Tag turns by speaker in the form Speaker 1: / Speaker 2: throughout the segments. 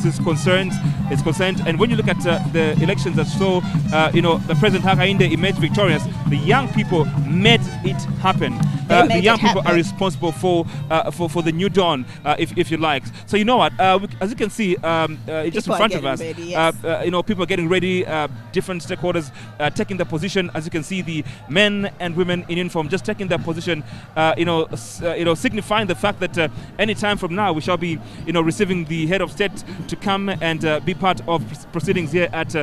Speaker 1: democracy is concerned, and when you look at the elections that saw, the President Hakainde emerge victorious, the young people made it happen. The young people are responsible for the new dawn, if you like. So you know what? As you can see, just in front of us,
Speaker 2: ready, yes.
Speaker 1: People are getting ready. Different stakeholders taking their position. As you can see, the men and women in uniform just taking their position. Signifying the fact that any time from now we shall be, receiving the head of state to come and be part of proceedings here at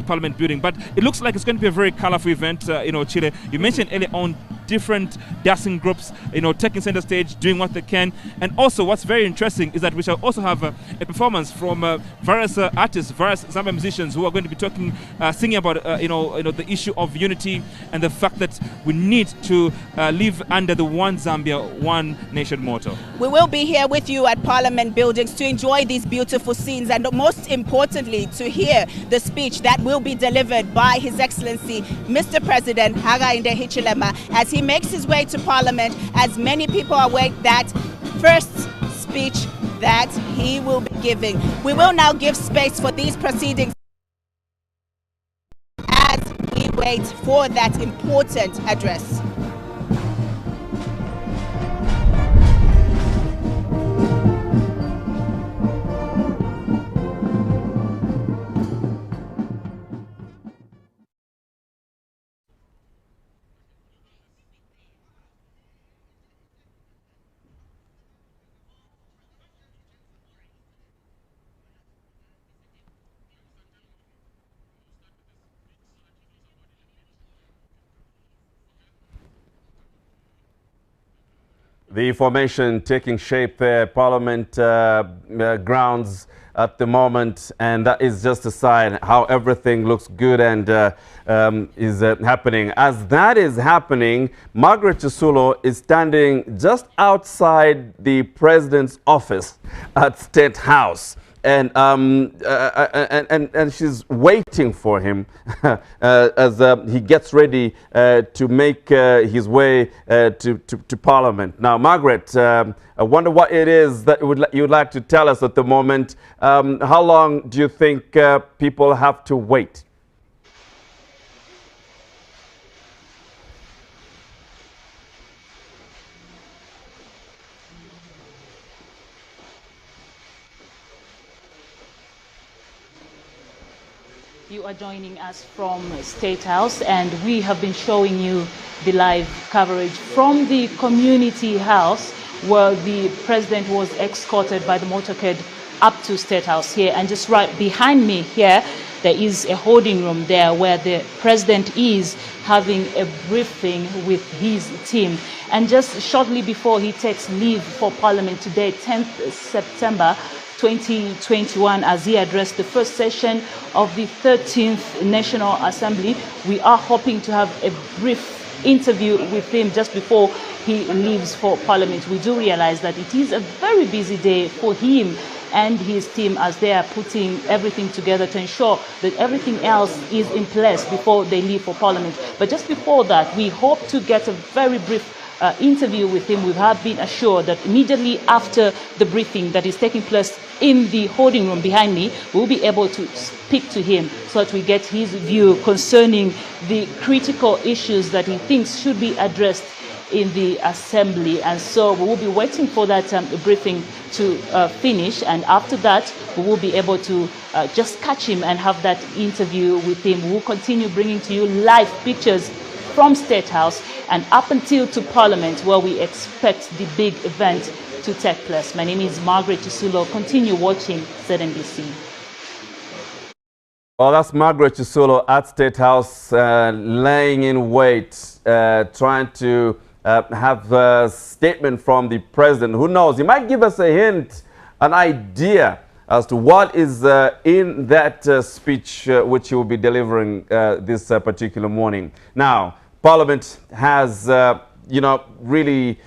Speaker 1: Parliament building. But it looks like it's going to be a very colorful event. Chile, you mentioned earlier on different dancing groups, taking center stage, doing what they can. And also what's very interesting is that we shall also have a performance from various artists, various Zambian musicians who are going to be talking, singing about, the issue of unity and the fact that we need to live under the One Zambia, One Nation motto.
Speaker 2: We will be here with you at Parliament buildings to enjoy these beautiful scenes and most importantly to hear the speech that will be delivered by His Excellency Mr. President Hakainde Hichilema as he makes his way to Parliament, as many people await that first speech that he will be giving. We will now give space for these proceedings as we wait for that important address.
Speaker 3: The formation taking shape there, Parliament grounds at the moment, and that is just a sign how everything looks good and is happening. As that is happening, Margaret Chisulo is standing just outside the President's office at State House. And she's waiting for him as he gets ready to make his way to Parliament. Now, Margaret, I wonder what it is that you'd like to tell us at the moment. How long do you think people have to wait?
Speaker 4: You are joining us from State House, and we have been showing you the live coverage from the community house where the president was escorted by the motorcade up to State House here. And just right behind me here, there is a holding room there where the president is having a briefing with his team. And just shortly before he takes leave for Parliament today, 10th September 2021, as he addressed the first session of the 13th National Assembly, we are hoping to have a brief interview with him just before he leaves for Parliament. We do realize that it is a very busy day for him and his team as they are putting everything together to ensure that everything else is in place before they leave for Parliament. But just before that, we hope to get a very brief interview with him. We have been assured that immediately after the briefing that is taking place in the holding room behind me, we'll be able to speak to him so that we get his view concerning the critical issues that he thinks should be addressed in the assembly. And so we will be waiting for that briefing to finish, and after that we will be able to just catch him and have that interview with him. We'll continue bringing to you live pictures from State House and up until to Parliament, where we expect the big event to take place. My name is Margaret Chisulo. Continue watching ZNBC.
Speaker 3: Well, that's Margaret Chisulo at State House, laying in wait, trying to have a statement from the president. Who knows? He might give us a hint, an idea as to what is in that speech which he will be delivering this particular morning. Now, Parliament has, really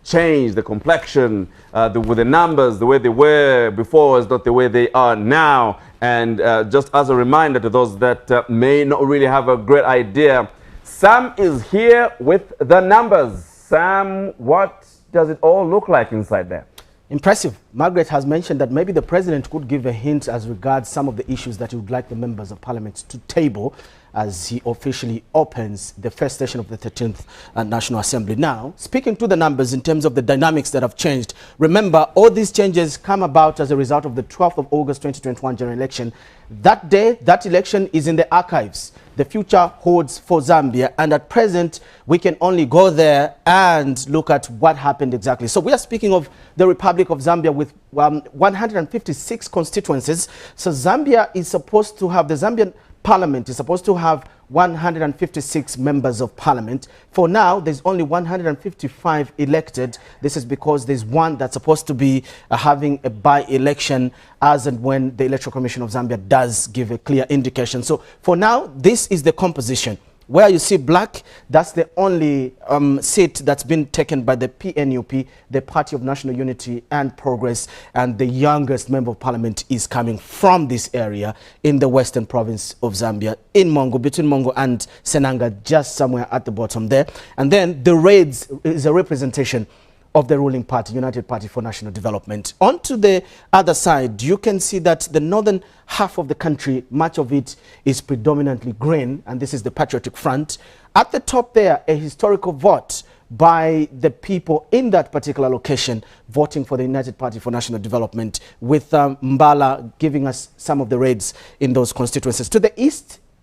Speaker 3: changed the complexion with the numbers. The way they were before is not the way they are now. And just as a reminder to those that may not really have a great idea, Sam is here with the numbers. Sam, what does it all look like inside there?
Speaker 5: Impressive. Margaret has mentioned that maybe the president could give a hint as regards some of the issues that he would like the members of parliament to table as he officially opens the first session of the 13th National Assembly. Now, speaking to the numbers in terms of the dynamics that have changed, remember, all these changes come about as a result of the 12th of August 2021 general election. That day, that election is in the archives. The future holds for Zambia, and at present, we can only go there and look at what happened exactly. So we are speaking of the Republic of Zambia with 156 constituencies. So Zambia is supposed to have, the Zambian Parliament is supposed to have 156 members of parliament. For now, there's only 155 elected. This is because there's one that's supposed to be having a by-election as and when the Electoral Commission of Zambia does give a clear indication. So for now, this is the composition. Where you see black, that's the only seat that's been taken by the PNUP, the Party of National Unity and Progress, and the youngest member of parliament is coming from this area in the western province of Zambia, in Mongo, between Mongo and Senanga, just somewhere at the bottom there. And then the reds is a representation of the ruling party, United Party for National Development. On to the other side, you can see that the northern half of the country, much of it is predominantly green, and this is the Patriotic Front. At the top there, a historical vote by the people in that particular location voting for the United Party for National Development, with Mbala giving us some of the reds in those constituencies. To the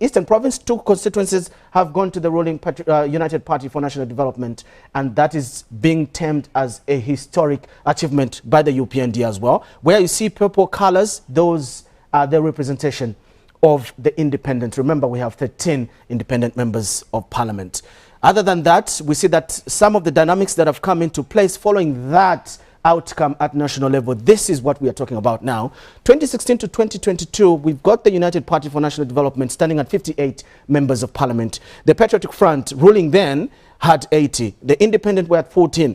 Speaker 5: Eastern Province, 2 constituencies have gone to the ruling United Party for National Development, and that is being termed as a historic achievement by the UPND as well. Where you see purple colors, those are the representation of the independent. Remember, we have 13 independent members of parliament. Other than that, we see that some of the dynamics that have come into place following that outcome at national level, this is what we are talking about now. 2016 to 2022, we've got the United Party for National Development standing at 58 members of parliament. The Patriotic Front, ruling then, had 80. The Independent were at 14.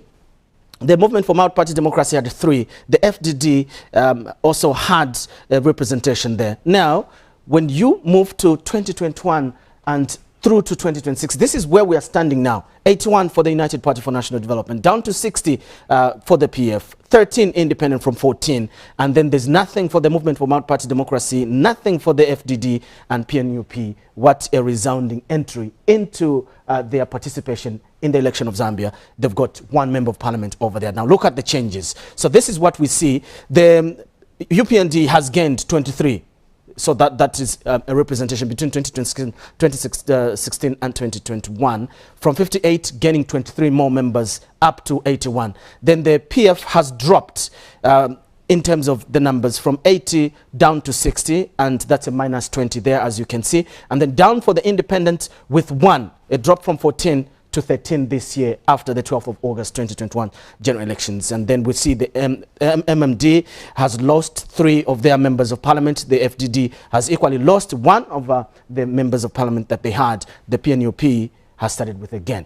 Speaker 5: The Movement for Multi-Party Democracy had 3. The FDD also had a representation there. Now, when you move to 2021 and through to 2026, this is where we are standing now. 81 for the United Party for National Development, down to 60 for the PF, 13 independent from 14, and then there's nothing for the Movement for Multi-Party Democracy, nothing for the FDD and PNUP. What a resounding entry into their participation in the election of Zambia. They've got 1 member of parliament over there. Now look at the changes. So this is what we see. The UPND has gained 23. So that is a representation between 2016 and 2021, from 58 gaining 23 more members up to 81. Then the PF has dropped in terms of the numbers from 80 down to 60, and that's a minus 20 there, as you can see. And then down for the independent with 1, it dropped from 14 to 13 this year after the 12th of August 2021 general elections. And then we see the MMD has lost 3 of their members of parliament. The FDD has equally lost 1 of the members of parliament that they had. The PNUP has started with again.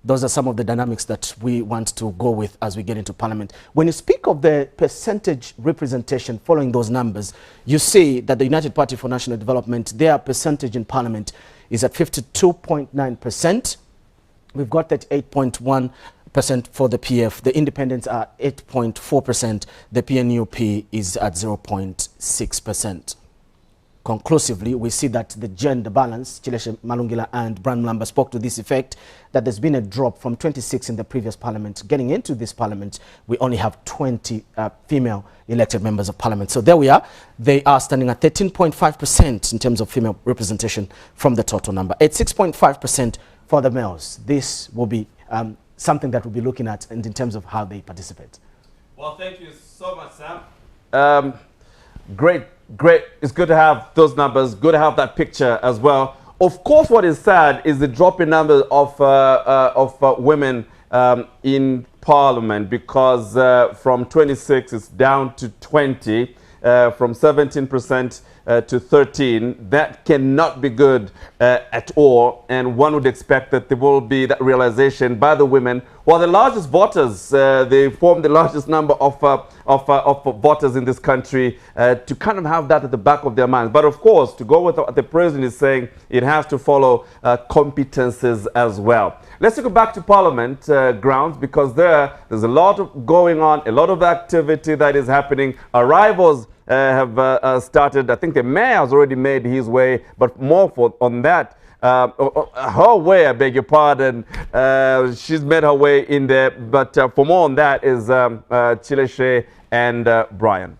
Speaker 5: Those are some of the dynamics that we want to go with as we get into parliament. When you speak of the percentage representation following those numbers, you see that the United Party for National Development, their percentage in parliament is at 52.9%. We've got that 8.1% for the PF. The independents are 8.4%. The PNUP is at 0.6%. Conclusively, we see that the gender balance, Chileshe Malungila and Brand Mlamba spoke to this effect, that there's been a drop from 26 in the previous parliament. Getting into this parliament, we only have 20 female elected members of parliament. So there we are. They are standing at 13.5% in terms of female representation from the total number. At 6.5% for the males. This will be something that we'll be looking at and in terms of how they participate.
Speaker 3: Well, thank you so much, Sam. Great. It's good to have those numbers. Good to have that picture as well. Of course, what is sad is the drop in number of women in parliament, because from 26 it's down to 20, from 17% to 13. That cannot be good at all, and one would expect that there will be that realization by the women. Well, the largest voters, they form the largest number of voters in this country, to kind of have that at the back of their minds. But of course, to go with what the president is saying, it has to follow competences as well. Let's go back to Parliament grounds, because there's a lot of going on, a lot of activity that is happening. Arrivals have started. I think the mayor has already made his way, but more on that. Her way, I beg your pardon. She's made her way in there, but for more on that is Chileshe and Brian.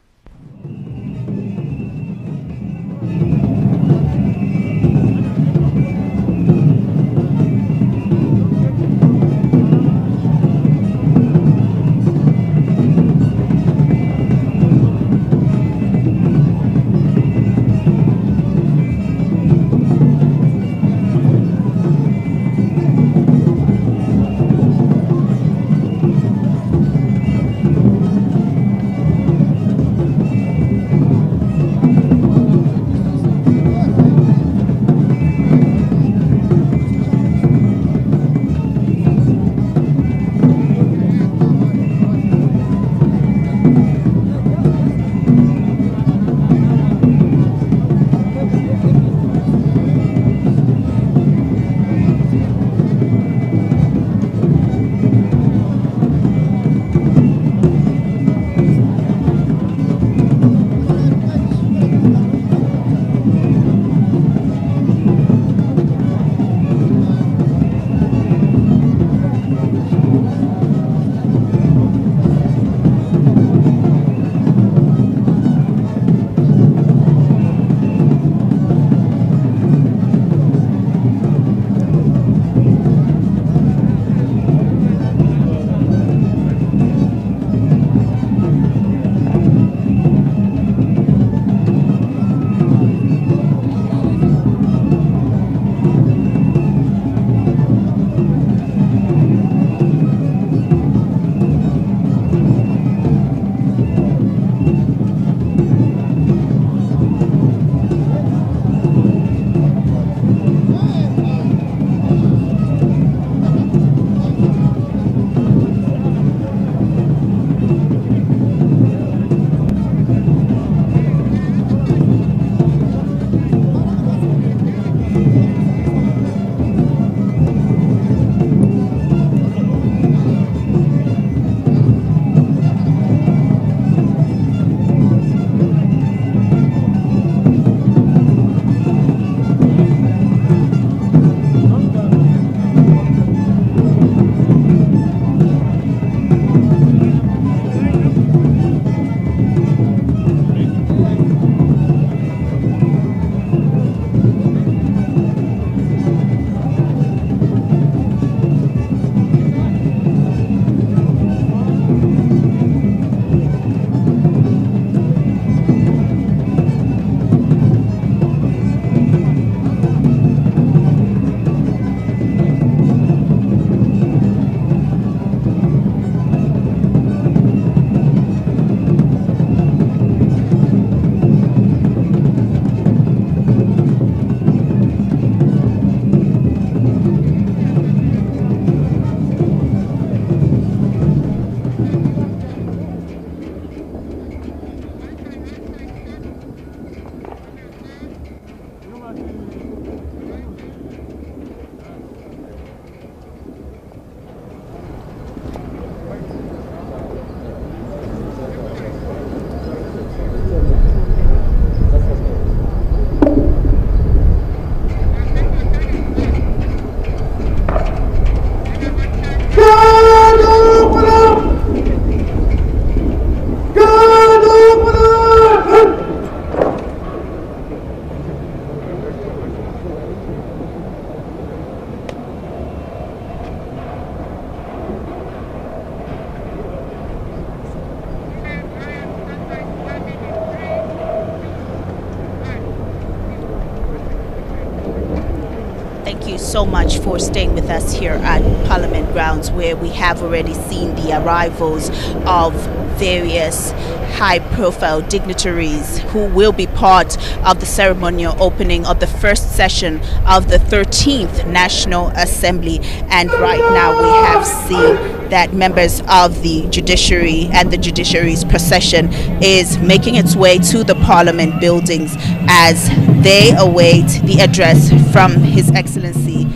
Speaker 2: So much for staying with us here at Parliament grounds, where we have already seen the arrivals of various high-profile dignitaries who will be part of the ceremonial opening of the first session of the 13th National Assembly. And right now we have seen that members of the judiciary and the judiciary's procession is making its way to the Parliament buildings as they await the address from His Excellency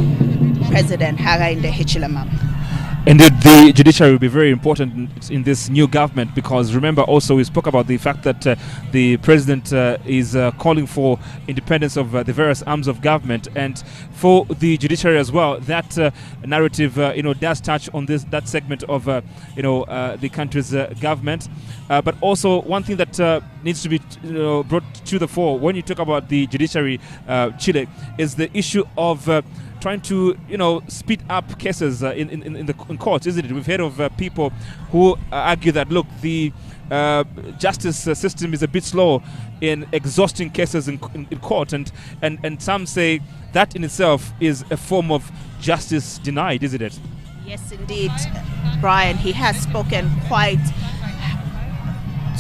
Speaker 2: President Hakainde Hichilema.
Speaker 1: Indeed, the judiciary will be very important in this new government, because remember also we spoke about the fact that the president is calling for independence of the various arms of government, and for the judiciary as well. That narrative, does touch on that segment of the country's government. But also one thing that needs to be brought to the fore when you talk about the judiciary, Chile, is the issue of trying to speed up cases in courts, isn't it? We've heard of people who argue that, look, the justice system is a bit slow in exhausting cases in court, and some say that in itself is a form of justice denied, isn't it?
Speaker 2: Yes, indeed, Brian. He has spoken quite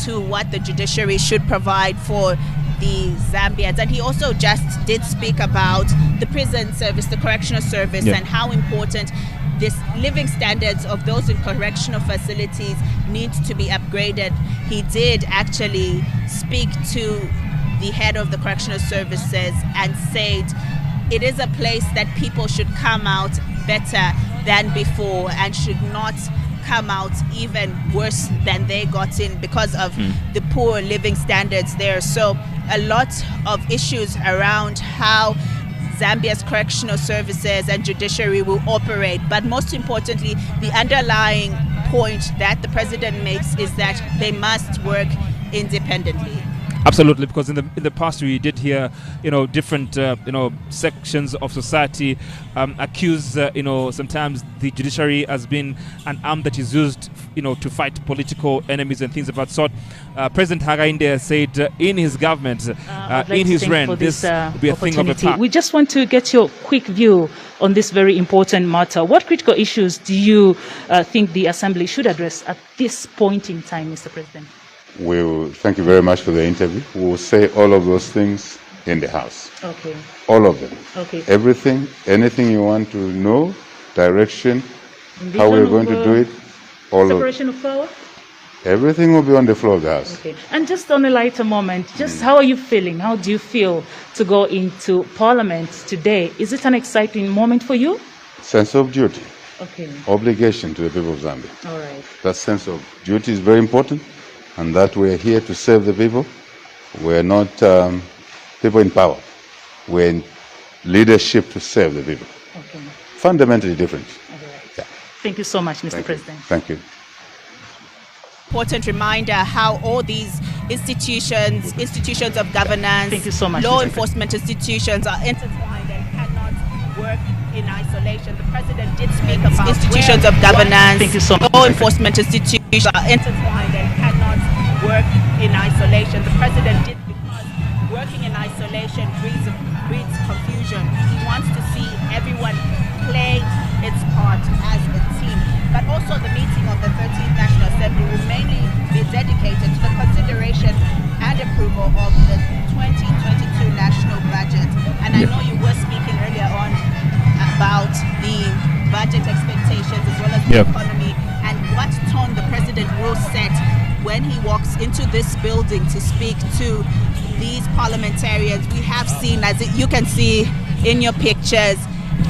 Speaker 2: to what the judiciary should provide for the Zambians, and he also just did speak about the prison service, the correctional service, and how important this living standards of those in correctional facilities needs to be upgraded. He did actually speak to the head of the correctional services and said it is a place that people should come out better than before and should not come out even worse than they got in because of the poor living standards there. So a lot of issues around how Zambia's correctional services and judiciary will operate, but most importantly, the underlying point that the president makes is that they must work independently.
Speaker 1: Absolutely, because in the past we did hear different sections of society accuse sometimes the judiciary as being an arm that is used to fight political enemies and things of that sort. President Hakainde said in his government, in his reign, this will be a thing of the past.
Speaker 4: We just want to get your quick view on this very important matter. What critical issues do you think the Assembly should address at this point in time, Mr. President?
Speaker 6: Thank you very much for the interview. We will say all of those things in the House.
Speaker 4: Okay.
Speaker 6: All of them.
Speaker 4: Okay.
Speaker 6: Everything, anything you want to know, direction, how we're going to do it.
Speaker 4: Separation of power?
Speaker 6: Everything will be on the floor of the House.
Speaker 4: Okay. And just on a lighter moment, how are you feeling? How do you feel to go into Parliament today? Is it an exciting moment for you?
Speaker 6: Sense of duty.
Speaker 4: Okay.
Speaker 6: Obligation to the people of Zambia.
Speaker 4: All right.
Speaker 6: That sense of duty is very important, and that we're here to serve the people. We're not people in power. We're in leadership to serve the people.
Speaker 4: Okay.
Speaker 6: Fundamentally different.
Speaker 4: All right.
Speaker 6: Yeah.
Speaker 4: Thank you so much, Mr. President.
Speaker 6: Thank you.
Speaker 2: Important reminder how all these institutions of governance,
Speaker 4: Thank you so much,
Speaker 2: law
Speaker 4: Mr.
Speaker 2: enforcement institutions are intertwined and cannot work in isolation. The president did speak about institutions of governance,
Speaker 4: Thank you so much,
Speaker 2: law enforcement institutions are intertwined and cannot work in isolation. The president did, because working in isolation breeds confusion. He wants to see everyone play its part as a team. But also the meeting of the 13th National Assembly will mainly be dedicated to the consideration and approval of the 2022 national budget. And I know you were speaking earlier on about the budget expectations as well as the economy, and what tone the president will set when he walks into this building to speak to these parliamentarians. We have seen, as you can see in your pictures,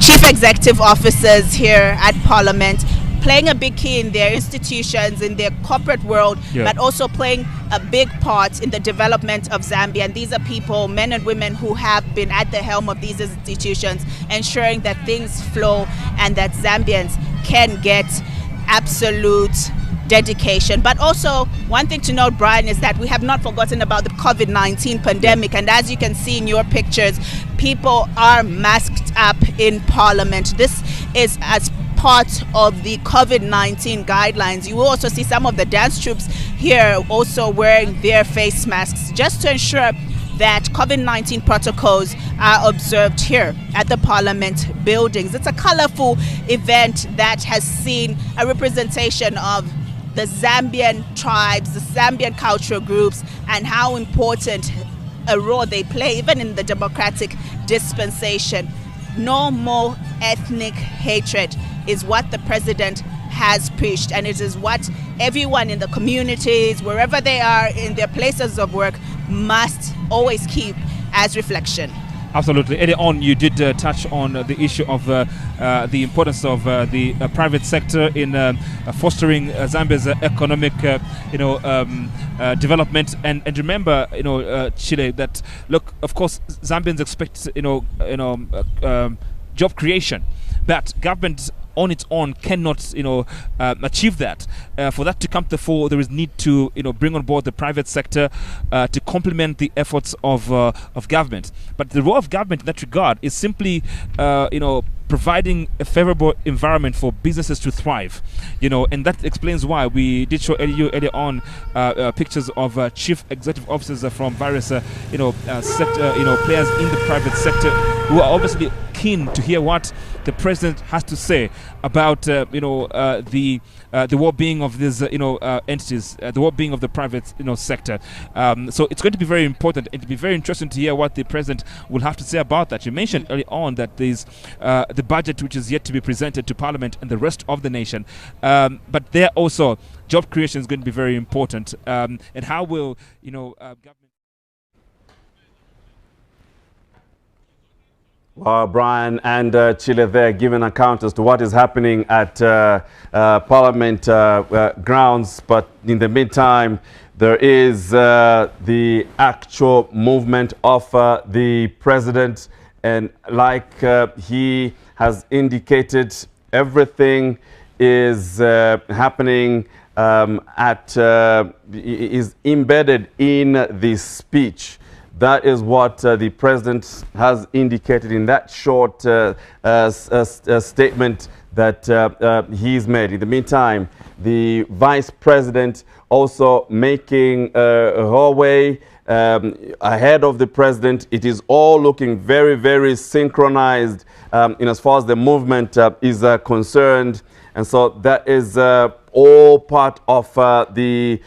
Speaker 2: chief executive officers here at Parliament playing a big key in their institutions, in their corporate world, but also playing a big part in the development of Zambia. And these are people, men and women, who have been at the helm of these institutions, ensuring that things flow and that Zambians can get absolute dedication. But also, one thing to note, Brian, is that we have not forgotten about the COVID-19 pandemic. And as you can see in your pictures, people are masked up in Parliament. This is as part of the COVID-19 guidelines. You will also see some of the dance troops here also wearing their face masks, just to ensure that COVID-19 protocols are observed here at the Parliament buildings. It's a colorful event that has seen a representation of the Zambian tribes, the Zambian cultural groups, and how important a role they play even in the democratic dispensation. No more ethnic hatred is what the president has preached, and it is what everyone in the communities, wherever they are in their places of work, must always keep as reflection.
Speaker 1: Absolutely. Earlier on, you did touch on the issue of the importance of the private sector in fostering Zambia's economic, development. And remember, Chile, that look, of course, Zambians expect, job creation, but government on its own cannot, achieve that. For that to come to the fore, there is need to, bring on board the private sector to complement the efforts of government. But the role of government in that regard is simply, providing a favorable environment for businesses to thrive, and that explains why we did show earlier on pictures of chief executive officers from various, sector, players in the private sector who are obviously keen to hear what the president has to say about the well-being of these entities, the well-being of the private sector. So it's going to be very important. It'll be very interesting to hear what the president will have to say about that. You mentioned early on that there's the budget which is yet to be presented to Parliament and the rest of the nation, but there also job creation is going to be very important. And how will government?
Speaker 3: Brian and Chile there giving account as to what is happening at Parliament grounds. But in the meantime, there is the actual movement of the president. And like he has indicated, everything is happening is embedded in the speech. That is what the president has indicated in that short statement that he's made. In the meantime, the vice president also making her way ahead of the president. It is all looking very, very synchronized in as far as the movement is concerned. And so that is all part of the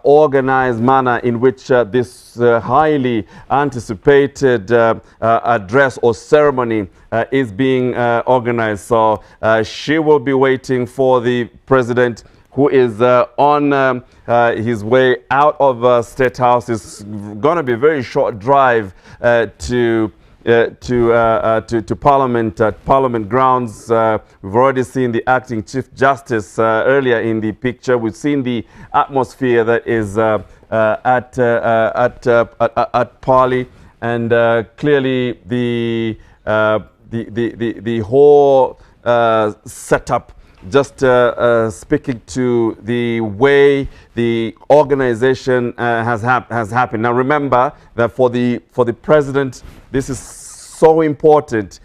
Speaker 3: organized manner in which this highly anticipated address or ceremony is being organized. So she will be waiting for the president, who is on his way out of State House. It's going to be a very short drive to Parliament, at Parliament grounds. We've already seen the acting Chief Justice earlier in the picture. We've seen the atmosphere that is at Parley, and clearly the whole setup. Just speaking to the way the organization has happened. Now remember that for the president, this is so important.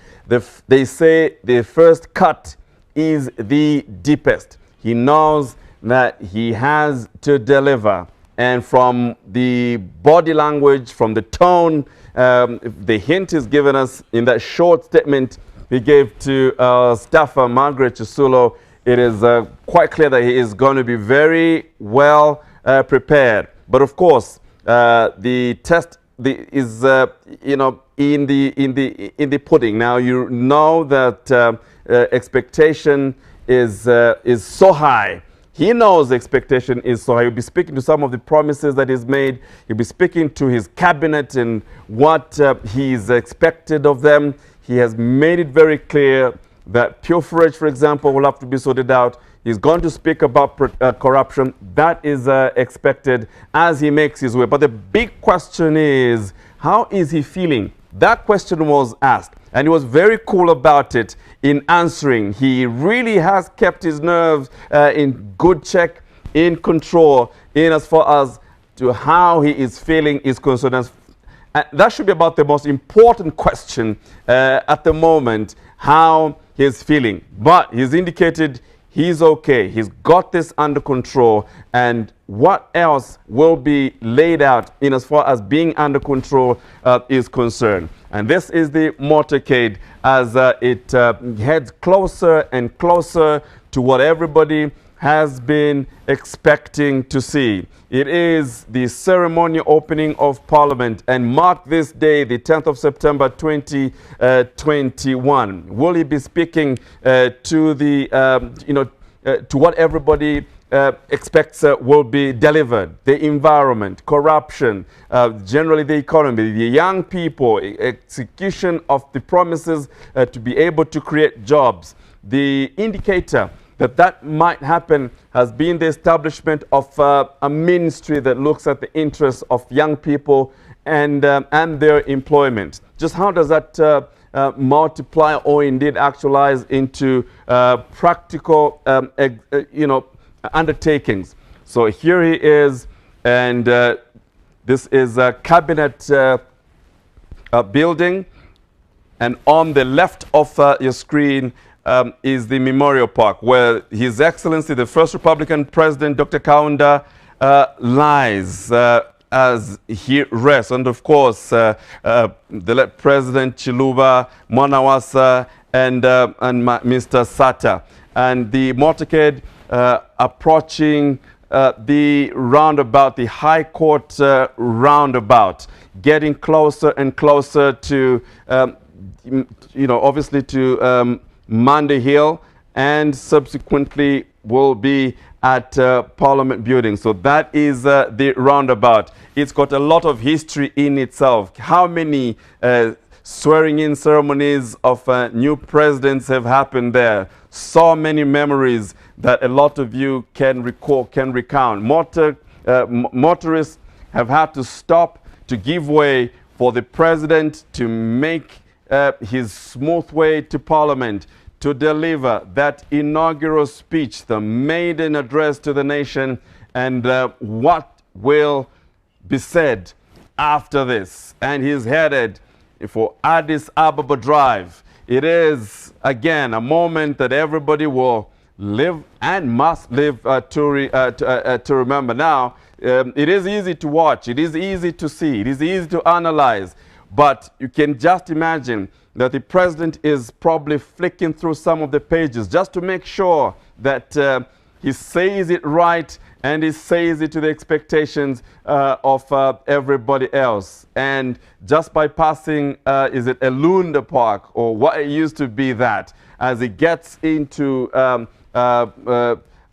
Speaker 3: They say the first cut is the deepest. He knows that he has to deliver, and from the body language, from the tone, the hint is given us in that short statement he gave to staffer Margaret Chisulo. It is quite clear that he is going to be very well prepared. But of course, the test is in the pudding. Now you know that expectation is so high. He knows the expectation is so high. He'll be speaking to some of the promises that he's made. He'll be speaking to his cabinet and what he's expected of them. He has made it very clear that pilferage, for example, will have to be sorted out. He's going to speak about corruption. That is expected as he makes his way. But the big question is, how is he feeling? That question was asked, and he was very cool about it in answering. He really has kept his nerves in good check, in control, in as far as to how he is feeling is concerned. That should be about the most important question at the moment, how he's feeling. But he's indicated he's okay. He's got this under control. And what else will be laid out in as far as being under control is concerned. And this is the motorcade as it heads closer and closer to what everybody has been expecting to see. It is the ceremonial opening of Parliament, and mark this day, the 10th of September 2021. Will he be speaking to the, to what everybody expects will be delivered. The environment, corruption, generally the economy, the young people, execution of the promises to be able to create jobs. The indicator that might happen has been the establishment of a ministry that looks at the interests of young people and their employment. Just how does that multiply or indeed actualize into practical, undertakings? So here he is, and this is a cabinet building, and on the left of your screen is the Memorial Park, where His Excellency, the first Republican President, Dr. Kaunda, lies as he rests. And of course, the late President Chiluba, Mwanawasa, and Mr. Sata. And the motorcade approaching the roundabout, the High Court roundabout, getting closer and closer to, obviously to Monday Hill, and subsequently will be at Parliament Building. So that is the roundabout. It's got a lot of history in itself. How many swearing-in ceremonies of new presidents have happened there? So many memories that a lot of you can recall, can recount. Motorists have had to stop to give way for the president to make his smooth way to Parliament, to deliver that inaugural speech, the maiden address to the nation, and what will be said after this. And he's headed for Addis Ababa Drive. It is, again, a moment that everybody will live and must live to remember. Now, it is easy to watch, it is easy to see, it is easy to analyze, but you can just imagine that the president is probably flicking through some of the pages just to make sure that he says it right and he says it to the expectations of everybody else. And just by passing, is it Elunda Park, or what it used to be, that, as he gets into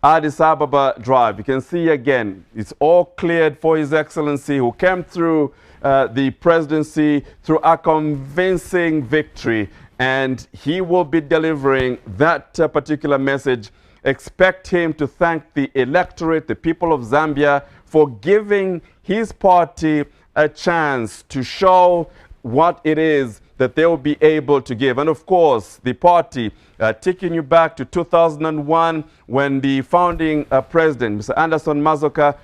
Speaker 3: Addis Ababa Drive, you can see again, it's all cleared for His Excellency, who came through the presidency through a convincing victory, and he will be delivering that particular message. Expect him to thank the electorate, the people of Zambia, for giving his party a chance to show what it is that they will be able to give. And of course, the party, taking you back to 2001, when the founding president, Mr. Anderson Mazoka,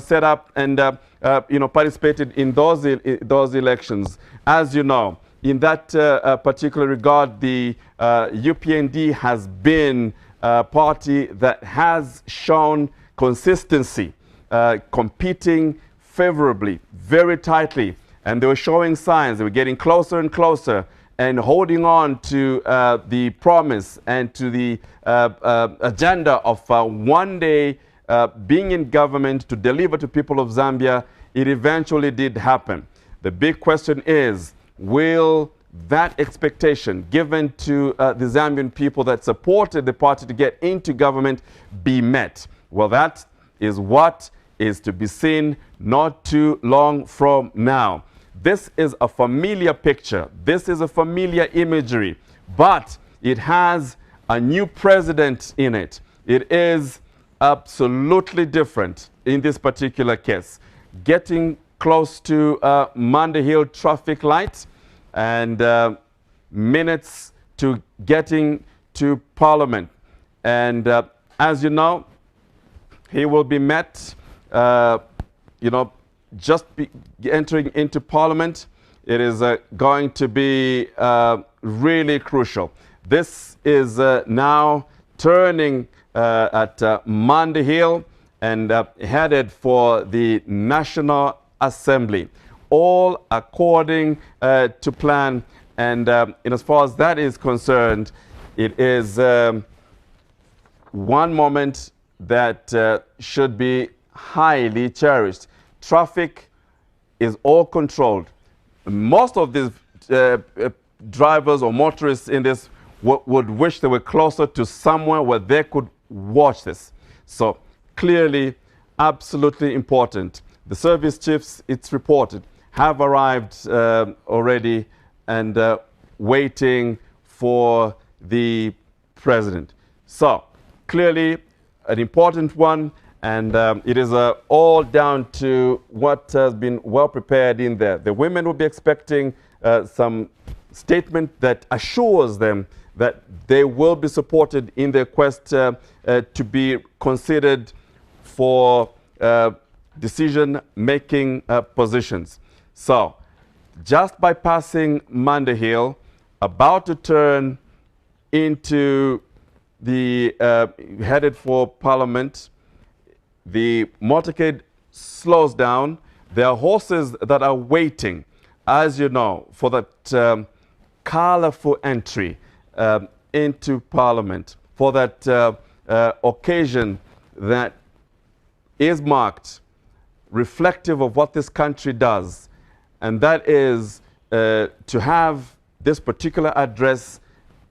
Speaker 3: set up and participated in those elections. As you know, in that particular regard, the UPND has been a party that has shown consistency, competing favorably, very tightly, and they were showing signs. They were getting closer and closer and holding on to the promise and to the agenda of one day being in government to deliver to people of Zambia. It eventually did happen. The big question is, will that expectation given to the Zambian people that supported the party to get into government be met? Well, that is what is to be seen not too long from now. This is a familiar picture. This is a familiar imagery, but it has a new president in it. It is absolutely different in this particular case. Getting close to Monday Hill traffic light, and minutes to getting to Parliament. And as you know, he will be met, just entering into Parliament. It is going to be really crucial. This is now turning at Monday Hill and headed for the National Assembly, all according to plan. And as far as that is concerned, it is one moment that should be highly cherished. Traffic is all controlled. Most of these drivers or motorists in this would wish they were closer to somewhere where they could watch this. So clearly, absolutely important. The service chiefs, it's reported, have arrived already and waiting for the president. So clearly an important one, and it is all down to what has been well prepared in there. The women will be expecting some statement that assures them that they will be supported in their quest to be considered for decision-making positions. So, just by passing Manda Hill, about to turn into the headed for Parliament, the motorcade slows down. There are horses that are waiting, as you know, for that colorful entry into Parliament, for that occasion that is marked, reflective of what this country does, and that is to have this particular address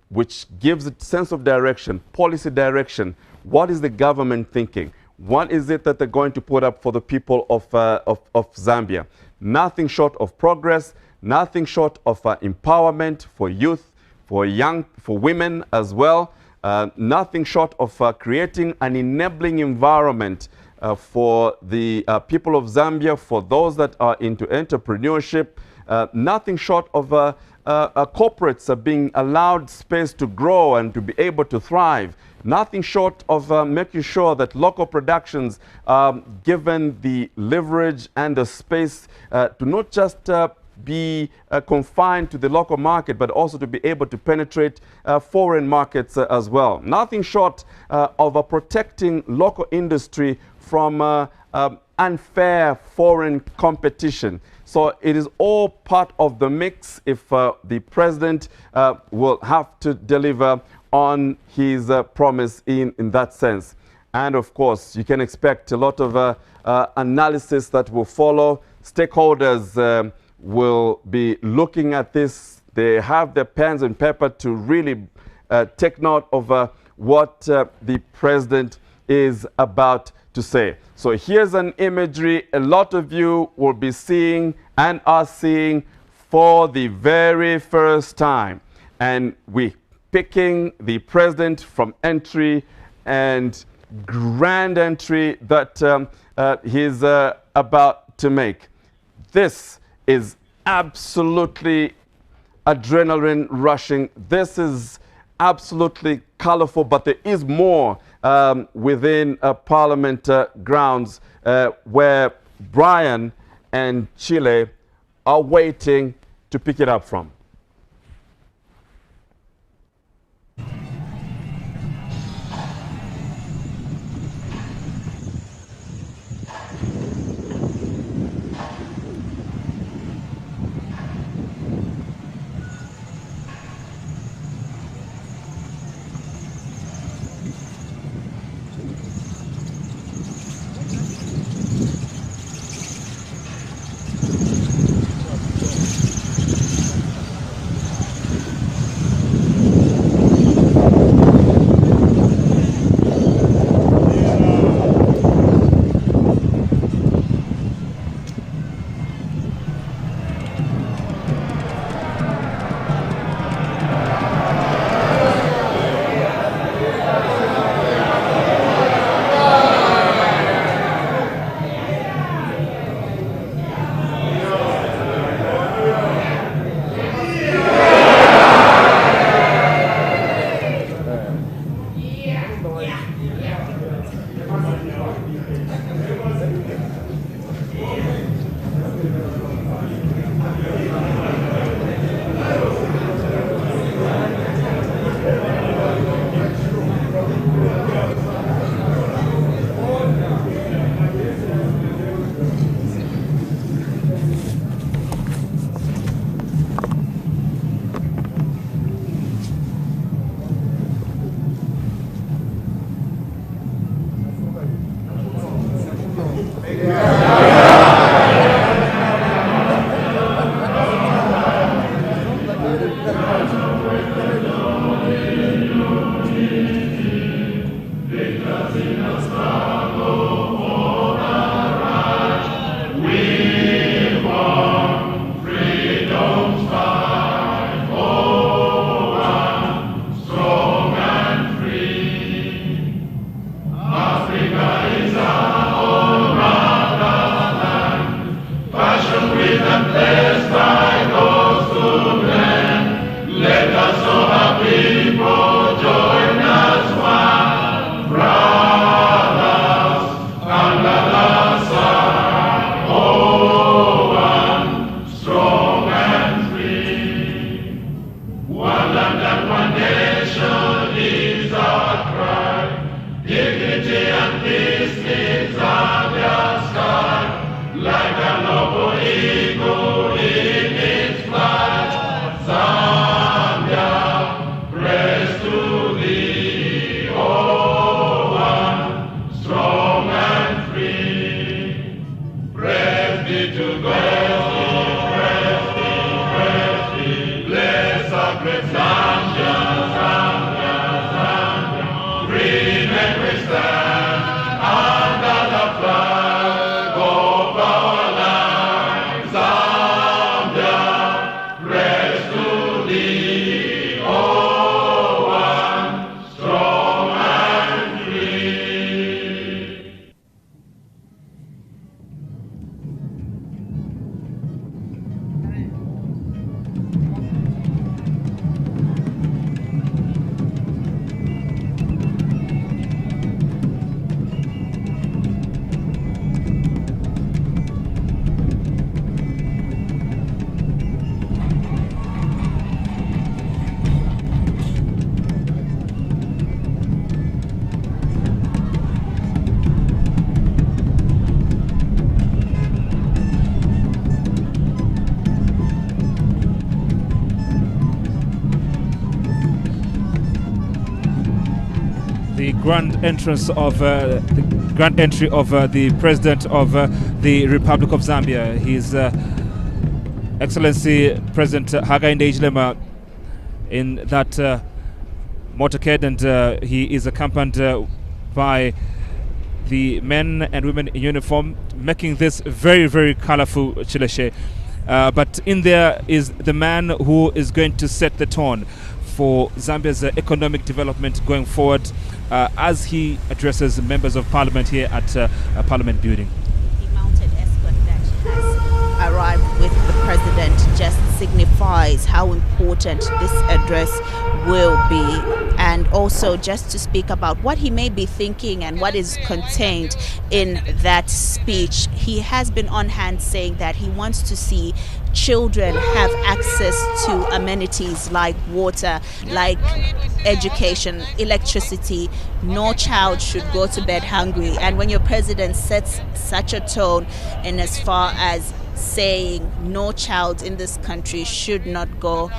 Speaker 3: which gives a sense of direction, policy direction. What is the government thinking? What is it that they're going to put up for the people of Zambia? Nothing short of progress, nothing short of empowerment for youth, for women as well, nothing short of creating an enabling environment for the people of Zambia, for those that are into entrepreneurship, nothing short of corporates being allowed space to grow and to be able to thrive. Nothing short of making sure that local productions are given the leverage and the space to not just be confined to the local market, but also to be able to penetrate foreign markets as well. Nothing short of protecting local industry from unfair foreign competition. So it is all part of the mix if the president will have to deliver on his promise in that sense. And of course, you can expect a lot of analysis that will follow. Stakeholders will be looking at this. They have their pens and paper to really take note of what the president is about to say. So here's an imagery a lot of you will be seeing and are seeing for the very first time. And we're picking the president from entry and grand entry that he's about to make. This is absolutely adrenaline rushing. This is absolutely colorful, but there is more within Parliament grounds where Brian and Chile are waiting to pick it up from.
Speaker 1: The grand entrance of the grand entry of the President of the Republic of Zambia, His Excellency President Hakainde Hichilema, in that motorcade, and he is accompanied by the men and women in uniform, making this very, very colorful Chileshe. But in there is the man who is going to set the tone for Zambia's economic development going forward, as he addresses members of Parliament here at Parliament building.
Speaker 2: The mounted escort that has arrived with the President just signifies how important this address will be, and also just to speak about what he may be thinking and what is contained in that speech. He has been on hand saying that he wants to see children have access to amenities like water, like education, electricity. No child should go to bed hungry. And when your president sets such a tone in as far as saying no child in this country should not go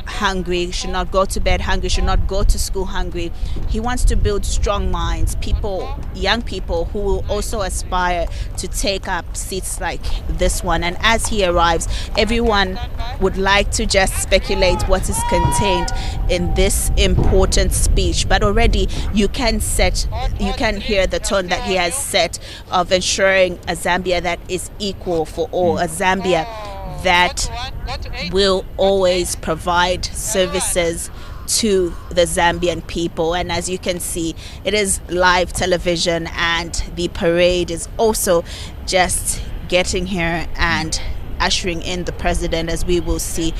Speaker 2: hungry, should not go to bed hungry, should not go to school hungry, he wants to build strong minds, people, young people who will also aspire to take up seats like this one. And as he arrives, everyone would like to just speculate what is contained in this important speech. But already you can hear the tone that he has set of ensuring a Zambia that is equal for all, a Zambia that will always provide services to the Zambian people. And as you can see, it is live television, and the parade is also just getting here and ushering in the president, as we will see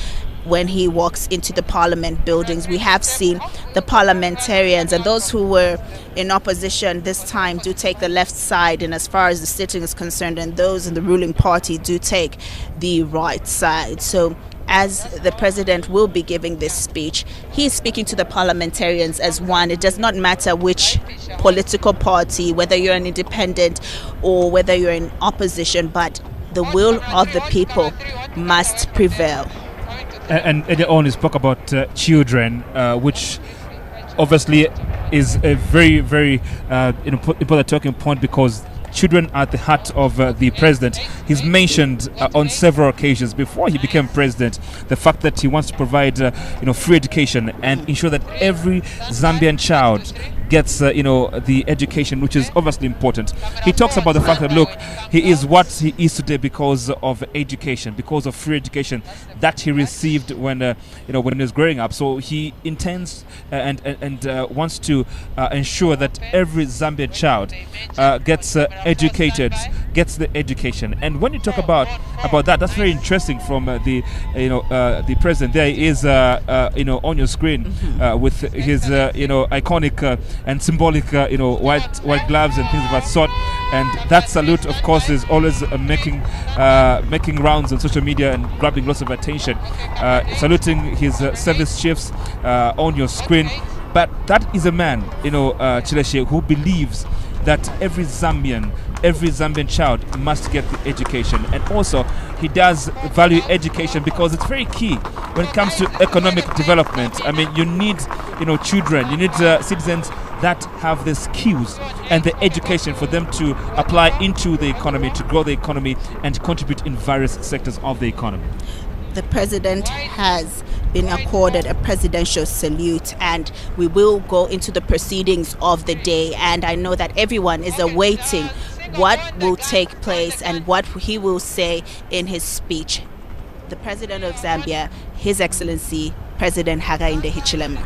Speaker 2: when he walks into the Parliament buildings. We have seen the parliamentarians and those who were in opposition this time do take the left side, and as far as the sitting is concerned, and those in the ruling party do take the right side. So as the president will be giving this speech, he is speaking to the parliamentarians as one. It does not matter which political party, whether you're an independent or whether you're in opposition, but the will of the people must prevail.
Speaker 1: And earlier on, he spoke about children, which obviously is a very, very important talking point, because children are at the heart of the president. He's mentioned on several occasions before he became president the fact that he wants to provide free education and ensure that every Zambian child gets the education, which is obviously important. He talks about the fact that, look, he is what he is today because of education, because of free education that he received when when he was growing up. So he intends and wants to ensure that every Zambian child gets educated, gets the education. And when you talk about that, that's very interesting. From the president, there is on your screen with his iconic and symbolic white gloves and things of that sort. And that salute, of course, is always making rounds on social media and grabbing lots of attention. Saluting his service chiefs on your screen. But that is a man, Chileshe, who believes that every Zambian child must get the education. And also, he does value education because it's very key when it comes to economic development. I mean, you need, children, you need citizens that have the skills and the education for them to apply into the economy, to grow the economy and contribute in various sectors of the economy.
Speaker 2: The president has been accorded a presidential salute, and we will go into the proceedings of the day. And I know that everyone is awaiting what will take place and what he will say in his speech. The President of Zambia, His Excellency President Hakainde Hichilema.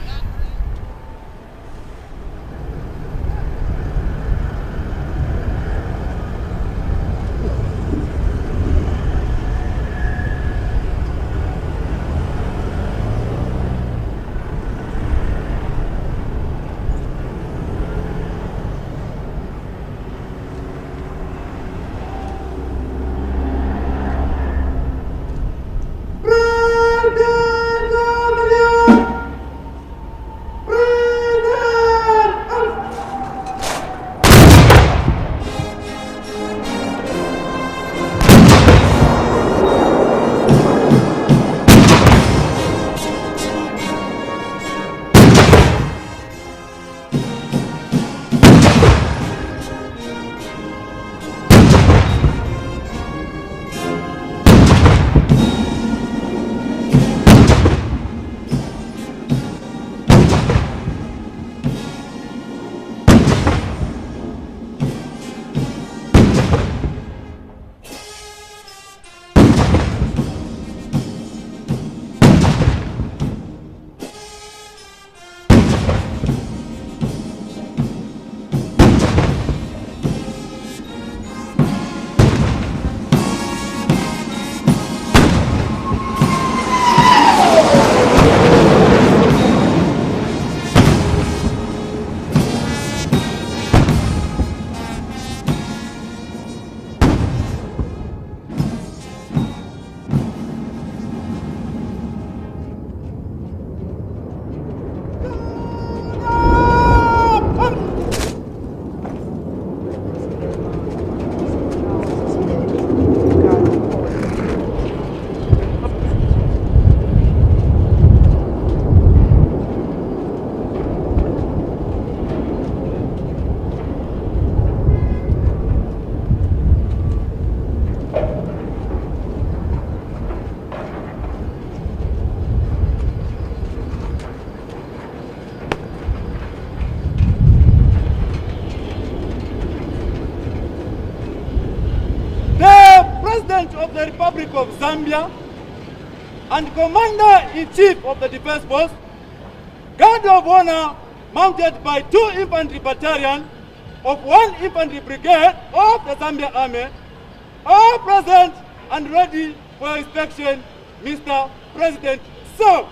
Speaker 7: Of the Republic of Zambia and Commander-in-Chief of the Defense Force, Guard of Honor mounted by 2 infantry battalion of 1 infantry brigade of the Zambia Army, all present and ready for inspection, Mr. President. So,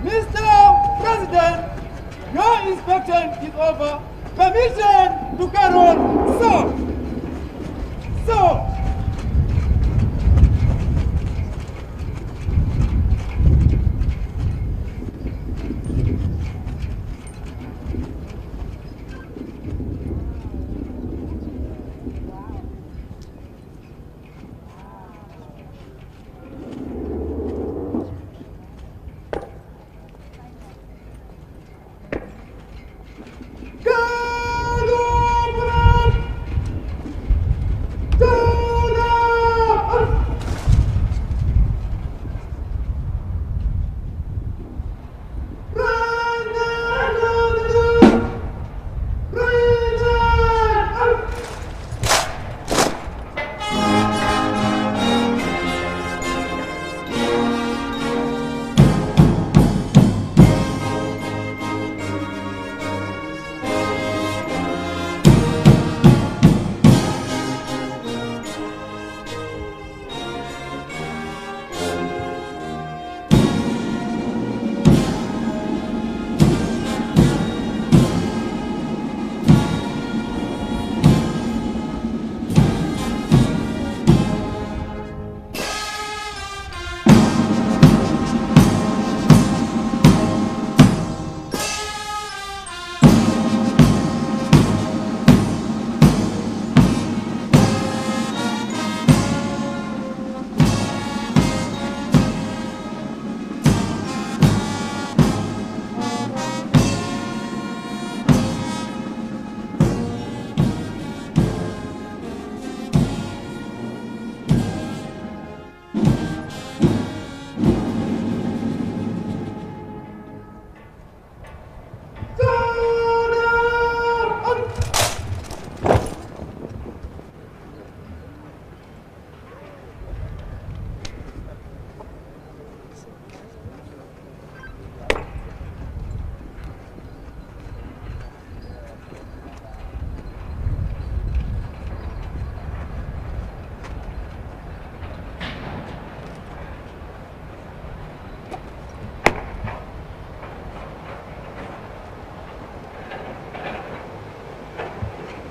Speaker 7: Mr. President, your inspection is over. Permission to carry on. So.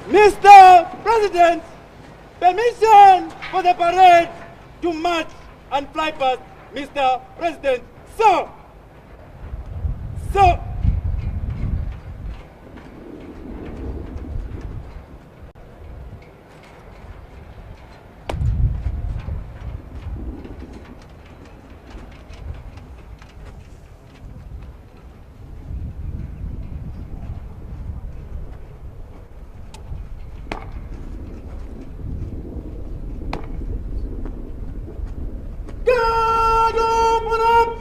Speaker 7: Mr. President, permission for the parade to march and fly past, Mr. President. So. God open up!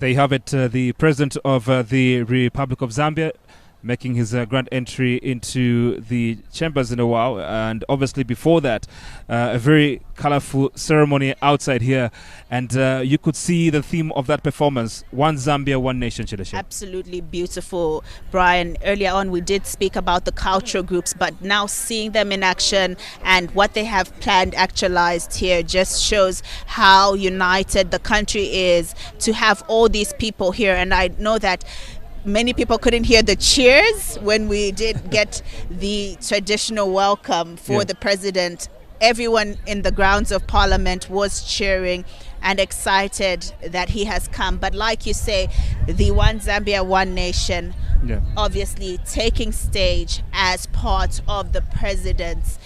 Speaker 1: There you have it, the President of the Republic of Zambia making his grand entry into the chambers in a while. And obviously before that, a very colorful ceremony outside here. And you could see the theme of that performance, One Zambia, One Nation.
Speaker 2: Absolutely beautiful, Brian. Earlier on we did speak about the cultural groups, but now seeing them in action and what they have planned actualized here just shows how united the country is to have all these people here. And I know that many people couldn't hear the cheers when we did get the traditional welcome for the president. Everyone in the grounds of Parliament was cheering. and excited that he has come. But like you say, the One Zambia, One Nation, obviously taking stage as part of the president's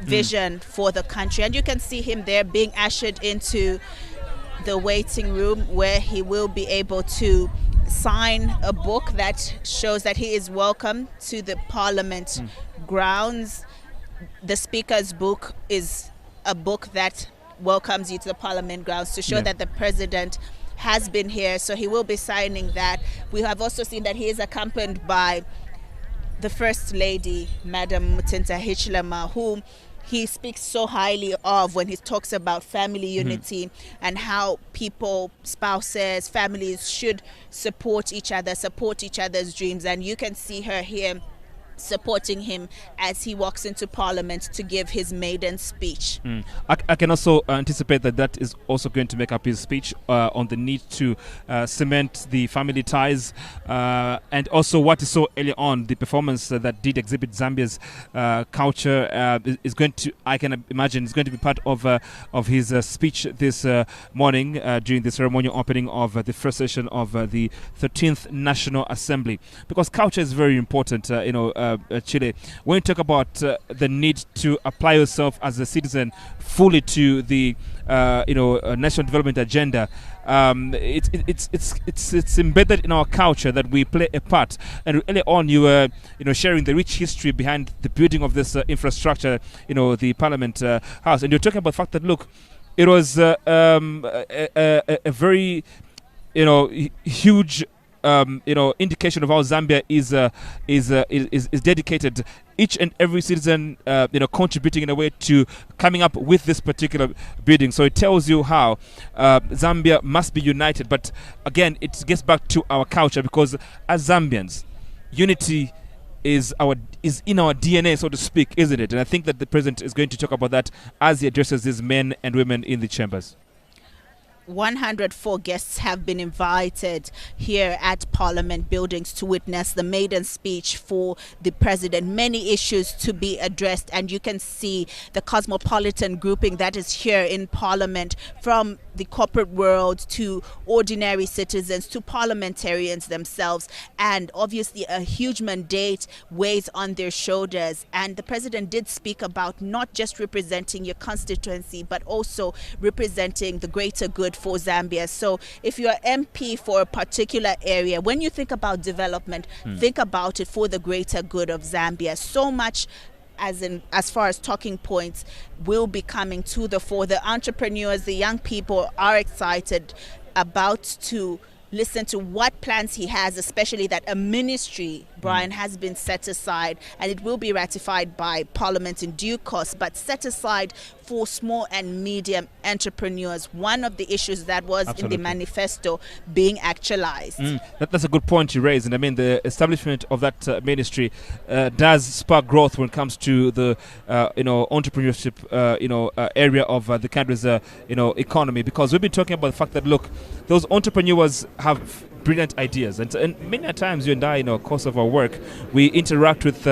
Speaker 2: vision for the country. And you can see him there being ushered into the waiting room, where he will be able to sign a book that shows that he is welcome to the Parliament grounds. The Speaker's book is a book that welcomes you to the Parliament grounds to show that the President has been here. So he will be signing that. We have also seen that he is accompanied by the First Lady, Madam Mutenta Hichilema, whom he speaks so highly of when he talks about family unity and how people, spouses, families should support each other, support each other's dreams. And you can see her here supporting him as he walks into Parliament to give his maiden speech.
Speaker 1: I can also anticipate that is also going to make up his speech on the need to cement the family ties, and also what is so early on, the performance that did exhibit Zambia's culture is going to, I can imagine, is going to be part of his speech this morning during the ceremonial opening of the first session of the 13th National Assembly, because culture is very important. Chile, when you talk about the need to apply yourself as a citizen fully to the national development agenda, it's embedded in our culture that we play a part. And early on, you were sharing the rich history behind the building of this infrastructure, the Parliament House, and you're talking about the fact that, look, it was a very huge indication of how Zambia is dedicated, each and every citizen contributing in a way to coming up with this particular building. So it tells you how Zambia must be united. But again, it gets back to our culture, because as Zambians, unity is in our DNA, so to speak, isn't it? And I think that the president is going to talk about that as he addresses these men and women in the chambers.
Speaker 2: 104 guests have been invited here at Parliament buildings to witness the maiden speech for the president. Many issues to be addressed, and you can see the cosmopolitan grouping that is here in Parliament, from the corporate world to ordinary citizens to parliamentarians themselves. And obviously a huge mandate weighs on their shoulders. And the president did speak about not just representing your constituency, but also representing the greater good for Zambia. So if you're MP for a particular area, when you think about development, think about it for the greater good of Zambia. So much as far as talking points will be coming to the fore. The entrepreneurs, the young people are excited about to listen to what plans he has, especially that a ministry, Brian, has been set aside, and it will be ratified by Parliament in due course, but set aside for small and medium entrepreneurs. One of the issues that was in the manifesto being actualized.
Speaker 1: That's a good point you raised. And I mean, the establishment of that ministry does spark growth when it comes to the entrepreneurship area of the country's economy, because we've been talking about the fact that, look, those entrepreneurs have brilliant ideas, and many times you and I, in the course of our work, we interact with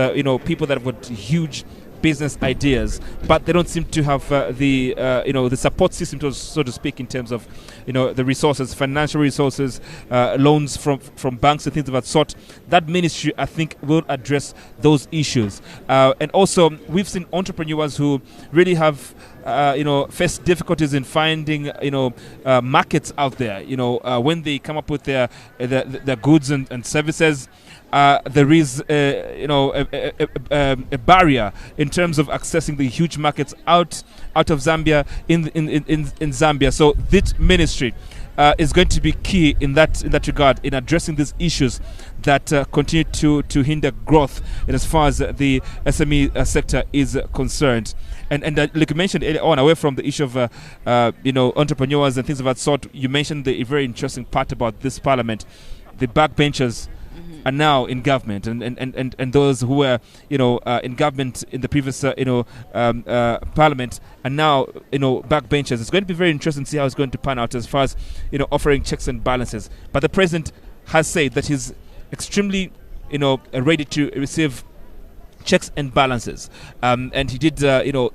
Speaker 1: people that have got huge business ideas, but they don't seem to have the support system, so to speak, in terms of the resources, financial resources, loans from banks and things of that sort. That ministry, I think, will address those issues. And also, we've seen entrepreneurs who really have face difficulties in finding markets out there. When they come up with their goods and services, there is a barrier in terms of accessing the huge markets out of Zambia in Zambia. So this ministry is going to be key in that regard, in addressing these issues that continue to hinder growth, and as far as the SME sector is concerned. And like you mentioned earlier on, away from the issue of entrepreneurs and things of that sort, you mentioned the very interesting part about this Parliament. The backbenchers are now in government, and those who were in government in the previous Parliament are now backbenchers. It's going to be very interesting to see how it's going to pan out as far as offering checks and balances. But the president has said that he's extremely ready to receive checks and balances, and he did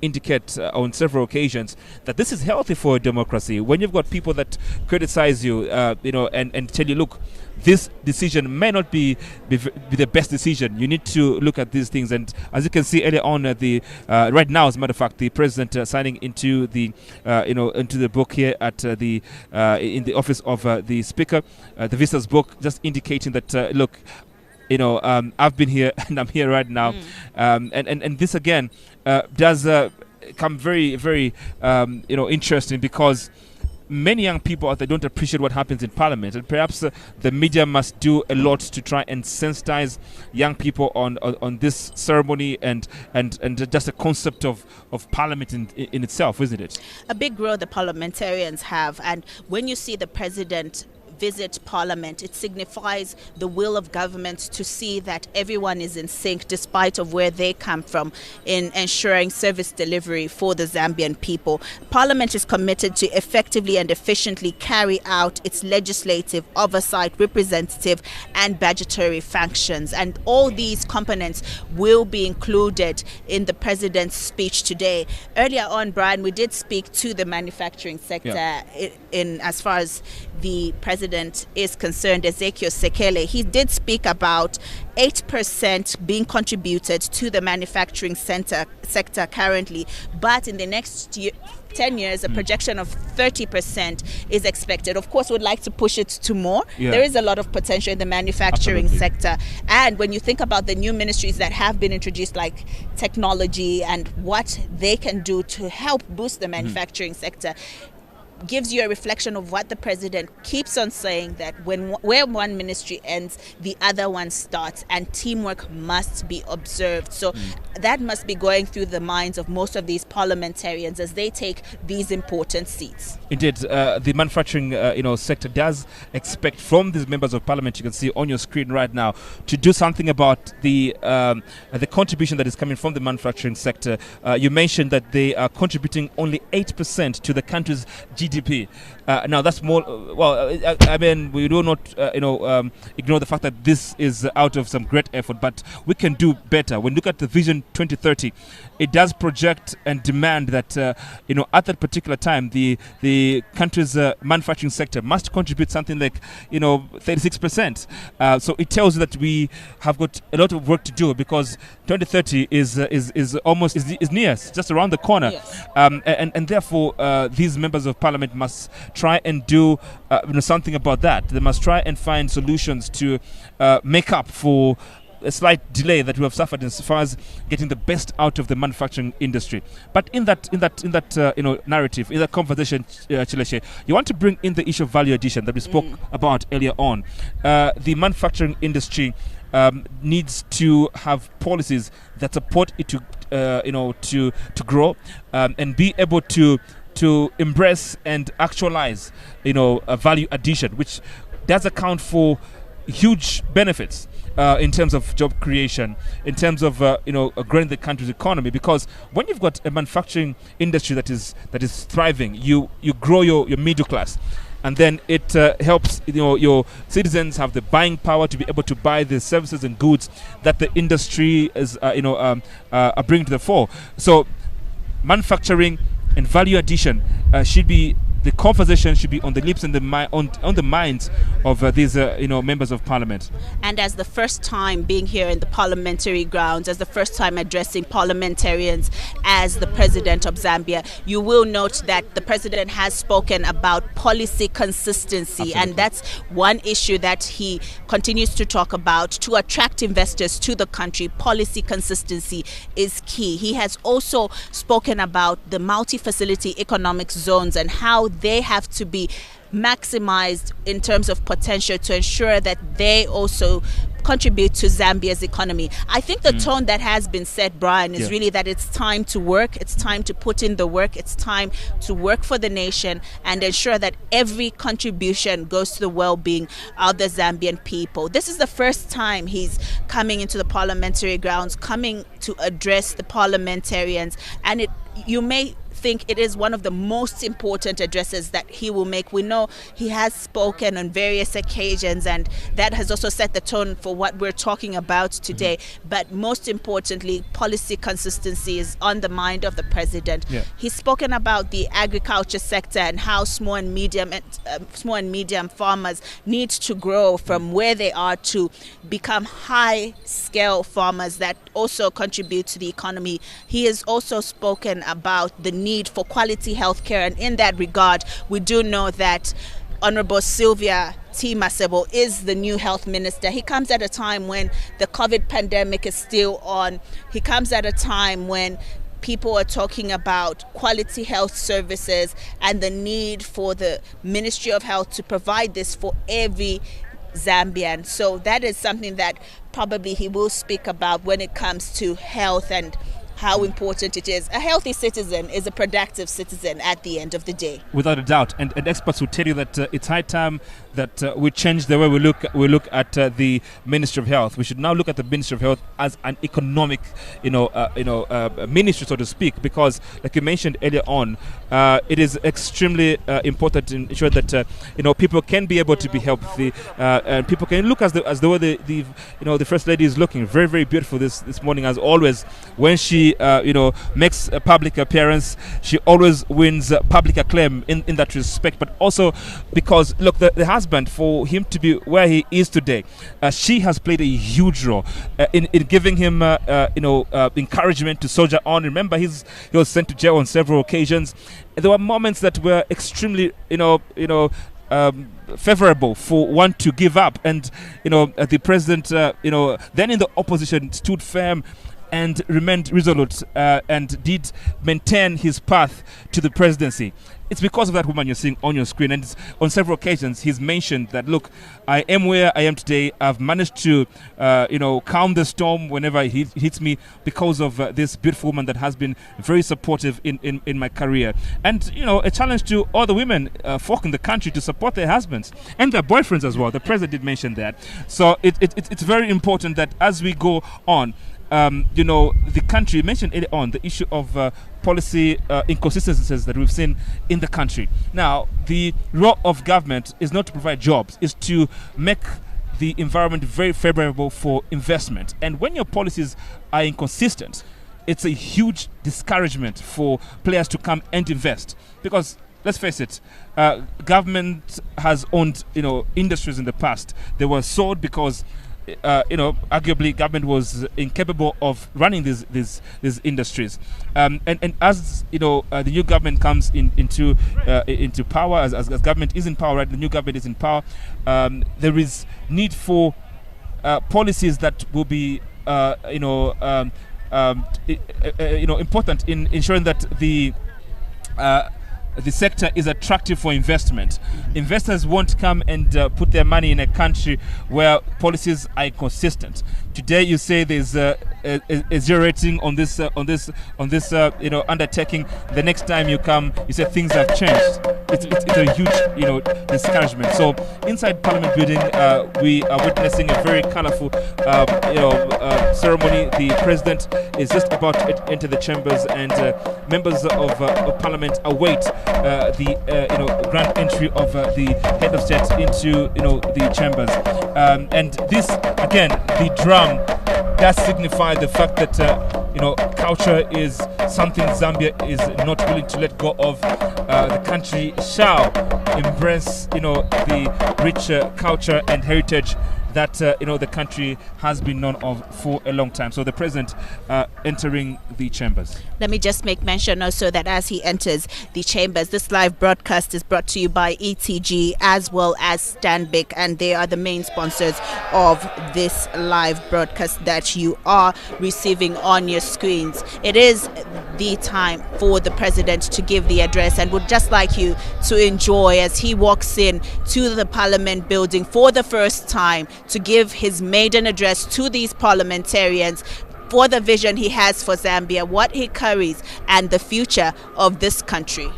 Speaker 1: indicate on several occasions that this is healthy for a democracy. When you've got people that criticize you, and tell you, look, this decision may not be the best decision. You need to look at these things. And as you can see earlier on, right now, as a matter of fact, the president signing into the into the book here at in the office of the speaker, the visitors book, just indicating that look, I've been here and I'm here right now. And this again does come very, very interesting, because many young people out there don't appreciate what happens in Parliament, and perhaps the media must do a lot to try and sensitize young people on this ceremony and just the concept of Parliament in itself, isn't it?
Speaker 2: A big role the parliamentarians have, and when you see the president visit Parliament, it signifies the will of government to see that everyone is in sync, despite of where they come from, in ensuring service delivery for the Zambian people. Parliament is committed to effectively and efficiently carry out its legislative, oversight, representative and budgetary functions, and all these components will be included in the president's speech today. Earlier on, Brian, we did speak to the manufacturing sector in as far as the president is concerned, Ezekiel Sekele. He did speak about 8% being contributed to the manufacturing sector currently, but in the next 10 years, a projection of 30% is expected. Of course, we'd like to push it to more. There is a lot of potential in the manufacturing sector. And when you think about the new ministries that have been introduced, like technology and what they can do to help boost the manufacturing sector, gives you a reflection of what the president keeps on saying, that where one ministry ends, the other one starts, and teamwork must be observed. So that must be going through the minds of most of these parliamentarians as they take these important seats.
Speaker 1: Indeed, the manufacturing sector does expect from these members of parliament, you can see on your screen right now, to do something about the contribution that is coming from the manufacturing sector. You mentioned that they are contributing only 8% to the country's GDP. Now that's more. I mean, we do not, ignore the fact that this is out of some great effort, but we can do better. When you look at the Vision 2030, it does project and demand that, at that particular time, the country's manufacturing sector must contribute something like, 36%. So it tells you that we have got a lot of work to do, because 2030 is almost near, just around the corner.
Speaker 2: Yes.
Speaker 1: And therefore, these members of parliament must try and do something about that. They must try and find solutions to make up for a slight delay that we have suffered as far as getting the best out of the manufacturing industry. But in that narrative, in that conversation, Chileshe, you want to bring in the issue of value addition that we spoke about earlier on. The manufacturing industry needs to have policies that support it to grow and be able to embrace and actualize a value addition, which does account for huge benefits in terms of job creation, in terms of growing the country's economy. Because when you've got a manufacturing industry that is thriving, you grow your middle class, and then it helps your citizens have the buying power to be able to buy the services and goods that the industry is are bringing to the fore. So manufacturing and value addition should be, the conversation should be on the lips and on the minds of these members of parliament.
Speaker 2: And as the first time being here in the parliamentary grounds, as the first time addressing parliamentarians as the president of Zambia, you will note that the president has spoken about policy consistency. Absolutely. And that's one issue that he continues to talk about to attract investors to the country. Policy consistency is key. He has also spoken about the multi-facility economic zones and how they have to be maximized in terms of potential to ensure that they also contribute to Zambia's economy. I think the tone that has been set, Brian, is really that it's time to work, it's time to put in the work, it's time to work for the nation and ensure that every contribution goes to the well-being of the Zambian people. This is the first time he's coming into the parliamentary grounds, coming to address the parliamentarians, and you may think it is one of the most important addresses that he will make. We know he has spoken on various occasions, and that has also set the tone for what we're talking about today. But most importantly, policy consistency is on the mind of the president.
Speaker 1: Yeah.
Speaker 2: He's spoken about the agriculture sector and how small and medium farmers need to grow from where they are to become high-scale farmers that also contribute to the economy. He has also spoken about the need for quality healthcare, and in that regard, we do know that Honorable Sylvia T. Masebo is the new health minister. He comes at a time when the COVID pandemic is still on. He comes at a time when people are talking about quality health services and the need for the Ministry of Health to provide this for every Zambian. So that is something that probably he will speak about when it comes to health and how important it is. A healthy citizen is a productive citizen at the end of the day.
Speaker 1: Without a doubt, and experts will tell you that it's high time that we change the way we look at the Ministry of Health. We should now look at the Ministry of Health as an economic, ministry, so to speak, because, like you mentioned earlier on, it is extremely important to ensure that people can be able to be healthy, and people can look as though the First Lady is looking very, very beautiful this morning, as always. When she makes a public appearance, she always wins public acclaim in that respect. But also because, look, the husband, for him to be where he is today, she has played a huge role in giving him encouragement to soldier on. Remember, he was sent to jail on several occasions. There were moments that were extremely favorable for one to give up, and the president then in the opposition stood firm and remained resolute and did maintain his path to the presidency. It's because of that woman you're seeing on your screen, and on several occasions he's mentioned that, look, I am where I am today. I've managed to calm the storm whenever it hits me because of this beautiful woman that has been very supportive in my career. And a challenge to all the women folk in the country to support their husbands and their boyfriends as well. The president did mention that. So it's very important that as we go on, the country mentioned earlier on the issue of policy inconsistencies that we've seen in the country. Now, the role of government is not to provide jobs, is to make the environment very favorable for investment. And when your policies are inconsistent, it's a huge discouragement for players to come and invest. Because let's face it, government has owned industries in the past. They were sold because arguably government was incapable of running these industries, and as the new government comes into power, as government is in power, right? The new government is in power. There is need for policies that will be important in ensuring that the sector is attractive for investment. Investors won't come and put their money in a country where policies are inconsistent. Today, you say there's a zero rating on this undertaking. The next time you come, you say things have changed. It's a huge discouragement. So inside Parliament building, we are witnessing a very colorful ceremony. The president is just about to enter the chambers, and members of Parliament await the grand entry of the head of state into the chambers. And this again, the drum does signify the fact that culture is something Zambia is not willing to let go of. The country shall embrace the rich culture and heritage that the country has been known of for a long time. So the president entering the chambers.
Speaker 2: Let me just make mention also that as he enters the chambers, this live broadcast is brought to you by ETG as well as Stanbic, and they are the main sponsors of this live broadcast that you are receiving on your screens. It is the time for the president to give the address, and would just like you to enjoy as he walks in to the Parliament building for the first time to give his maiden address to these parliamentarians for the vision he has for Zambia, what he carries, and the future of this country.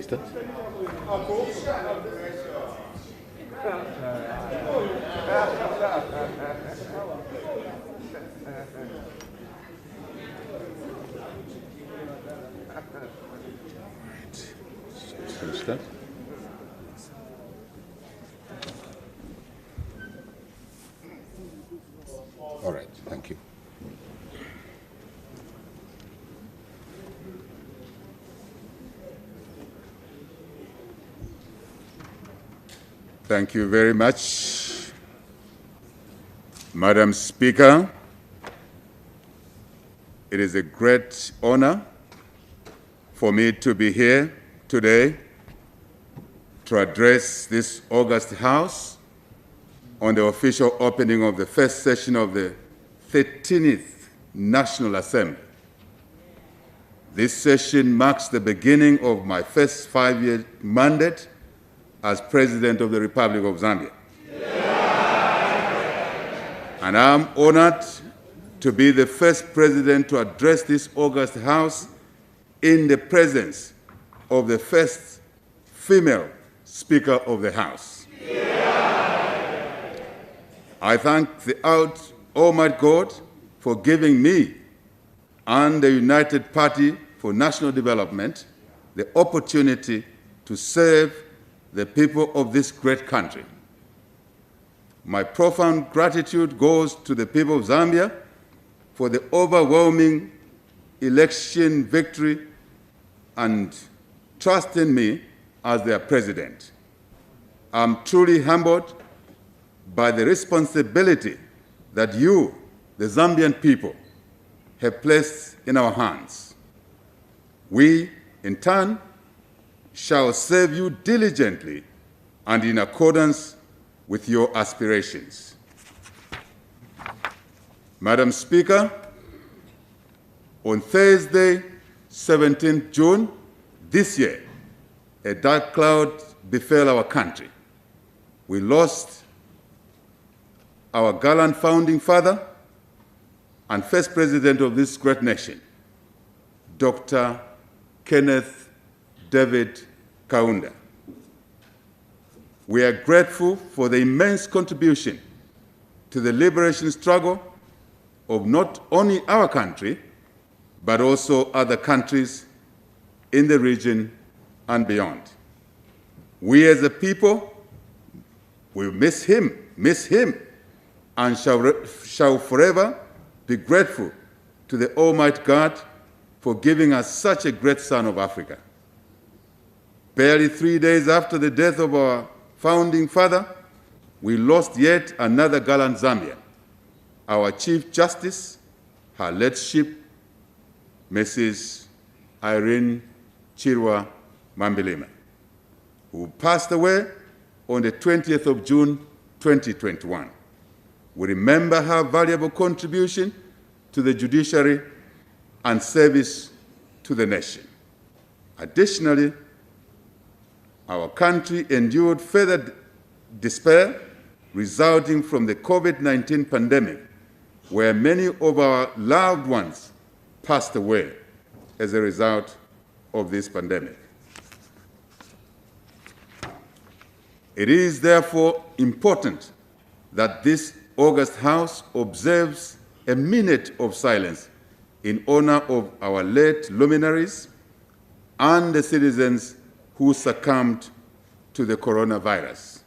Speaker 6: we start? Shall we start? All right, thank you. Thank you very much, Madam Speaker. It is a great honor for me to be here today to address this august House on the official opening of the first session of the 13th National Assembly. This session marks the beginning of my first 5-year mandate as President of the Republic of Zambia. And I'm honored to be the first President to address this august House in the presence of the first female Speaker of the House. I thank the Almighty God for giving me and the United Party for National Development the opportunity to serve the people of this great country. My profound gratitude goes to the people of Zambia for the overwhelming election victory and trust in me as their president. I'm truly humbled by the responsibility that you, the Zambian people, have placed in our hands. We, in turn, shall serve you diligently and in accordance with your aspirations. Madam Speaker, on Thursday, 17th June this year, a dark cloud befell our country. We lost our gallant founding father and first president of this great nation, Dr. Kenneth David Kaunda. We are grateful for the immense contribution to the liberation struggle of not only our country, but also other countries in the region and beyond. We as a people will miss him, and shall forever be grateful to the Almighty God for giving us such a great son of Africa. Barely 3 days after the death of our founding father, we lost yet another gallant Zambian, our Chief Justice, her lordship, Mrs. Irene Chirwa Mambilima, who passed away on the 20th of June, 2021. We remember her valuable contribution to the judiciary and service to the nation. Additionally, our country endured further despair resulting from the COVID-19 pandemic, where many of our loved ones passed away as a result of this pandemic. It is therefore important that this august House observes a minute of silence in honor of our late luminaries and the citizens who succumbed to the coronavirus.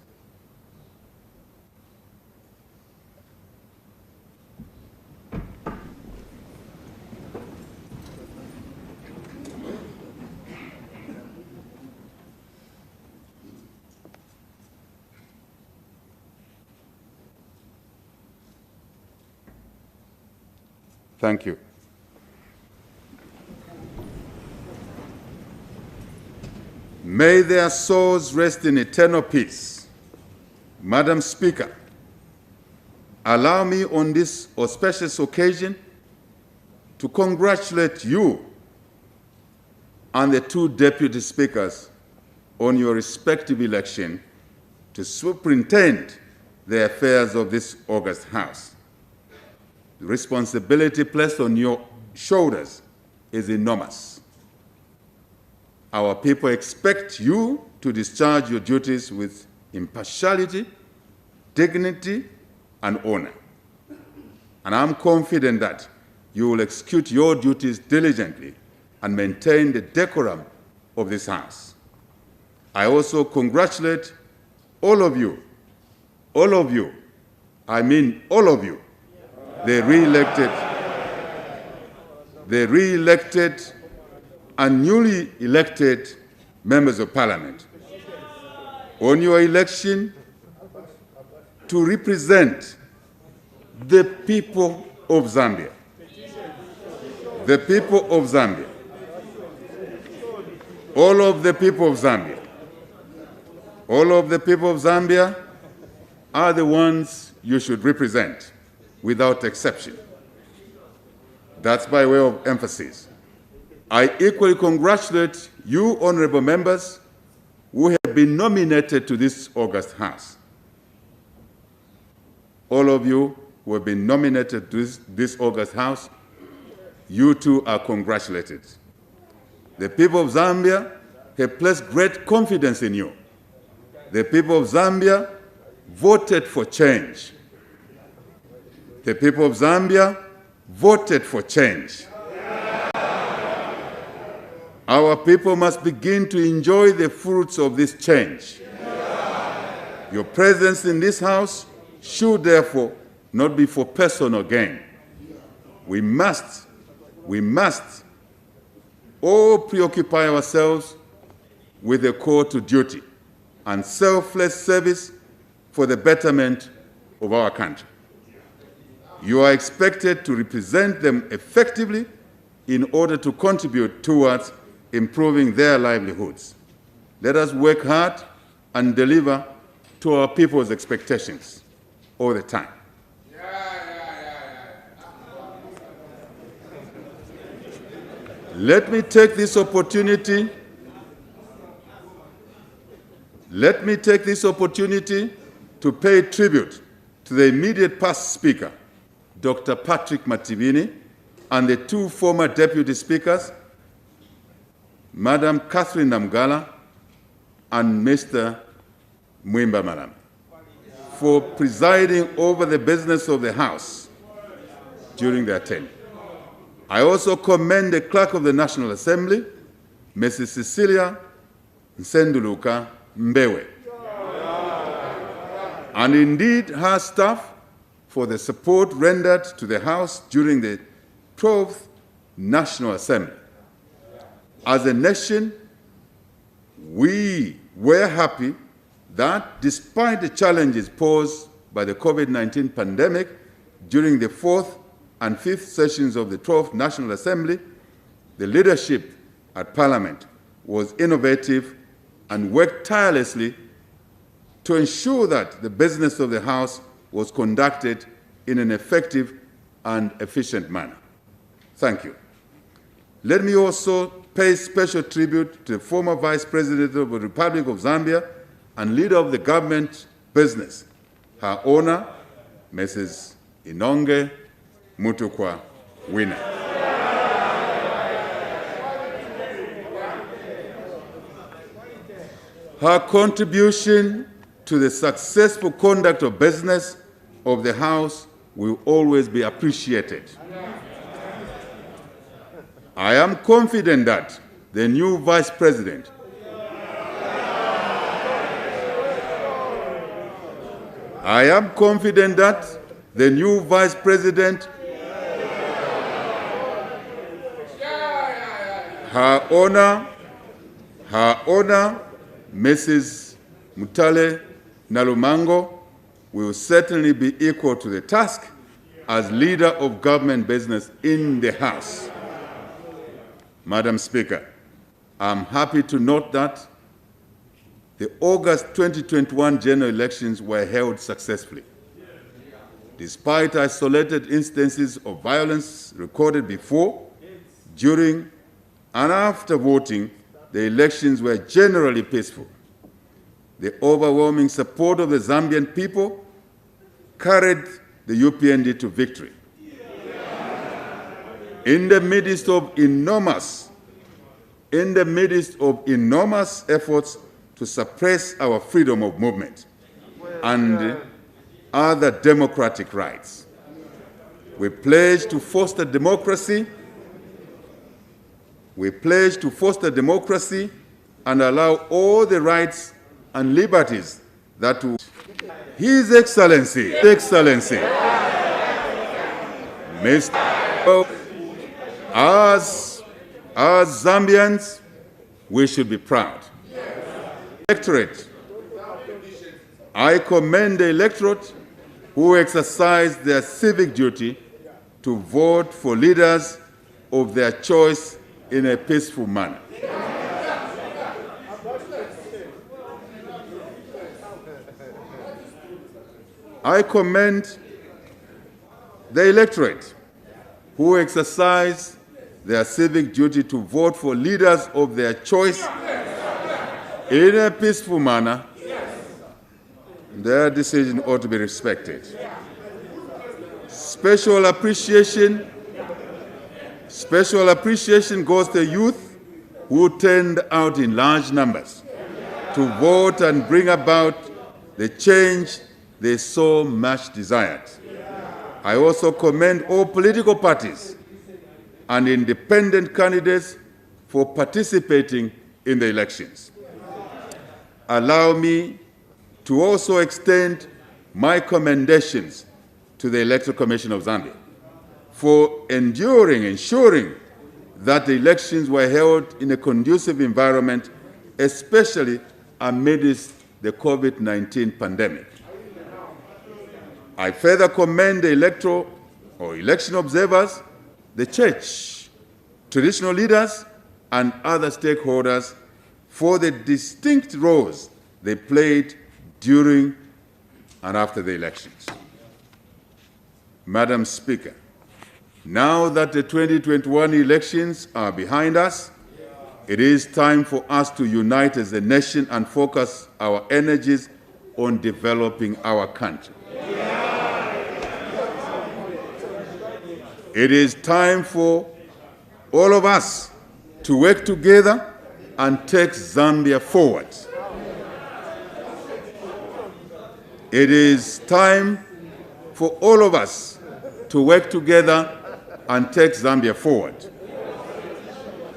Speaker 6: Thank you. May their souls rest in eternal peace. Madam Speaker, allow me on this auspicious occasion to congratulate you and the two deputy speakers on your respective election to superintend the affairs of this august House. The responsibility placed on your shoulders is enormous. Our people expect you to discharge your duties with impartiality, dignity, and honor. And I'm confident that you will execute your duties diligently and maintain the decorum of this House. I also congratulate all of you, I mean all of you, the re-elected and newly elected members of Parliament, on your election to represent the people of Zambia. The people of Zambia. All of the people of Zambia. All of the people of Zambia are the ones you should represent, without exception. That's by way of emphasis. I equally congratulate you, honorable members, who have been nominated to this august House. All of you who have been nominated to this august House, you too are congratulated. The people of Zambia have placed great confidence in you. The people of Zambia voted for change. The people of Zambia voted for change. Our people must begin to enjoy the fruits of this change. Your presence in this House should therefore not be for personal gain. We must all preoccupy ourselves with a call to duty and selfless service for the betterment of our country. You are expected to represent them effectively in order to contribute towards improving their livelihoods. Let us work hard and deliver to our people's expectations all the time. Let me take this opportunity to pay tribute to the immediate past Speaker, Dr. Patrick Mativini, and the two former Deputy Speakers, Madam Catherine Namgala and Mr. Mwimba Malam, for presiding over the business of the House during their tenure. I also commend the Clerk of the National Assembly, Mrs. Cecilia Nsenduluka Mbewe, and indeed her staff for the support rendered to the House during the 12th National Assembly. As a nation, we were happy that despite the challenges posed by the COVID-19 pandemic during the 4th and 5th sessions of the 12th National Assembly, the leadership at Parliament was innovative and worked tirelessly to ensure that the business of the House was conducted in an effective and efficient manner. Thank you. Let me also pay special tribute to the former Vice President of the Republic of Zambia and leader of the government business, Her Honor, Mrs. Inonge Mutukwa Wina. Her contribution to the successful conduct of business of the House will always be appreciated. I am confident that the new Vice President Her Honor, Mrs. Mutale Nalumango, will certainly be equal to the task as leader of government business in the House. Madam Speaker, I'm happy to note that the August 2021 general elections were held successfully. Despite isolated instances of violence recorded before, during, and after voting, the elections were generally peaceful. The overwhelming support of the Zambian people carried the UPND to victory. In the midst of enormous in the midst of enormous efforts to suppress our freedom of movement and other democratic rights. We pledge to foster democracy. We pledge to foster democracy and allow all the rights and liberties that His Excellency, Mr. As Zambians, we should be proud. Electorate, I commend the electorate who exercise their civic duty to vote for leaders of their choice in a peaceful manner. I commend the electorate who exercise their civic duty to vote for leaders of their choice in a peaceful manner. Their decision ought to be respected. Special appreciation goes to youth who turned out in large numbers to vote and bring about the change they so much desired. I also commend all political parties and independent candidates for participating in the elections. Allow me to also extend my commendations to the Electoral Commission of Zambia for ensuring that the elections were held in a conducive environment, especially amidst the COVID-19 pandemic. I further commend the election observers, the church, traditional leaders, and other stakeholders for the distinct roles they played during and after the elections. Madam Speaker, now that the 2021 elections are behind us, it is time for us to unite as a nation and focus our energies on developing our country. It is time for all of us to work together and take Zambia forward. It is time for all of us to work together and take Zambia forward.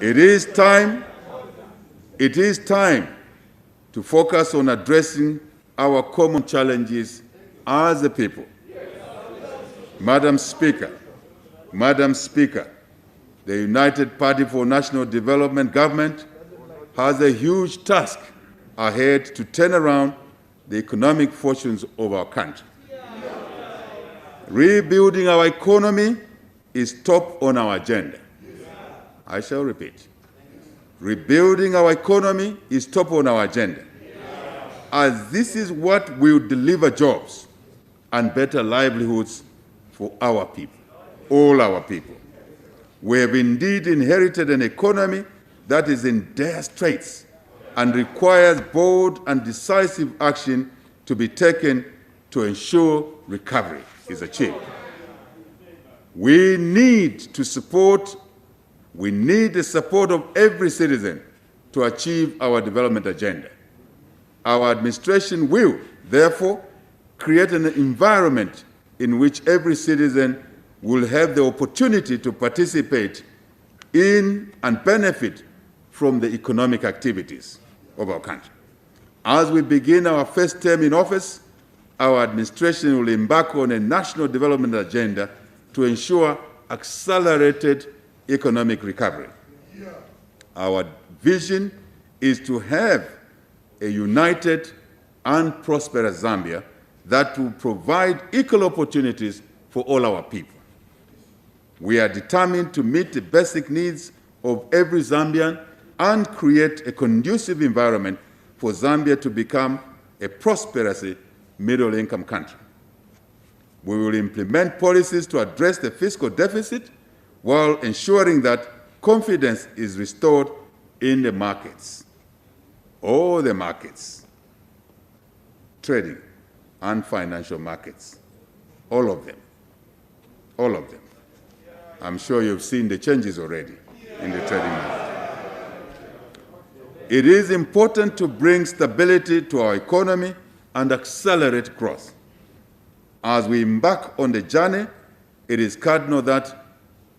Speaker 6: It is time to focus on addressing our common challenges as a people. Madam Speaker, the United Party for National Development government has a huge task ahead to turn around the economic fortunes of our country. Rebuilding our economy is top on our agenda. I shall repeat. Rebuilding our economy is top on our agenda, as this is what will deliver jobs and better livelihoods for our people, all our people. We have indeed inherited an economy that is in dire straits and requires bold and decisive action to be taken to ensure recovery is achieved. We need the support of every citizen to achieve our development agenda. Our administration will, therefore, create an environment in which every citizen will have the opportunity to participate in and benefit from the economic activities of our country. As we begin our first term in office, our administration will embark on a national development agenda to ensure accelerated economic recovery. Our vision is to have a united and prosperous Zambia that will provide equal opportunities for all our people. We are determined to meet the basic needs of every Zambian and create a conducive environment for Zambia to become a prosperous middle-income country. We will implement policies to address the fiscal deficit while ensuring that confidence is restored in the markets, all the markets, trading and financial markets, all of them. I'm sure you've seen the changes already in the trading market. It is important to bring stability to our economy and accelerate growth. As we embark on the journey, it is cardinal that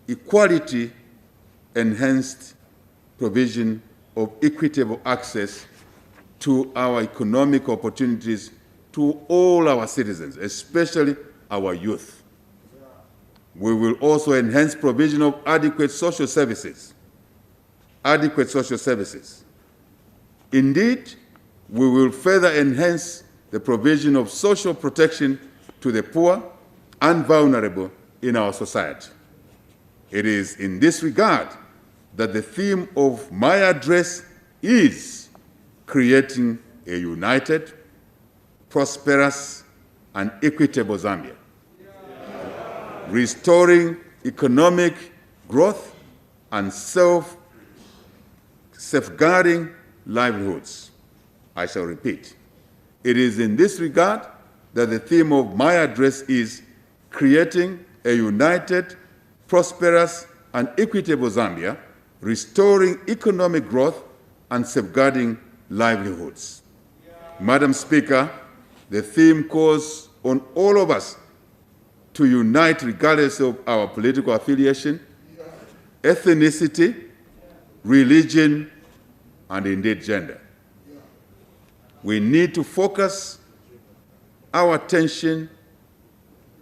Speaker 6: equality, enhanced provision of equitable access to our economic opportunities to all our citizens, especially our youth. We will also enhance provision of adequate social services. Indeed, we will further enhance the provision of social protection to the poor and vulnerable in our society. It is in this regard that the theme of my address is creating a united, prosperous, and equitable Zambia, restoring economic growth and safeguarding livelihoods. I shall repeat. It is in this regard that the theme of my address is creating a united, prosperous, and equitable Zambia, restoring economic growth and safeguarding livelihoods. Madam Speaker, the theme calls on all of us to unite regardless of our political affiliation, ethnicity, religion, and indeed gender. We need to focus our attention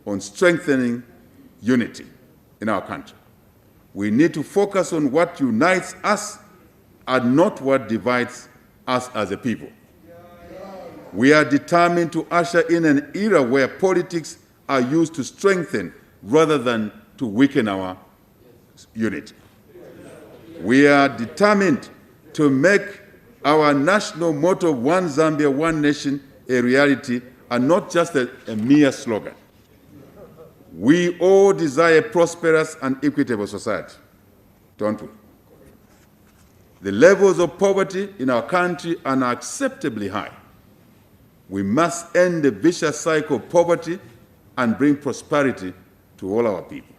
Speaker 6: on strengthening unity in our country. We need to focus on what unites us and not what divides us as a people. We are determined to usher in an era where politics are used to strengthen rather than to weaken our unity. We are determined to make our national motto, One Zambia, One Nation, a reality and not just a mere slogan. We all desire a prosperous and equitable society, don't we? The levels of poverty in our country are unacceptably high. We must end the vicious cycle of poverty and bring prosperity to all our people.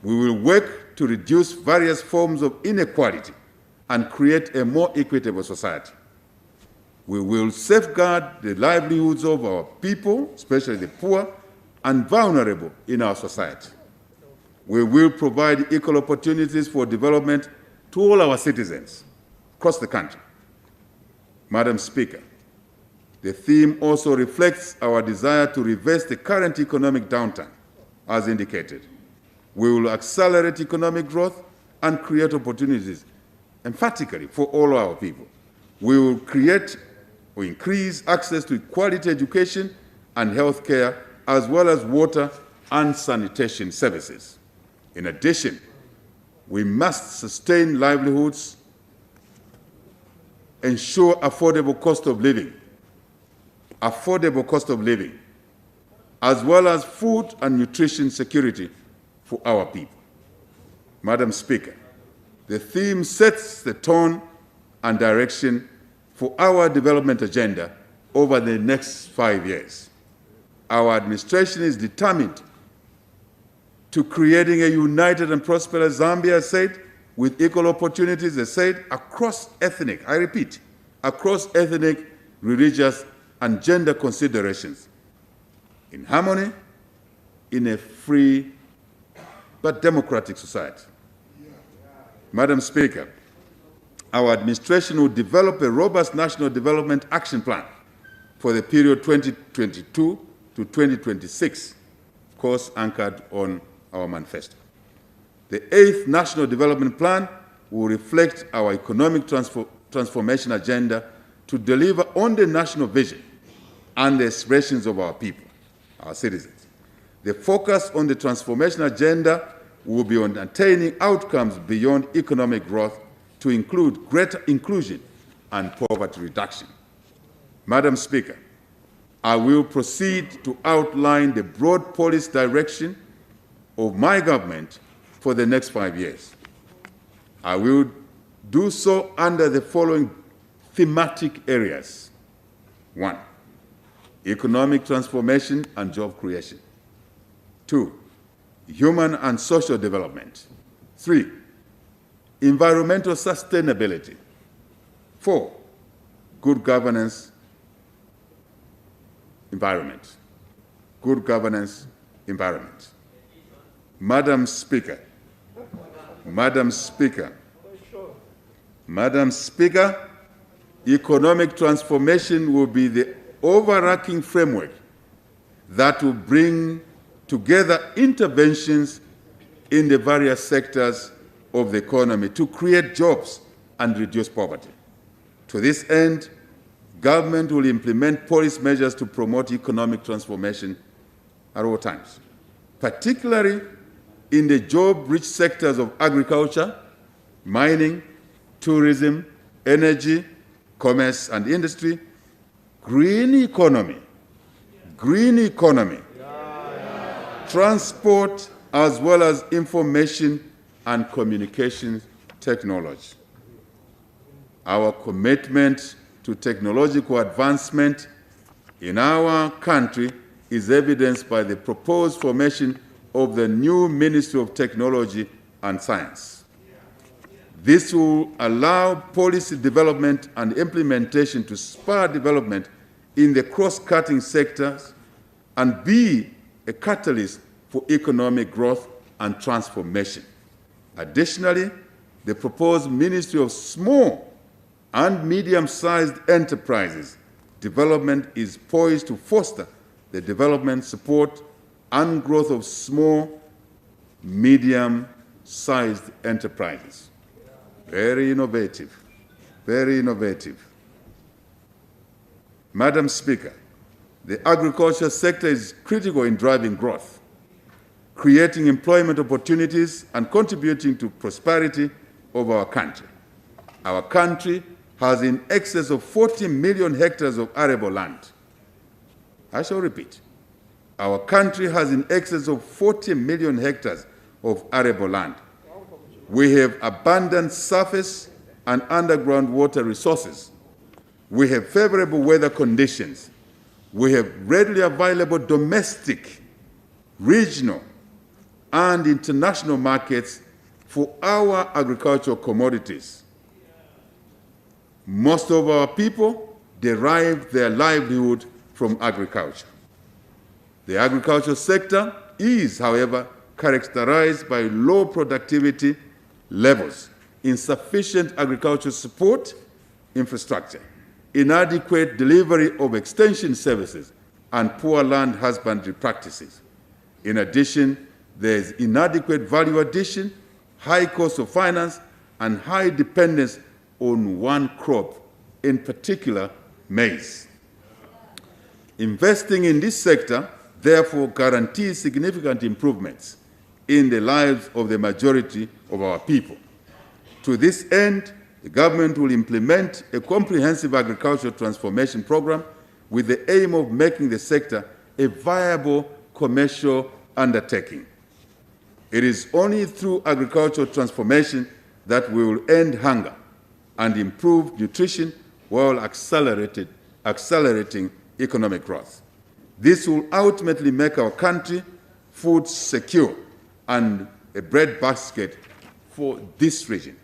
Speaker 6: We will work to reduce various forms of inequality and create a more equitable society. We will safeguard the livelihoods of our people, especially the poor and vulnerable in our society. We will provide equal opportunities for development to all our citizens across the country. Madam Speaker, the theme also reflects our desire to reverse the current economic downturn, as indicated. We will accelerate economic growth and create opportunities emphatically for all our people. We will create or increase access to quality education and health care, as well as water and sanitation services. In addition, we must sustain livelihoods, ensure affordable cost of living, as well as food and nutrition security for our people. Madam Speaker, the theme sets the tone and direction for our development agenda over the next 5 years. Our administration is determined to creating a united and prosperous Zambia, with equal opportunities, across ethnic, I repeat, across ethnic, religious, and gender considerations, in harmony, in a free but democratic society. Madam Speaker, our administration will develop a robust national development action plan for the period 2022 to 2026, of course anchored on our manifesto. The 8th National Development Plan will reflect our economic transformation agenda to deliver on the national vision and the aspirations of our people, our citizens. The focus on the transformation agenda will be on attaining outcomes beyond economic growth to include greater inclusion and poverty reduction. Madam Speaker, I will proceed to outline the broad policy direction of my government for the next 5 years. I will do so under the following thematic areas. 1, economic transformation and job creation. 2, human and social development. 3, environmental sustainability. 4, good governance environment. Good governance environment. Madam Speaker, economic transformation will be the overarching framework that will bring together interventions in the various sectors of the economy to create jobs and reduce poverty. To this end, government will implement policy measures to promote economic transformation at all times, particularly in the job-rich sectors of agriculture, mining, tourism, energy, commerce and industry, green economy, transport, as well as information and communications technology. Our commitment to technological advancement in our country is evidenced by the proposed formation of the new Ministry of Technology and Science. This will allow policy development and implementation to spur development in the cross-cutting sectors and be a catalyst for economic growth and transformation. Additionally, the proposed Ministry of Small and Medium-Sized Enterprises development is poised to foster the development, support, and growth of small, medium-sized enterprises. Very innovative, very innovative. Madam Speaker, the agriculture sector is critical in driving growth, creating employment opportunities, and contributing to prosperity of our country. Our country has in excess of 40 million hectares of arable land. I shall repeat. Our country has in excess of 40 million hectares of arable land. We have abundant surface and underground water resources. We have favorable weather conditions. We have readily available domestic, regional, and international markets for our agricultural commodities. Most of our people derive their livelihood from agriculture. The agricultural sector is, however, characterized by low productivity levels, insufficient agricultural support infrastructure, inadequate delivery of extension services, and poor land husbandry practices. In addition, there is inadequate value addition, high cost of finance, and high dependence on one crop, in particular maize. Investing in this sector, therefore, guarantees significant improvements in the lives of the majority of our people. To this end, the government will implement a comprehensive agricultural transformation program with the aim of making the sector a viable commercial undertaking. It is only through agricultural transformation that we will end hunger and improve nutrition while accelerating economic growth. This will ultimately make our country food secure and a breadbasket for this region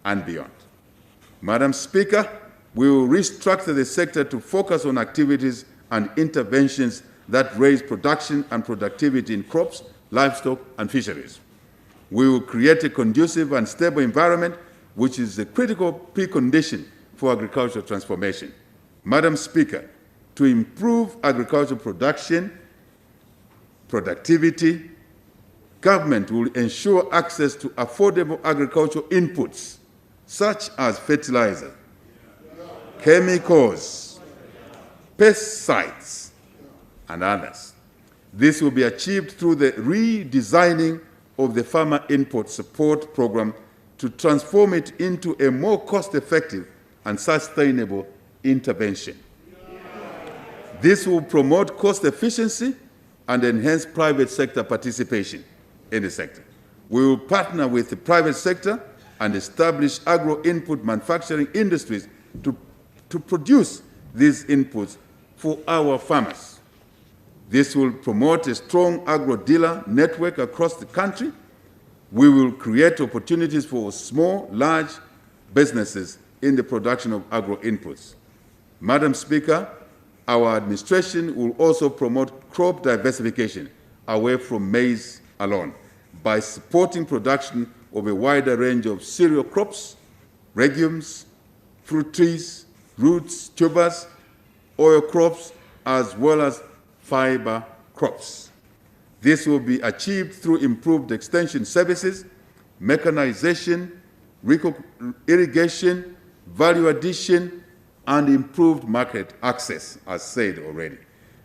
Speaker 6: and beyond. Madam Speaker, we will restructure the sector to focus on activities and interventions that raise production and productivity in crops, livestock, and fisheries. We will create a conducive and stable environment, which is a critical precondition for agricultural transformation. Madam Speaker, to improve agricultural production, productivity, government will ensure access to affordable agricultural inputs, such as fertilizer, chemicals, pesticides, and others. This will be achieved through the redesigning of the Farmer Input Support Program to transform it into a more cost-effective and sustainable intervention. This will promote cost efficiency and enhance private sector participation in the sector. We will partner with the private sector and establish agro-input manufacturing industries to produce these inputs for our farmers. This will promote a strong agro-dealer network across the country We will create opportunities for small, large businesses in the production of agro-inputs. Madam Speaker, our administration will also promote crop diversification away from maize alone by supporting production of a wider range of cereal crops, legumes, fruit trees, roots, tubers, oil crops, as well as fiber crops. This will be achieved through improved extension services, mechanization, irrigation, value addition, and improved market access, as said already.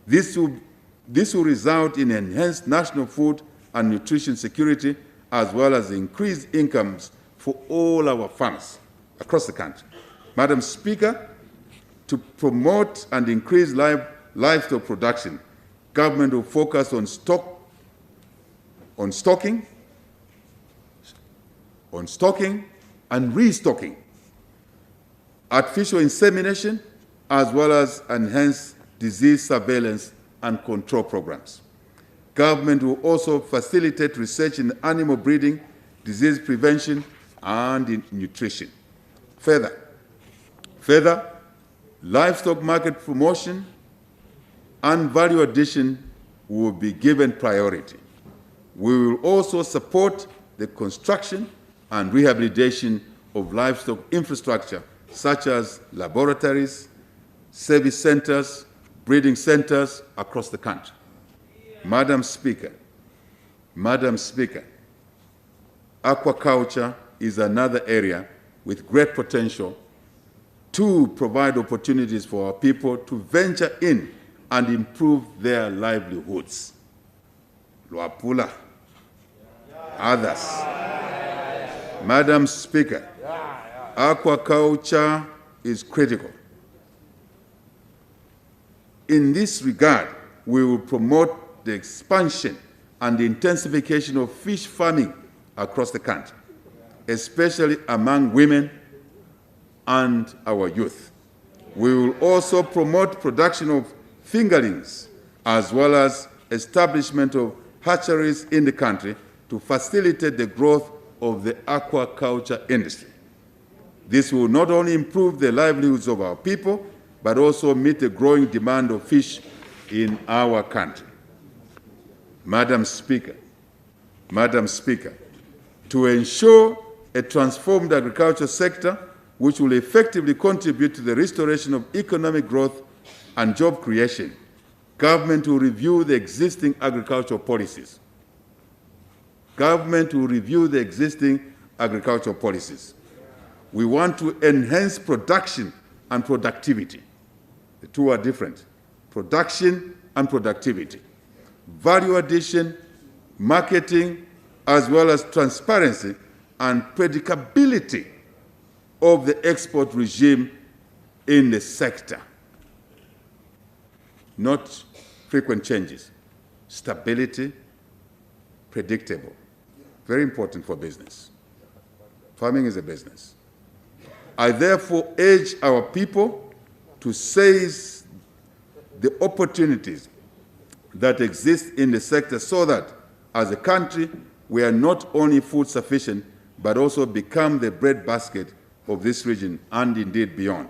Speaker 6: This will result in enhanced national food and nutrition security, as well as increased incomes for all our farmers across the country. Madam Speaker, to promote and increase livestock production, government will focus on stocking and restocking, artificial insemination, as well as enhanced disease surveillance and control programs. Government will also facilitate research in animal breeding, disease prevention, and in nutrition. Further, livestock market promotion and value addition will be given priority. We will also support the construction and rehabilitation of livestock infrastructure, such as laboratories, service centers, breeding centers across the country. Madam Speaker, aquaculture is another area with great potential to provide opportunities for our people to venture in and improve their livelihoods. Luapula, others. Madam Speaker, aquaculture is critical. In this regard, we will promote the expansion and the intensification of fish farming across the country, especially among women and our youth. We will also promote production of fingerlings, as well as establishment of hatcheries in the country to facilitate the growth of the aquaculture industry. This will not only improve the livelihoods of our people, but also meet the growing demand of fish in our country. Madam Speaker, to ensure a transformed agriculture sector which will effectively contribute to the restoration of economic growth and job creation, government will review the existing agricultural policies. We want to enhance production and productivity. The two are different. Production and productivity. Value addition, marketing, as well as transparency and predictability of the export regime in the sector. Not frequent changes. Stability, predictable. Very important for business. Farming is a business. I therefore urge our people to seize the opportunities that exist in the sector so that, as a country, we are not only food sufficient, but also become the breadbasket of this region and indeed beyond.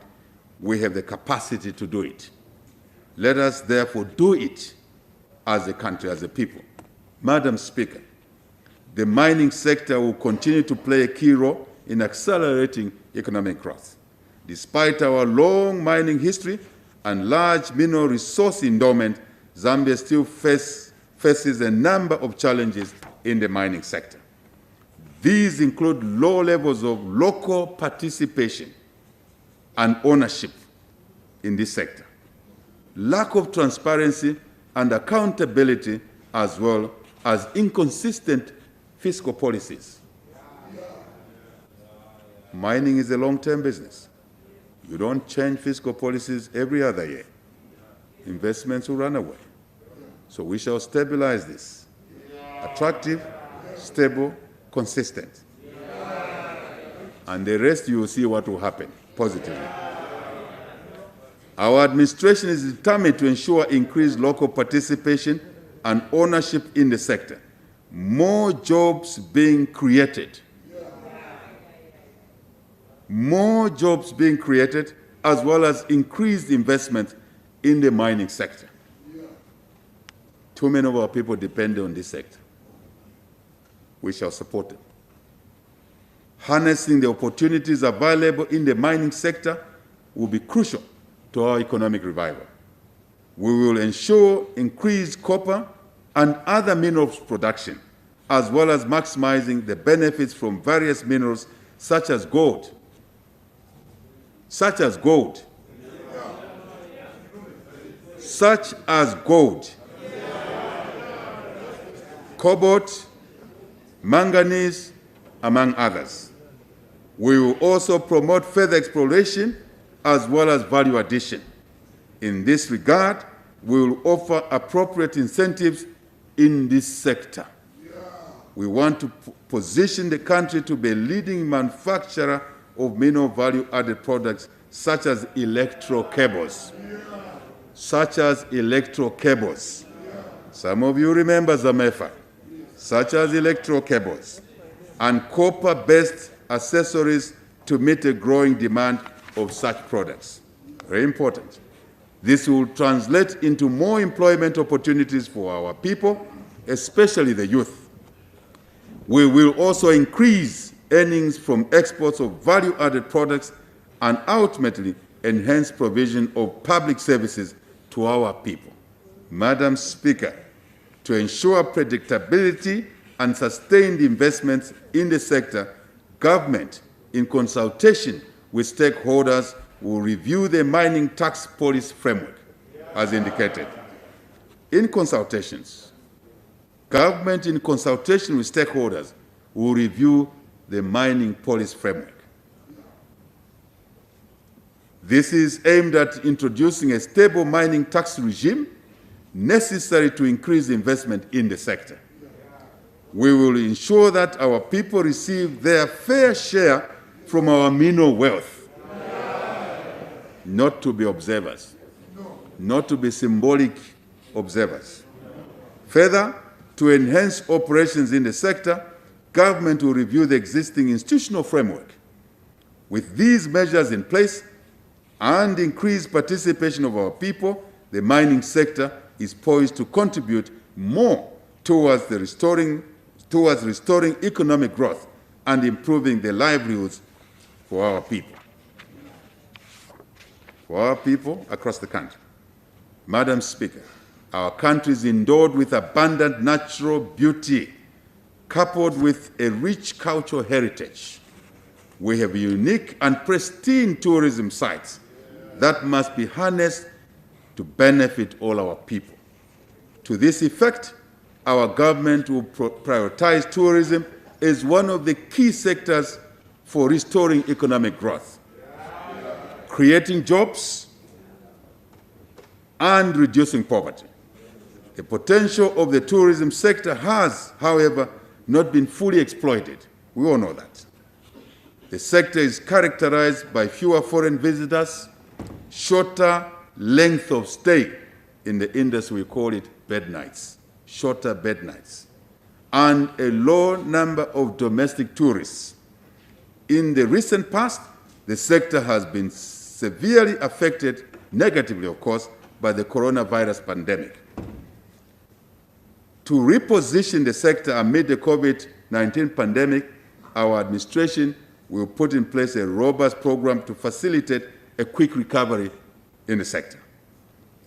Speaker 6: We have the capacity to do it. Let us therefore do it as a country, as a people. Madam Speaker, the mining sector will continue to play a key role in accelerating economic growth. Despite our long mining history and large mineral resource endowment, Zambia still faces a number of challenges in the mining sector. These include low levels of local participation and ownership in this sector, lack of transparency and accountability, as well as inconsistent fiscal policies. Mining is a long-term business. You don't change fiscal policies every other year. Investments will run away. So we shall stabilize this. Attractive, stable, consistent. And the rest you will see what will happen positively. Our administration is determined to ensure increased local participation and ownership in the sector. more jobs being created. More jobs being created, as well as increased investment in the mining sector. Too many of our people depend on this sector. We shall support them. Harnessing the opportunities available in the mining sector will be crucial to our economic revival. We will ensure increased copper and other minerals production, as well as maximizing the benefits from various minerals such as gold, cobalt, manganese, among others. We will also promote further exploration as well as value addition. In this regard, we will offer appropriate incentives in this sector. We want to position the country to be a leading manufacturer of mineral value-added products such as electro cables. Some of you remember Zamefa. Such as electro cables and copper-based accessories to meet a growing demand of such products. Very important. This will translate into more employment opportunities for our people, especially the youth. We will also increase earnings from exports of value-added products and ultimately enhance provision of public services to our people. Madam Speaker, to ensure predictability and sustained investments in the sector, government, in consultation with stakeholders, will review the mining tax policy framework, as indicated. Government, in consultation with stakeholders, will review the mining policy framework. This is aimed at introducing a stable mining tax regime necessary to increase investment in the sector. We will ensure that our people receive their fair share from our mineral wealth, not to be observers, not to be symbolic observers. Further, to enhance operations in the sector, government will review the existing institutional framework. With these measures in place and increased participation of our people, the mining sector is poised to contribute more towards restoring economic growth and improving the livelihoods for our people across the country. Madam Speaker, our country is endowed with abundant natural beauty, coupled with a rich cultural heritage. We have unique and pristine tourism sites that must be harnessed to benefit all our people. To this effect, our government will prioritize tourism as one of the key sectors for restoring economic growth, creating jobs, and reducing poverty. The potential of the tourism sector has, however, not been fully exploited. We all know that. The sector is characterized by fewer foreign visitors, shorter length of stay. In the industry, we call it bed nights, shorter bed nights, and a low number of domestic tourists. In the recent past, the sector has been severely affected, negatively of course, by the coronavirus pandemic. To reposition the sector amid the COVID-19 pandemic, our administration will put in place a robust program to facilitate a quick recovery in the sector.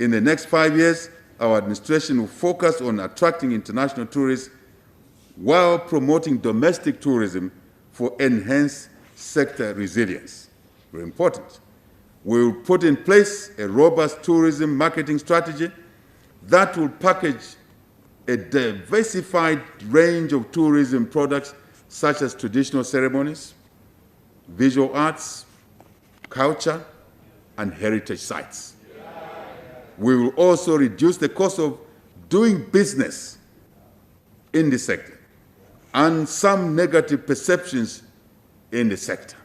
Speaker 6: In the next 5 years, our administration will focus on attracting international tourists while promoting domestic tourism for enhanced sector resilience. Very important. We will put in place a robust tourism marketing strategy that will package a diversified range of tourism products such as traditional ceremonies, visual arts, culture, and heritage sites. We will also reduce the cost of doing business in the sector and some negative perceptions in the sector.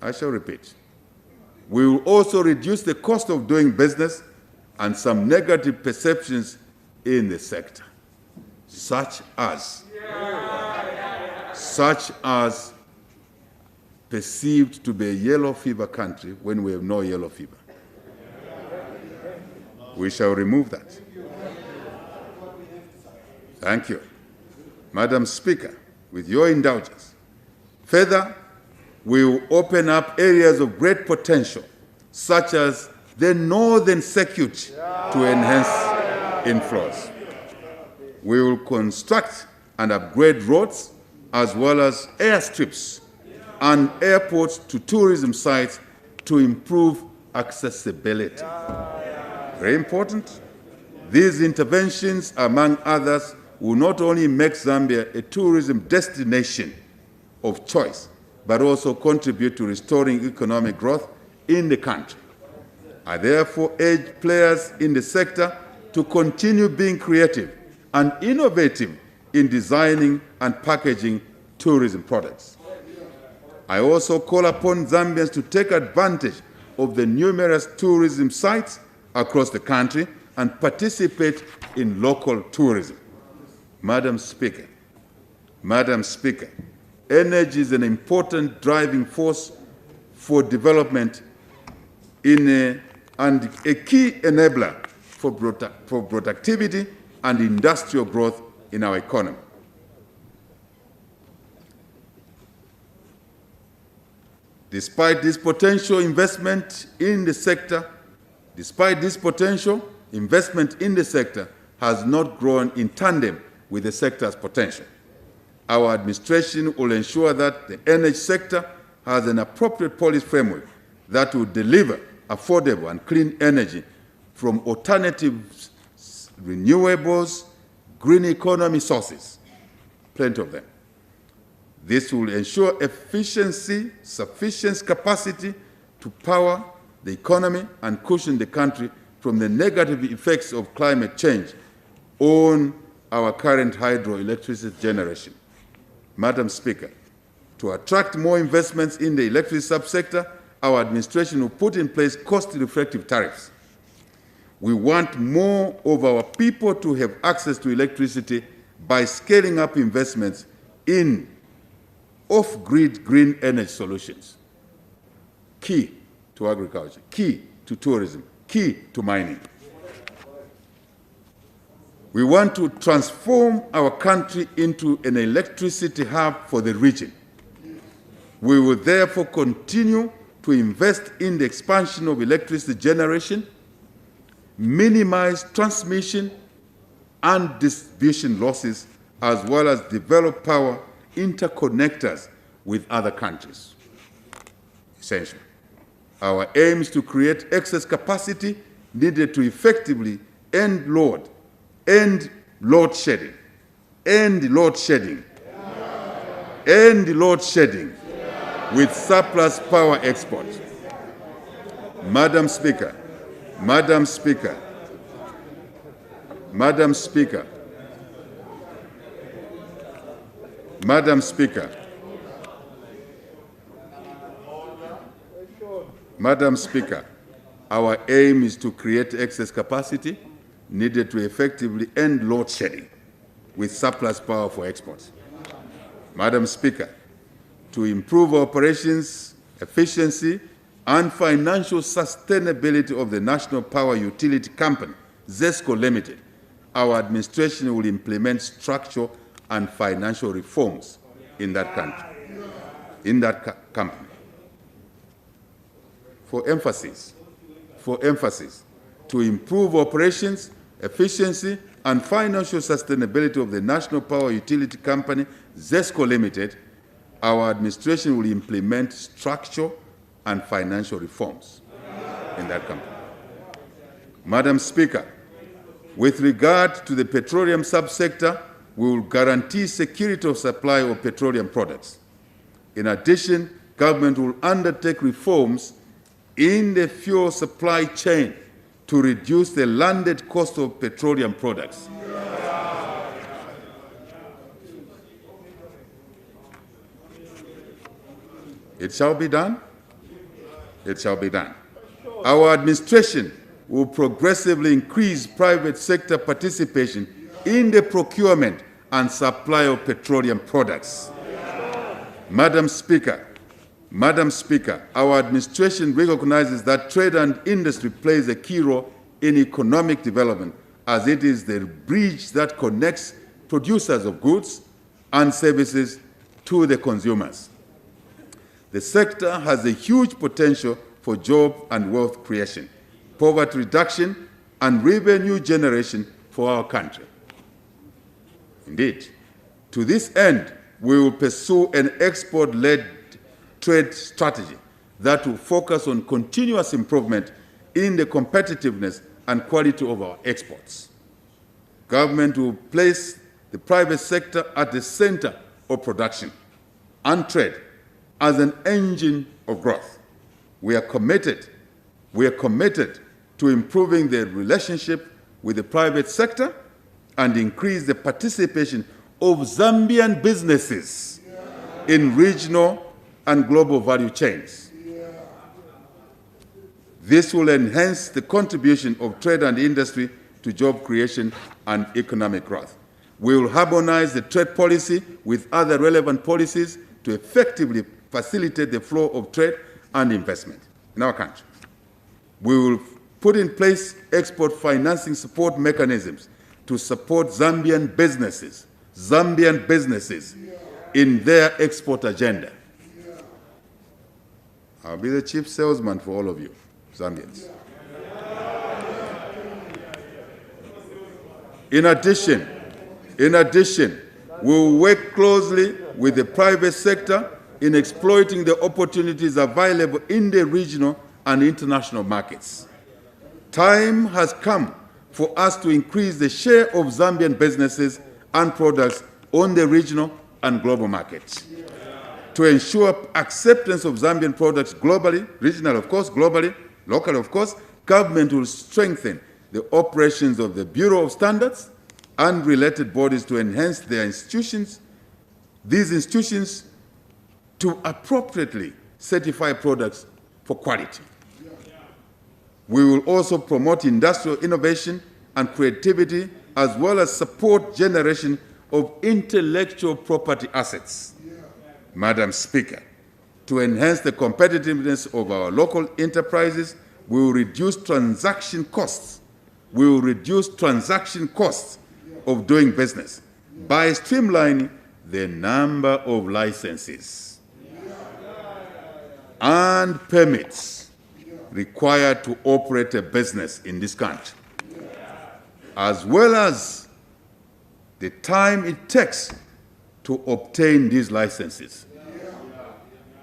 Speaker 6: I shall repeat. We will also reduce the cost of doing business and some negative perceptions in the sector, such as perceived to be a yellow fever country when we have no yellow fever. We shall remove that. Thank you. Madam Speaker, with your indulgence. Further, we will open up areas of great potential, such as the northern circuit, to enhance inflows. We will construct and upgrade roads as well as airstrips and airports to tourism sites to improve accessibility. Very important. These interventions, among others, will not only make Zambia a tourism destination of choice, but also contribute to restoring economic growth in the country. I therefore urge players in the sector to continue being creative and innovative in designing and packaging tourism products. I also call upon Zambians to take advantage of the numerous tourism sites across the country and participate in local tourism. Madam Speaker, energy is an important driving force for development and a key enabler for productivity and industrial growth in our economy. Despite this potential investment in the sector, has not grown in tandem with the sector's potential. Our administration will ensure that the energy sector has an appropriate policy framework that will deliver affordable and clean energy from alternative renewables, green economy sources, plenty of them. This will ensure efficiency, sufficient capacity to power the economy and cushion the country from the negative effects of climate change on our current hydroelectricity generation. Madam Speaker, to attract more investments in the electricity subsector, our administration will put in place cost-reflective tariffs. We want more of our people to have access to electricity by scaling up investments in off-grid green energy solutions, key to agriculture, key to tourism, key to mining. We want to transform our country into an electricity hub for the region. We will therefore continue to invest in the expansion of electricity generation, minimize transmission and distribution losses, as well as develop power interconnectors with other countries. Essential. Our aim is to create excess capacity needed to effectively end load shedding with surplus power exports. Madam Speaker, our aim is to create excess capacity needed to effectively end load shedding with surplus power for exports. Madam Speaker, to improve operations, efficiency, and financial sustainability of the National Power Utility Company, ZESCO Limited, our administration will implement structural and financial reforms in that company. For emphasis, to improve operations, efficiency, and financial sustainability of the National Power Utility Company, ZESCO Limited, our administration will implement structural and financial reforms in that company. Madam Speaker, with regard to the petroleum subsector, we will guarantee security of supply of petroleum products. In addition, government will undertake reforms in the fuel supply chain to reduce the landed cost of petroleum products. It shall be done. Our administration will progressively increase private sector participation in the procurement and supply of petroleum products. Madam Speaker, our administration recognizes that trade and industry plays a key role in economic development, as it is the bridge that connects producers of goods and services to the consumers. The sector has a huge potential for job and wealth creation, poverty reduction, and revenue generation for our country. Indeed, to this end, we will pursue an export-led trade strategy that will focus on continuous improvement in the competitiveness and quality of our exports. Government will place the private sector at the center of production and trade as an engine of growth. We are committed to improving the relationship with the private sector and increase the participation of Zambian businesses in regional and global value chains. This will enhance the contribution of trade and industry to job creation and economic growth. We will harmonize the trade policy with other relevant policies to effectively facilitate the flow of trade and investment in our country. We will put in place export financing support mechanisms to support Zambian businesses in their export agenda. I'll be the chief salesman for all of you, Zambians. In addition, we will work closely with the private sector in exploiting the opportunities available in the regional and international markets. Time has come for us to increase the share of Zambian businesses and products on the regional and global markets. To ensure acceptance of Zambian products globally, regional of course, globally, local of course, government will strengthen the operations of the Bureau of Standards and related bodies to enhance these institutions to appropriately certify products for quality. We will also promote industrial innovation and creativity, as well as support generation of intellectual property assets. Madam Speaker, to enhance the competitiveness of our local enterprises, we will reduce transaction costs. We will reduce transaction costs of doing business by streamlining the number of licenses and permits required to operate a business in this country, as well as the time it takes to obtain these licenses.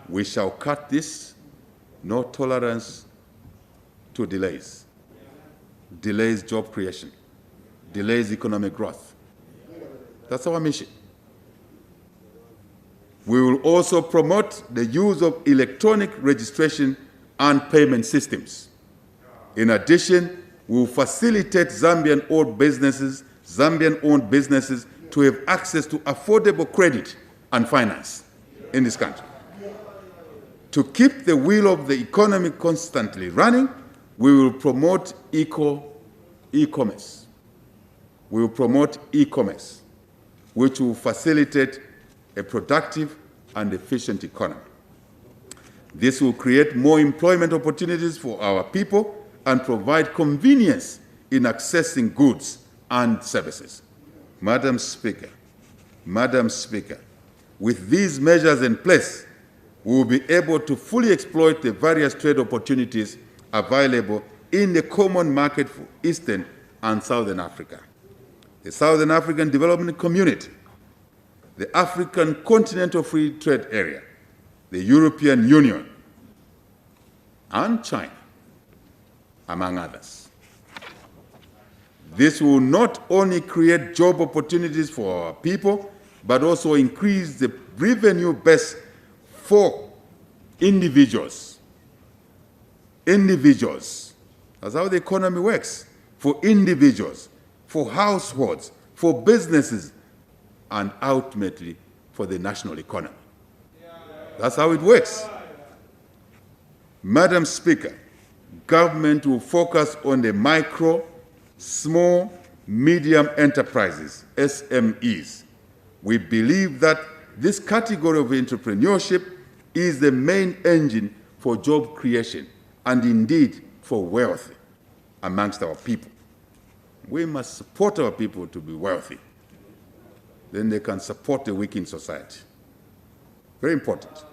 Speaker 6: We shall cut this, no tolerance to delays. Delays job creation, delays economic growth. That's our mission. We will also promote the use of electronic registration and payment systems. In addition, we will facilitate Zambian-owned businesses to have access to affordable credit and finance in this country. To keep the wheel of the economy constantly running, we will promote e-commerce. We will promote e-commerce, which will facilitate a productive and efficient economy. This will create more employment opportunities for our people and provide convenience in accessing goods and services. Madam Speaker, with these measures in place, we will be able to fully exploit the various trade opportunities available in the common market for Eastern and Southern Africa, the Southern African Development Community, the African Continental Free Trade Area, the European Union, and China, among others. This will not only create job opportunities for our people, but also increase the revenue base for individuals. That's how the economy works. For individuals, for households, for businesses, and ultimately for the national economy. That's how it works. Madam Speaker, government will focus on the micro, small, medium enterprises, SMEs. We believe that this category of entrepreneurship is the main engine for job creation and indeed for wealth amongst our people. We must support our people to be wealthy. Then they can support the weak in society. Very important.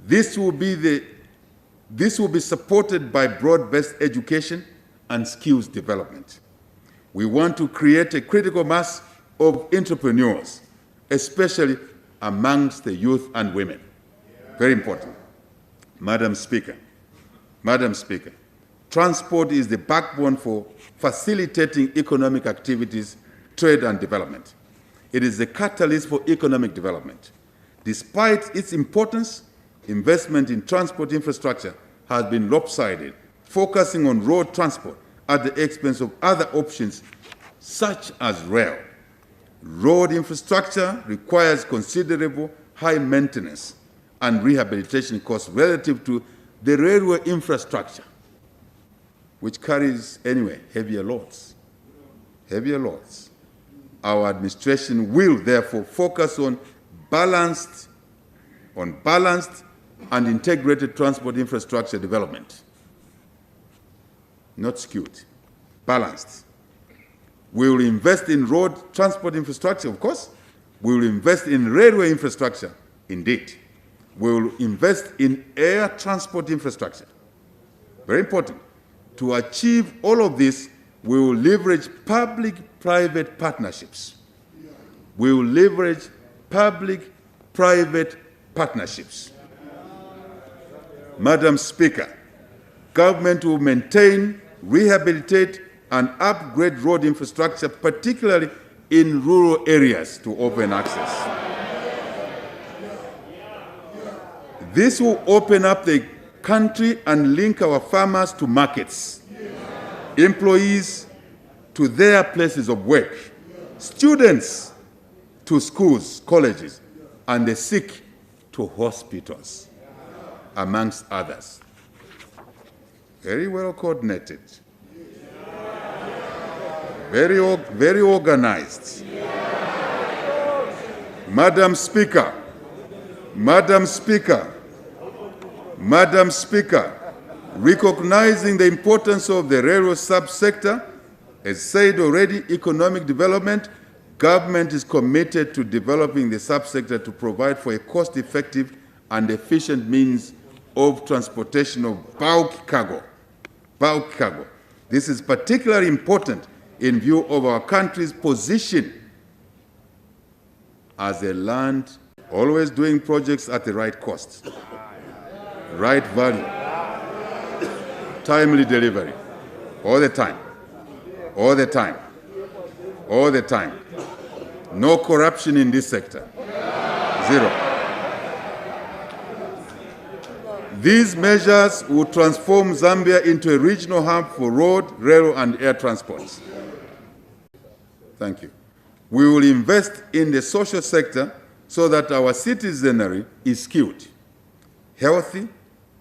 Speaker 6: This will be supported by broad-based education and skills development. We want to create a critical mass of entrepreneurs, especially amongst the youth and women. Very important. Madam Speaker, transport is the backbone for facilitating economic activities, trade, and development. It is the catalyst for economic development. Despite its importance, investment in transport infrastructure has been lopsided, focusing on road transport at the expense of other options, such as rail. Road infrastructure requires considerable high maintenance and rehabilitation costs relative to the railway infrastructure, which carries, anyway, heavier loads. Our administration will therefore focus on balanced and integrated transport infrastructure development. Not skewed, balanced. We will invest in road transport infrastructure, of course. We will invest in railway infrastructure, indeed. We will invest in air transport infrastructure. Very important. To achieve all of this, we will leverage public-private partnerships. We will leverage public-private partnerships. Madam Speaker, government will maintain, rehabilitate, and upgrade road infrastructure, particularly in rural areas, to open access. This will open up the country and link our farmers to markets, employees to their places of work, students to schools, colleges, and the sick to hospitals, amongst others. Very well coordinated, very organized. Madam Speaker, recognizing the importance of the railway subsector, as said already, economic development, government is committed to developing the subsector to provide for a cost-effective and efficient means of transportation of bulk cargo. This is particularly important in view of our country's position as a land always doing projects at the right cost, right value, timely delivery, all the time. No corruption in this sector, zero. These measures will transform Zambia into a regional hub for road, rail, and air transports. Thank you. We will invest in the social sector so that our citizenry is skilled, healthy,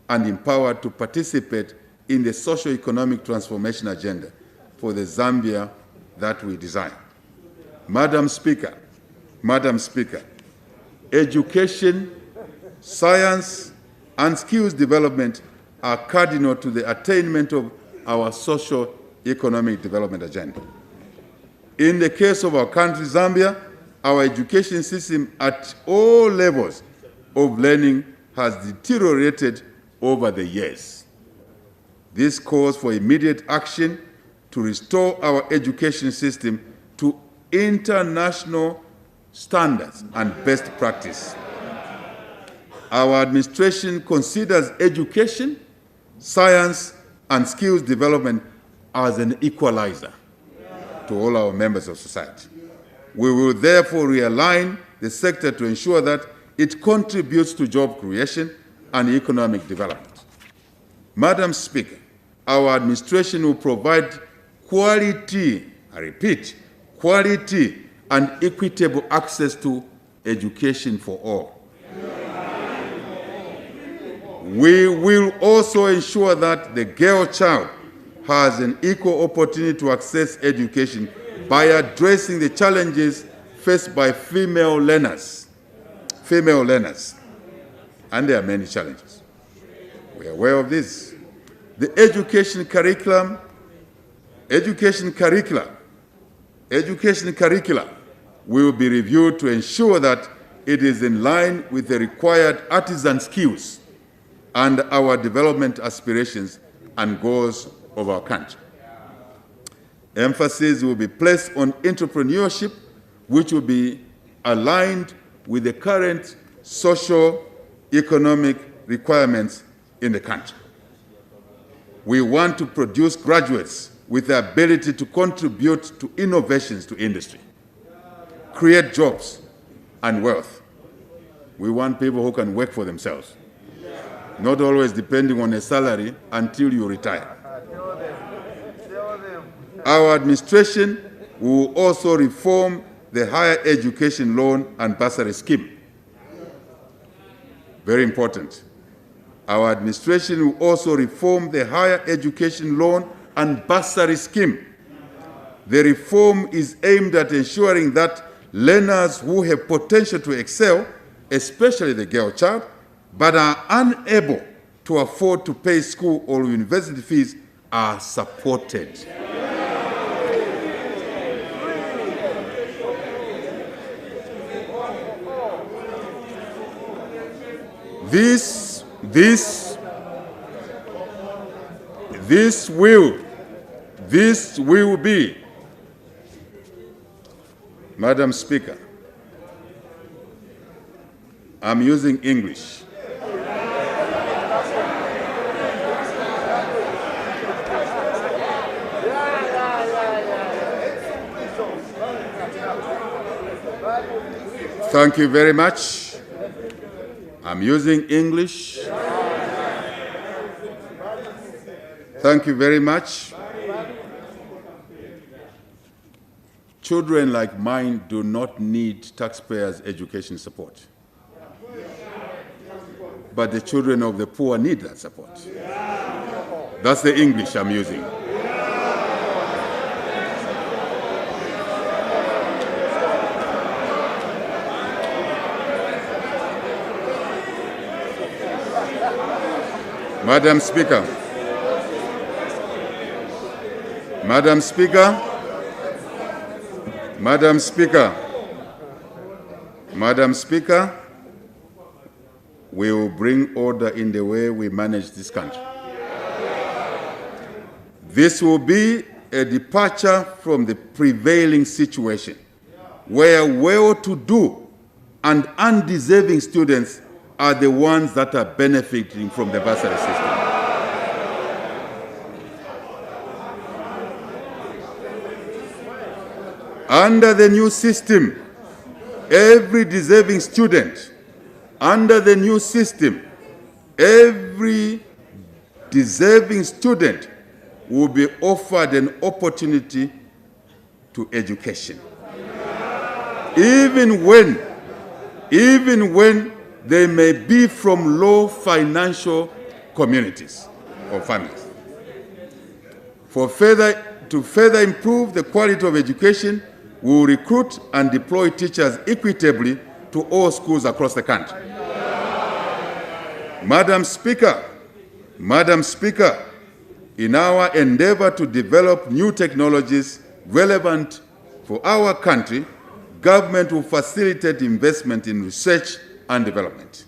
Speaker 6: and empowered to participate in the socio-economic transformation agenda for the Zambia that we design. Madam Speaker, education, science, and skills development are cardinal to the attainment of our socio-economic development agenda. In the case of our country, Zambia, our education system at all levels of learning has deteriorated over the years. This calls for immediate action to restore our education system to international standards and best practice. Our administration considers education, science, and skills development as an equalizer to all our members of society. We will therefore realign the sector to ensure that it contributes to job creation and economic development. Madam Speaker, our administration will provide quality, I repeat, quality and equitable access to education for all. We will also ensure that the girl child has an equal opportunity to access education by addressing the challenges faced by female learners. And there are many challenges. We are aware of this. The education curricula will be reviewed to ensure that it is in line with the required artisan skills and our development aspirations and goals of our country. Emphasis will be placed on entrepreneurship, which will be aligned with the current socio-economic requirements in the country. We want to produce graduates with the ability to contribute to innovations to industry, create jobs and wealth. We want people who can work for themselves, not always depending on a salary until you retire. Our administration will also reform the higher education loan and bursary scheme. Very important. Our administration will also reform the higher education loan and bursary scheme. The reform is aimed at ensuring that learners who have potential to excel, especially the girl child, but are unable to afford to pay school or university fees, are supported. This will be, Madam Speaker, I'm using English. Thank you very much. I'm using English. Thank you very much. Children like mine do not need taxpayers' education support. But the children of the poor need that support. That's the English I'm using. Madam Speaker, Madam Speaker, Madam Speaker, Madam Speaker, we will bring order in the way we manage this country. This will be a departure from the prevailing situation where well-to-do and undeserving students are the ones that are benefiting from the bursary system. Under the new system, every deserving student, under the new system, every deserving student will be offered an opportunity to education. Even when they may be from low financial communities or families. To further improve the quality of education, we will recruit and deploy teachers equitably to all schools across the country. Madam Speaker, in our endeavor to develop new technologies relevant for our country, government will facilitate investment in research and development.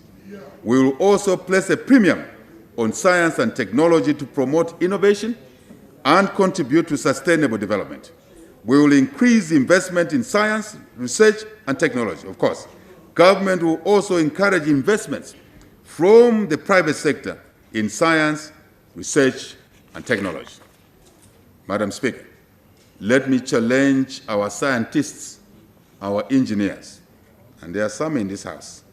Speaker 6: We will also place a premium on science and technology to promote innovation and contribute to sustainable development. We will increase investment in science, research, and technology, of course. Government will also encourage investments from the private sector in science, research, and technology. Madam Speaker, let me challenge our scientists, our engineers, and there are some in this House,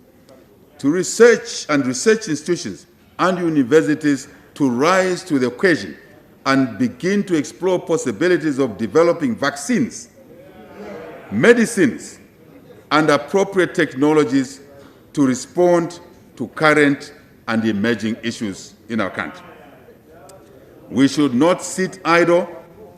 Speaker 6: to research institutions and universities to rise to the occasion and begin to explore possibilities of developing vaccines, medicines, and appropriate technologies to respond to current and emerging issues in our country. We should not sit idle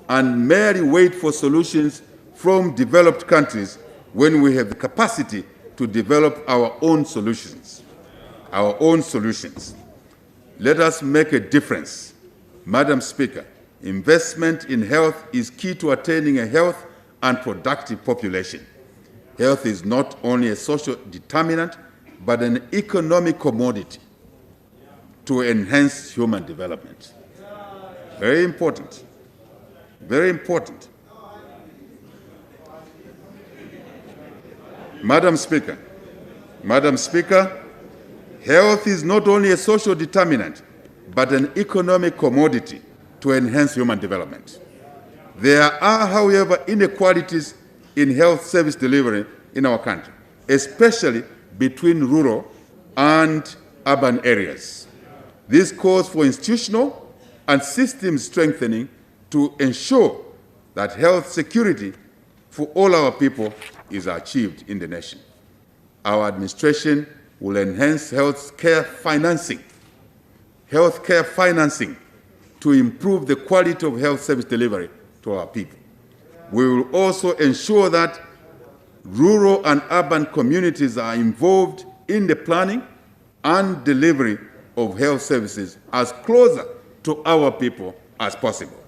Speaker 6: and merely wait for solutions from developed countries when we have the capacity to develop our own solutions. Our own solutions. Let us make a difference. Madam Speaker, investment in health is key to attaining a healthy and productive population. Health is not only a social determinant, but an economic commodity to enhance human development. Very important. Very important. Madam Speaker, health is not only a social determinant, but an economic commodity to enhance human development. There are, however, inequalities in health service delivery in our country, especially between rural and urban areas. This calls for institutional and system strengthening to ensure that health security for all our people is achieved in the nation. Our administration will enhance healthcare financing to improve the quality of health service delivery to our people. We will also ensure that rural and urban communities are involved in the planning and delivery of health services as closer to our people as possible.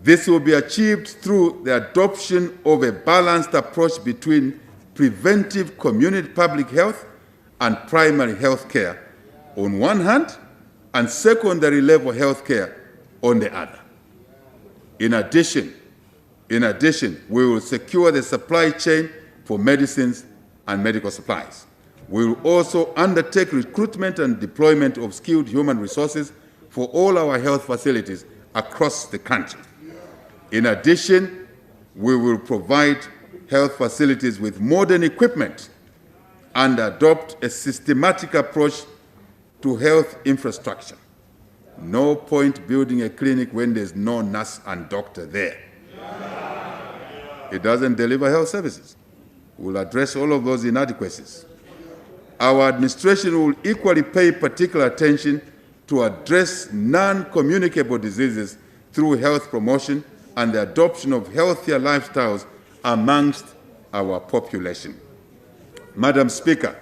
Speaker 6: This will be achieved through the adoption of a balanced approach between preventive community public health and primary health care on one hand, and secondary level health care on the other. In addition, we will secure the supply chain for medicines and medical supplies. We will also undertake recruitment and deployment of skilled human resources for all our health facilities across the country. In addition, we will provide health facilities with modern equipment and adopt a systematic approach to health infrastructure. No point building a clinic when there's no nurse and doctor there. It doesn't deliver health services. We'll address all of those inadequacies. Our administration will equally pay particular attention to address non-communicable diseases through health promotion and the adoption of healthier lifestyles amongst our population. Madam Speaker,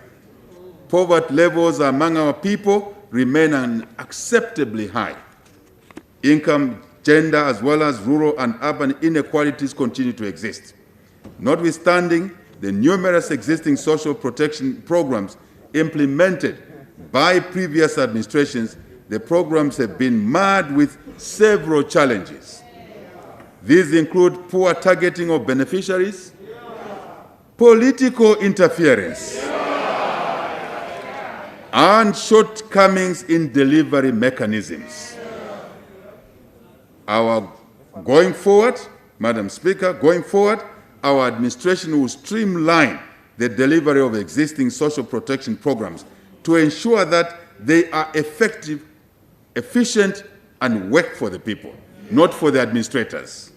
Speaker 6: poverty levels among our people remain unacceptably high. Income, gender, as well as rural and urban inequalities continue to exist. Notwithstanding the numerous existing social protection programs implemented by previous administrations, the programs have been marred with several challenges. These include poor targeting of beneficiaries, political interference, and shortcomings in delivery mechanisms. Going forward, Madam Speaker, our administration will streamline the delivery of existing social protection programs to ensure that they are effective, efficient, and work for the people, not for the administrators.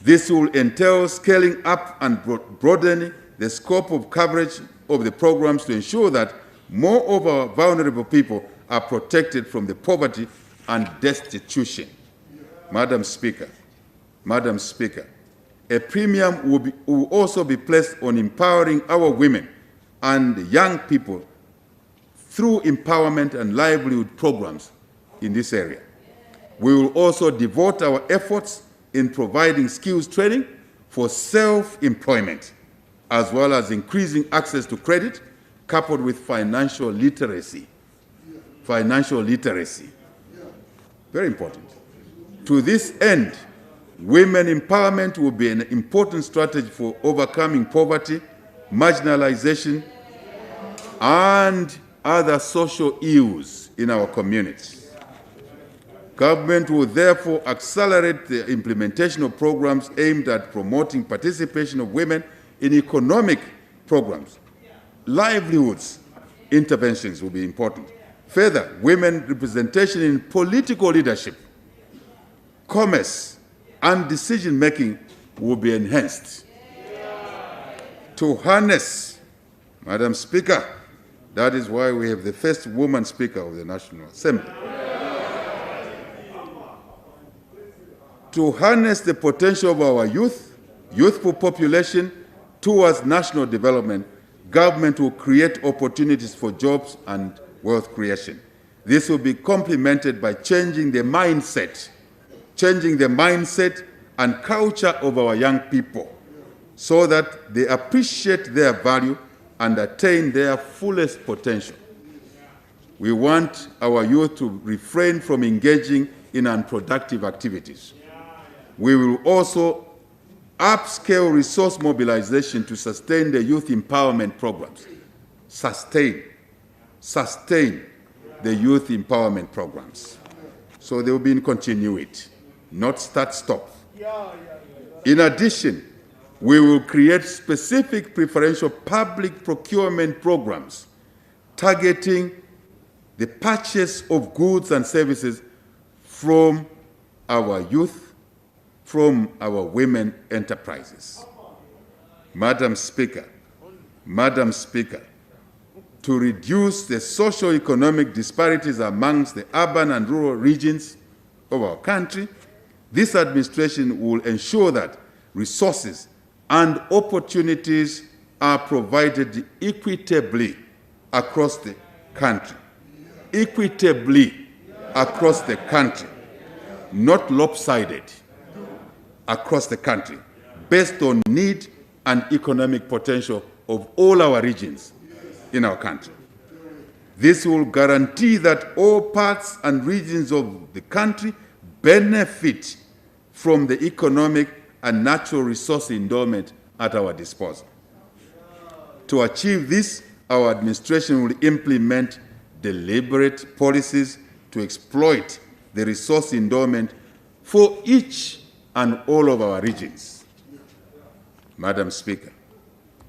Speaker 6: This will entail scaling up and broadening the scope of coverage of the programs to ensure that more of our vulnerable people are protected from the poverty and destitution. Madam Speaker, a premium will also be placed on empowering our women and young people through empowerment and livelihood programs in this area. We will also devote our efforts in providing skills training for self-employment, as well as increasing access to credit, coupled with financial literacy. Very important. To this end, women empowerment will be an important strategy for overcoming poverty, marginalization, and other social ills in our communities. Government will therefore accelerate the implementation of programs aimed at promoting participation of women in economic programs. Livelihoods interventions will be important. Further, women representation in political leadership, commerce, and decision-making will be enhanced. To harness, Madam Speaker, That is why we have the first woman Speaker of the National Assembly. To harness the potential of our youthful population towards national development, government will create opportunities for jobs and wealth creation. This will be complemented by changing the mindset and culture of our young people so that they appreciate their value and attain their fullest potential. We want our youth to refrain from engaging in unproductive activities. We will also upscale resource mobilization to sustain the youth empowerment programs. Sustain the youth empowerment programs. So they will be in continuity, not start-stop. In addition, we will create specific preferential public procurement programs targeting the purchase of goods and services from our youth, from our women enterprises. Madam Speaker, to reduce the socio-economic disparities amongst the urban and rural regions of our country, this administration will ensure that resources and opportunities are provided equitably across the country. Equitably across the country, not lopsided, across the country, based on need and economic potential of all our regions in our country. This will guarantee that all parts and regions of the country benefit from the economic and natural resource endowment at our disposal. To achieve this, our administration will implement deliberate policies to exploit the resource endowment for each and all of our regions. Madam Speaker,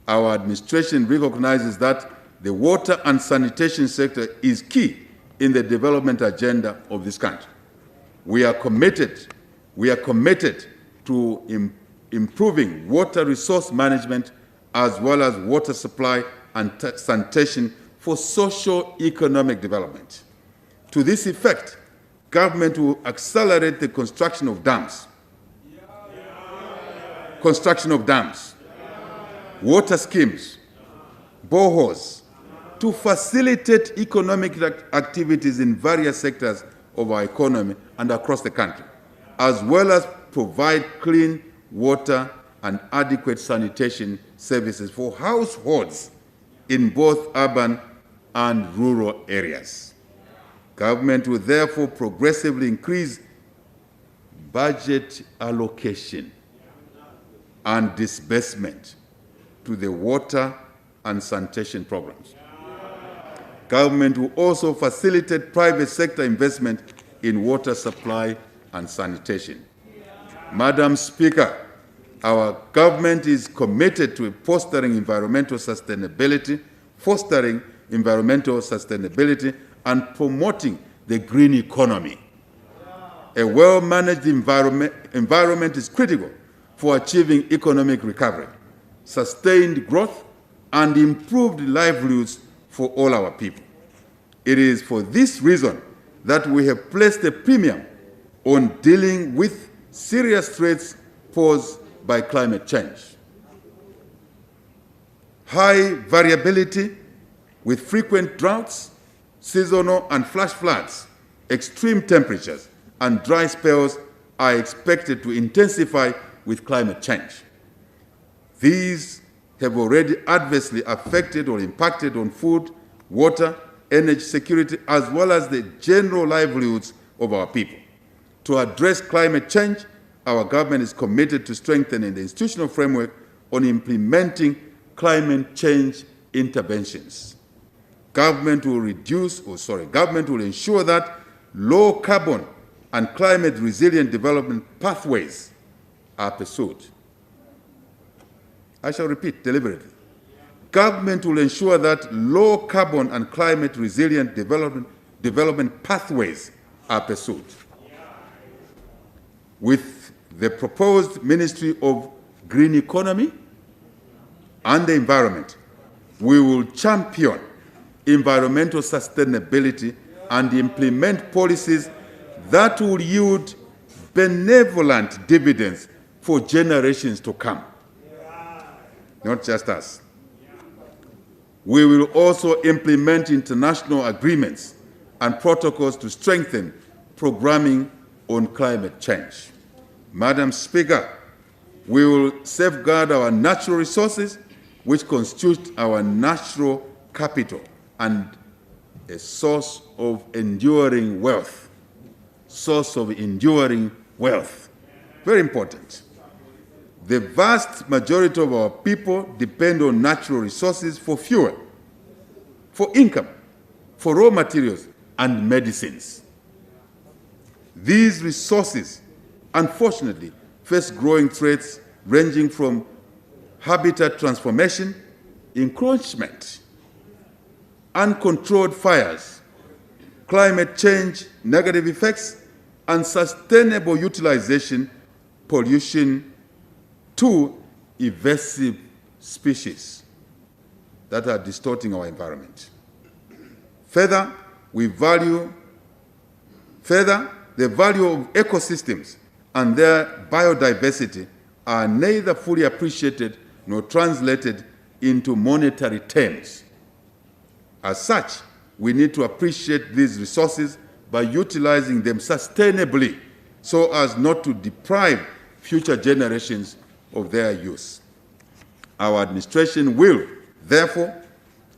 Speaker 6: our administration recognizes that the water and sanitation sector is key in the development agenda of this country. We are committed to improving water resource management as well as water supply and sanitation for socio-economic development. To this effect, government will accelerate the construction of dams, water schemes, boreholes, to facilitate economic activities in various sectors of our economy and across the country, as well as provide clean water and adequate sanitation services for households in both urban and rural areas. Government will therefore progressively increase budget allocation and disbursement to the water and sanitation programs. Government will also facilitate private sector investment in water supply and sanitation. Madam Speaker, our government is committed to fostering environmental sustainability and promoting the green economy. A well-managed environment is critical for achieving economic recovery, sustained growth, and improved livelihoods for all our people. It is for this reason that we have placed a premium on dealing with serious threats posed by climate change. High variability with frequent droughts, seasonal and flash floods, extreme temperatures, and dry spells are expected to intensify with climate change. These have already adversely affected or impacted on food, water, energy security, as well as the general livelihoods of our people. To address climate change, our government is committed to strengthening the institutional framework on implementing climate change interventions. Government will ensure that low carbon and climate resilient development pathways are pursued. I shall repeat deliberately. Government will ensure that low carbon and climate resilient development pathways are pursued. With the proposed Ministry of Green Economy and the Environment, we will champion environmental sustainability and implement policies that will yield benevolent dividends for generations to come. Not just us. We will also implement international agreements and protocols to strengthen programming on climate change. Madam Speaker, we will safeguard our natural resources, which constitute our natural capital and a source of enduring wealth. Source of enduring wealth. Very important. The vast majority of our people depend on natural resources for fuel, for income, for raw materials, and medicines. These resources, unfortunately, face growing threats ranging from habitat transformation, encroachment, uncontrolled fires, climate change, negative effects, unsustainable utilization, pollution, to invasive species that are distorting our environment. Further, the value of ecosystems and their biodiversity are neither fully appreciated nor translated into monetary terms. As such, we need to appreciate these resources by utilizing them sustainably so as not to deprive future generations of their use. Our administration will, therefore,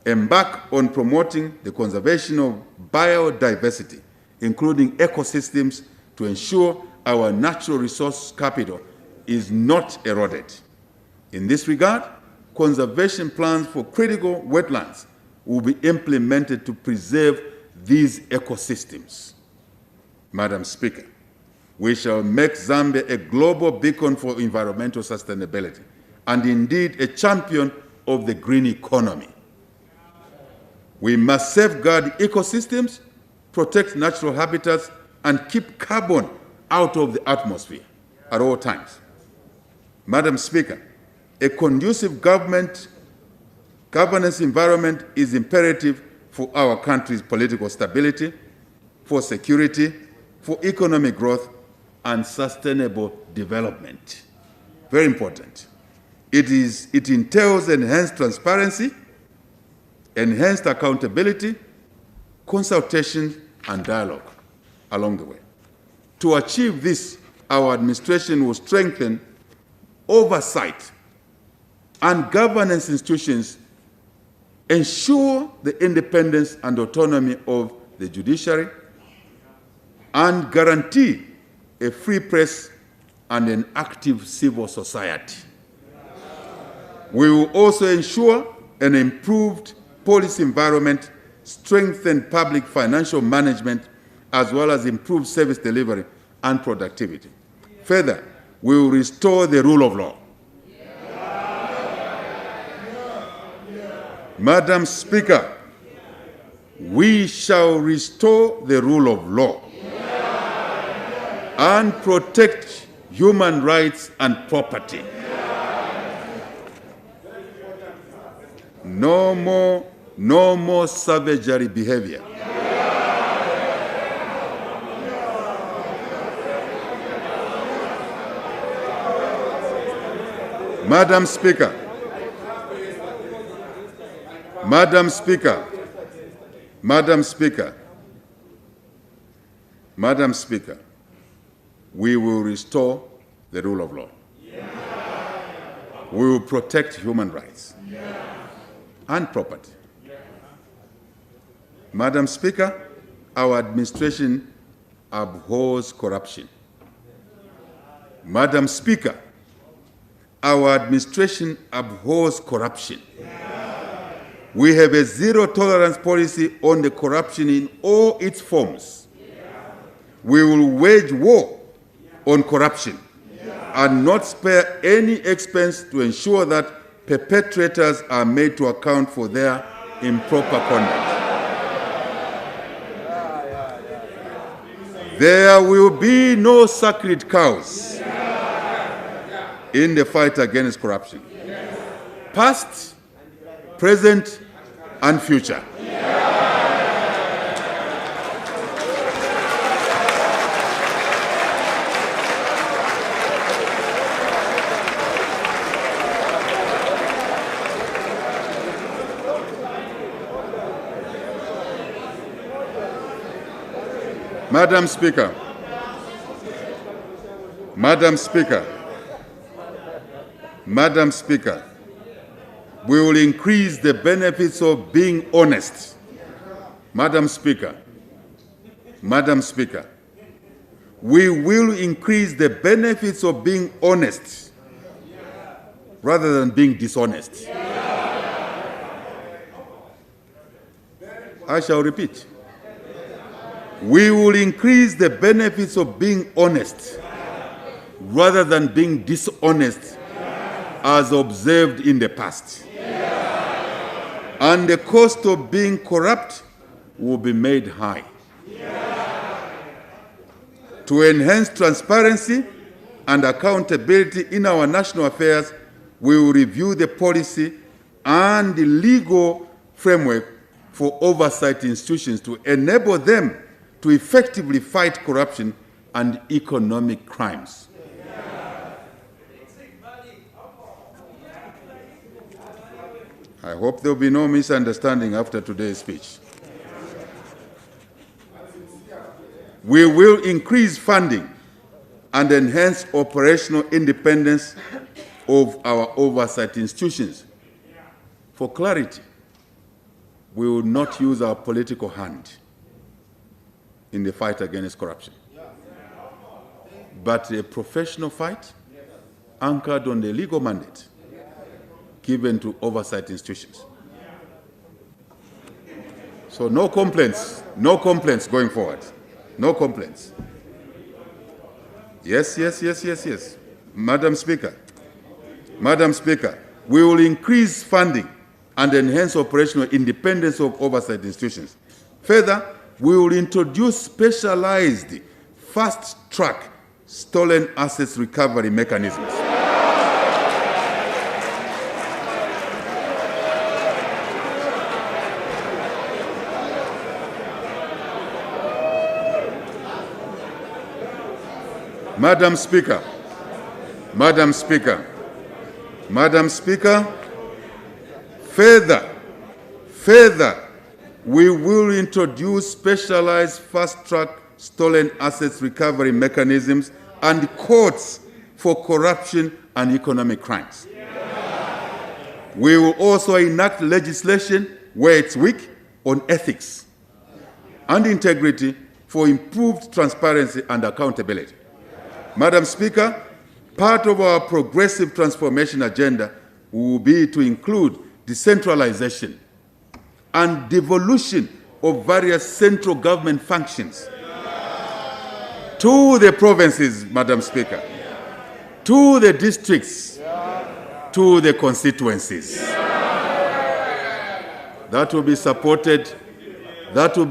Speaker 6: embark on promoting the conservation of biodiversity, including ecosystems, to ensure our natural resource capital is not eroded. In this regard, conservation plans for critical wetlands will be implemented to preserve these ecosystems. Madam Speaker, we shall make Zambia a global beacon for environmental sustainability and indeed a champion of the green economy. We must safeguard ecosystems, protect natural habitats, and keep carbon out of the atmosphere at all times. Madam Speaker, a conducive governance environment is imperative for our country's political stability, for security, for economic growth, and sustainable development. Very important. It entails enhanced transparency, enhanced accountability, consultation, and dialogue along the way. To achieve this, our administration will strengthen oversight and governance institutions, ensure the independence and autonomy of the judiciary, and guarantee a free press and an active civil society. We will also ensure an improved policy environment, strengthen public financial management, as well as improve service delivery and productivity. Further, we will restore the rule of law. Madam Speaker, we shall restore the rule of law and protect human rights and property. No more savagery behavior. Madam Speaker, Madam Speaker, Madam Speaker, Madam Speaker, we will restore the rule of law. We will protect human rights and property. Madam Speaker, our administration abhors corruption. Madam Speaker, our administration abhors corruption. We have a zero-tolerance policy on the corruption in all its forms. We will wage war on corruption and not spare any expense to ensure that perpetrators are made to account for their improper conduct. There will be no sacred cows in the fight against corruption, past, present, and future. Madam Speaker, Madam Speaker, Madam Speaker, we will increase the benefits of being honest. Madam Speaker, Madam Speaker, we will increase the benefits of being honest rather than being dishonest. I shall repeat. We will increase the benefits of being honest rather than being dishonest as observed in the past. And the cost of being corrupt will be made high. To enhance transparency and accountability in our national affairs, we will review the policy and the legal framework for oversight institutions to enable them to effectively fight corruption and economic crimes. I hope there will be no misunderstanding after today's speech. We will increase funding and enhance operational independence of our oversight institutions. For clarity, we will not use our political hand in the fight against corruption, but a professional fight anchored on the legal mandate given to oversight institutions. So no complaints going forward. No complaints. Yes. Madam Speaker, we will increase funding and enhance operational independence of oversight institutions. Further, we will introduce specialized fast-track stolen assets recovery mechanisms. Madam Speaker, further, we will introduce specialized fast-track stolen assets recovery mechanisms and courts for corruption and economic crimes. We will also enact legislation where it's weak on ethics and integrity for improved transparency and accountability. Madam Speaker, part of our progressive transformation agenda will be to include decentralization and devolution of various central government functions to the provinces, Madam Speaker, to the districts, to the constituencies. That will be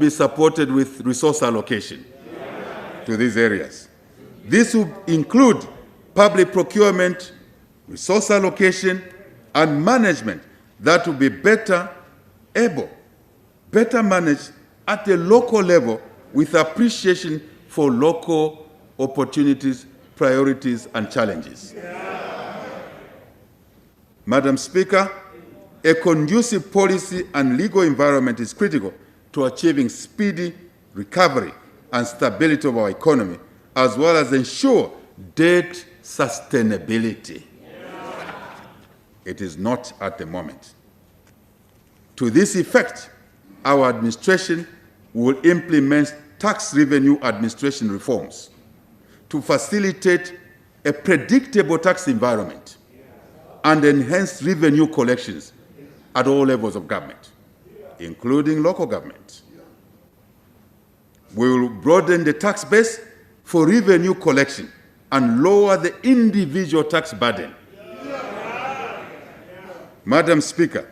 Speaker 6: supported with resource allocation to these areas. This will include public procurement, resource allocation, and management that will be better managed at the local level with appreciation for local opportunities, priorities, and challenges. Madam Speaker, a conducive policy and legal environment is critical to achieving speedy recovery and stability of our economy, as well as ensure debt sustainability. It is not at the moment. To this effect, our administration will implement tax revenue administration reforms to facilitate a predictable tax environment and enhance revenue collections at all levels of government, including local government. We will broaden the tax base for revenue collection and lower the individual tax burden. Madam Speaker,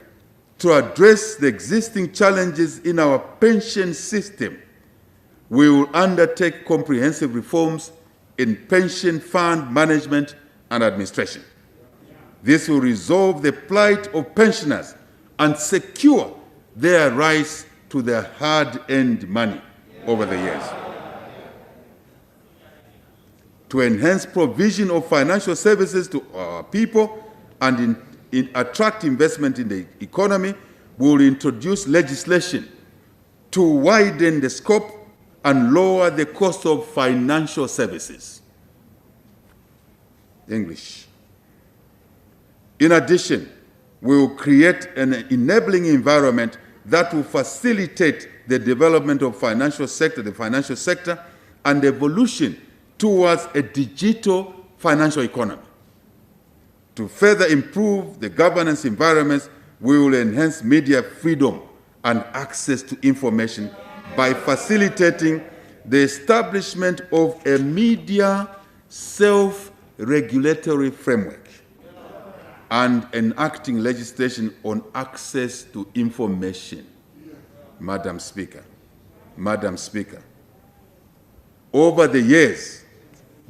Speaker 6: to address the existing challenges in our pension system, we will undertake comprehensive reforms in pension fund management and administration. This will resolve the plight of pensioners and secure their rights to their hard-earned money over the years. To enhance provision of financial services to our people and attract investment in the economy, we will introduce legislation to widen the scope and lower the cost of financial services. English. In addition, we will create an enabling environment that will facilitate the development of the financial sector, and evolution towards a digital financial economy. To further improve the governance environments, we will enhance media freedom and access to information by facilitating the establishment of a media self-regulatory framework and enacting legislation on access to information. Madam Speaker, over the years,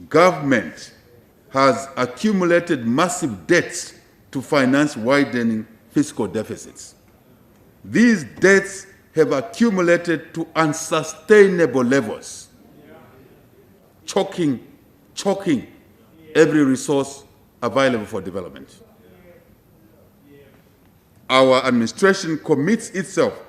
Speaker 6: government has accumulated massive debts to finance widening fiscal deficits. These debts have accumulated to unsustainable levels, choking every resource available for development. Our administration commits itself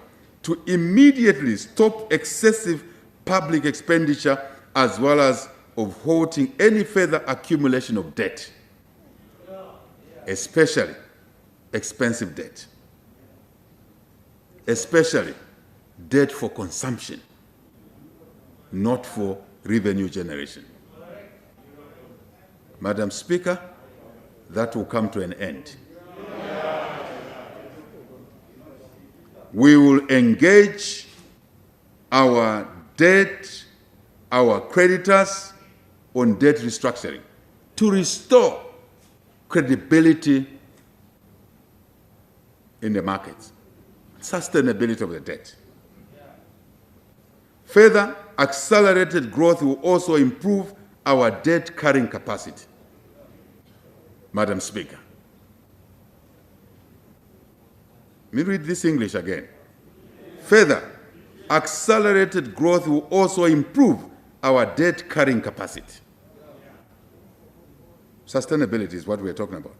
Speaker 6: to immediately stop excessive public expenditure as well as of halting any further accumulation of debt, especially expensive debt, especially debt for consumption, not for revenue generation. Madam Speaker, that will come to an end. We will engage our debt, our creditors on debt restructuring to restore credibility in the markets, sustainability of the debt. Further, accelerated growth will also improve our debt carrying capacity. Madam Speaker, let me read this English again. Further, accelerated growth will also improve our debt carrying capacity. Sustainability is what we're talking about.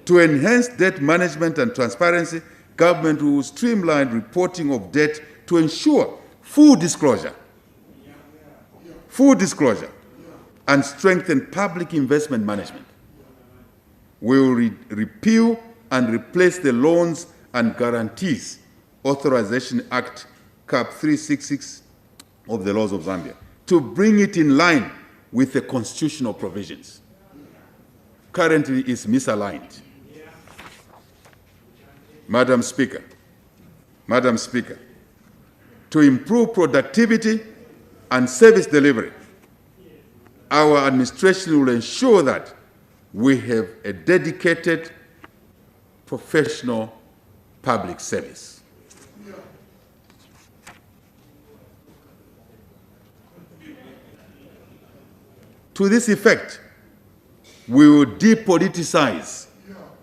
Speaker 6: To enhance debt management and transparency, government will streamline reporting of debt to ensure full disclosure, and strengthen public investment management. We will repeal and replace the Loans and Guarantees Authorization Act, Cap 366 of the laws of Zambia, to bring it in line with the constitutional provisions. Currently, it's misaligned. Madam Speaker, to improve productivity and service delivery, our administration will ensure that we have a dedicated, professional public service. To this effect, we will depoliticize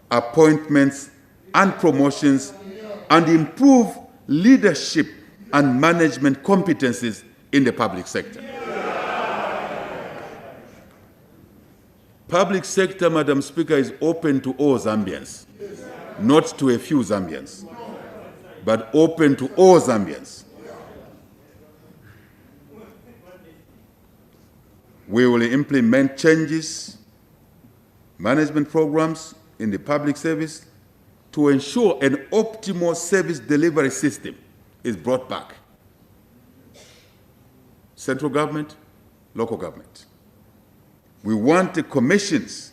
Speaker 6: appointments and promotions and improve leadership and management competencies in the public sector. Public sector, Madam Speaker, is open to all Zambians, not to a few Zambians, but open to all Zambians. We will implement changes, management programs in the public service to ensure an optimal service delivery system is brought back. Central government, local government. We want the commissions.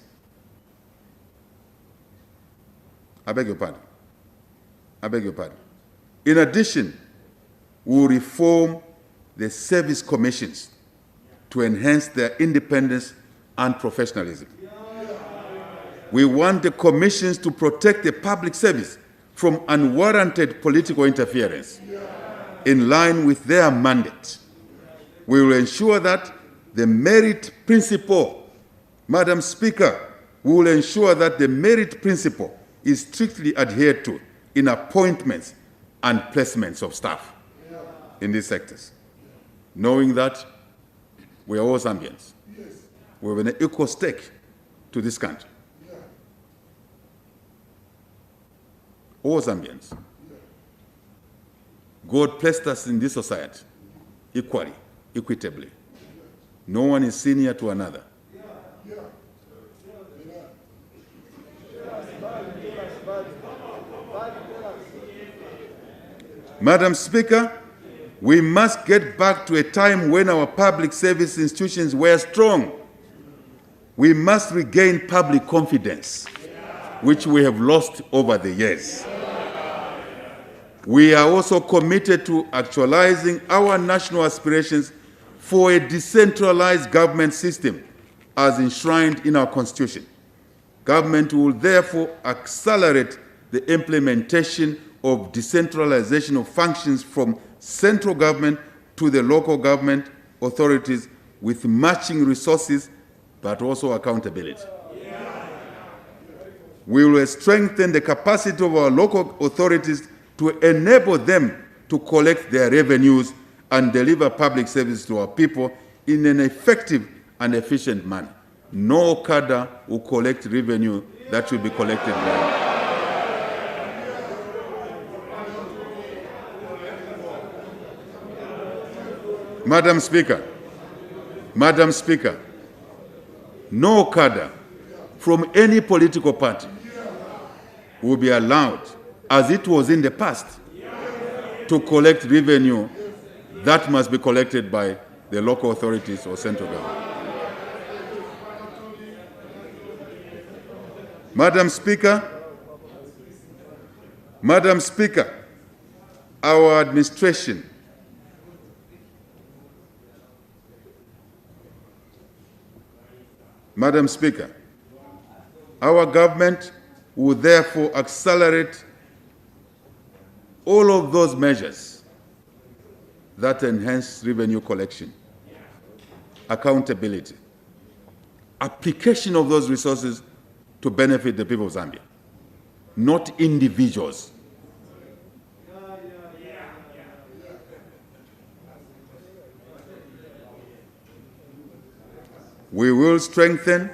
Speaker 6: I beg your pardon. In addition, we will reform the service commissions to enhance their independence and professionalism. We want the commissions to protect the public service from unwarranted political interference in line with their mandate. We will ensure that the merit principle, Madam Speaker, we will ensure that the merit principle is strictly adhered to in appointments and placements of staff in these sectors, knowing that we are all Zambians. We have an equal stake to this country. All Zambians. God placed us in this society equally. equitably. No one is senior to another. Madam Speaker, we must get back to a time when our public service institutions were strong. We must regain public confidence, which we have lost over the years. We are also committed to actualizing our national aspirations for a decentralized government system as enshrined in our Constitution. Government will therefore accelerate the implementation of decentralization of functions from central government to the local government authorities with matching resources but also accountability. We will strengthen the capacity of our local authorities to enable them to collect their revenues and deliver public services to our people in an effective and efficient manner. No cadre will collect revenue that should be collected by. Madam Speaker, no cadre from any political party will be allowed, as it was in the past, to collect revenue that must be collected by the local authorities or central government. Madam Speaker, our administration Madam Speaker, our government will therefore accelerate all of those measures that enhance revenue collection, accountability, application of those resources to benefit the people of Zambia, not individuals. We will strengthen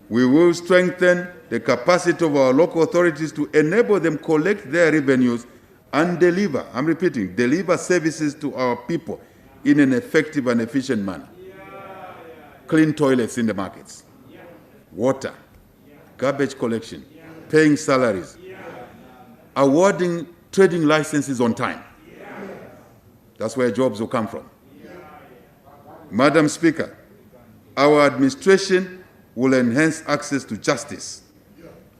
Speaker 6: the capacity of our local authorities to enable them collect their revenues and deliver, I'm repeating, deliver services to our people in an effective and efficient manner. Clean toilets in the markets, water, garbage collection, paying salaries, awarding trading licenses on time. That's where jobs will come from. Madam Speaker, our administration will enhance access to justice,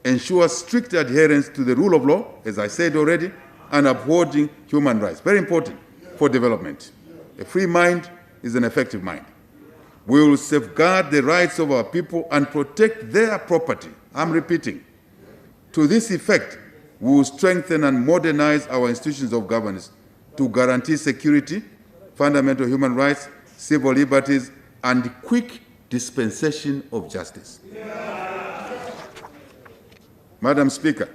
Speaker 6: ensure strict adherence to the rule of law, as I said already, and upholding human rights. Very important for development. A free mind is an effective mind. We will safeguard the rights of our people and protect their property. I'm repeating. To this effect, we will strengthen and modernize our institutions of governance to guarantee security, fundamental human rights, civil liberties, and quick dispensation of justice. Madam Speaker,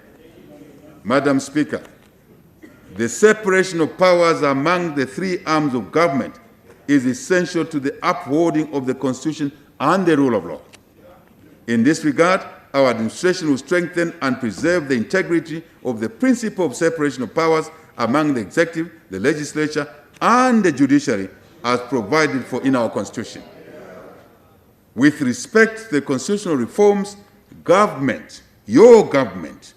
Speaker 6: the separation of powers among the three arms of government is essential to the upholding of the Constitution and the rule of law. In this regard, our administration will strengthen and preserve the integrity of the principle of separation of powers among the executive, the legislature, and the judiciary as provided for in our Constitution. With respect to the constitutional reforms, your government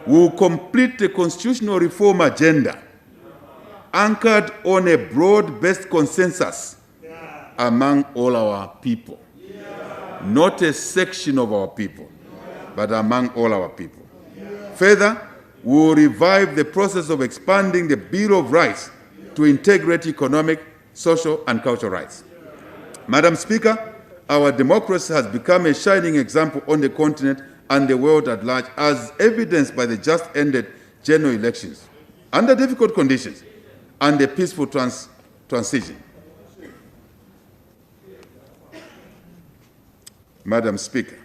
Speaker 6: will complete the constitutional reform agenda anchored on a broad-based consensus among all our people. Not a section of our people, but among all our people. Further, we will revive the process of expanding the Bill of Rights to integrate economic, social, and cultural rights. Madam Speaker, our democracy has become a shining example on the continent and the world at large, as evidenced by the just-ended general elections, under difficult conditions, and a peaceful transition. Madam Speaker,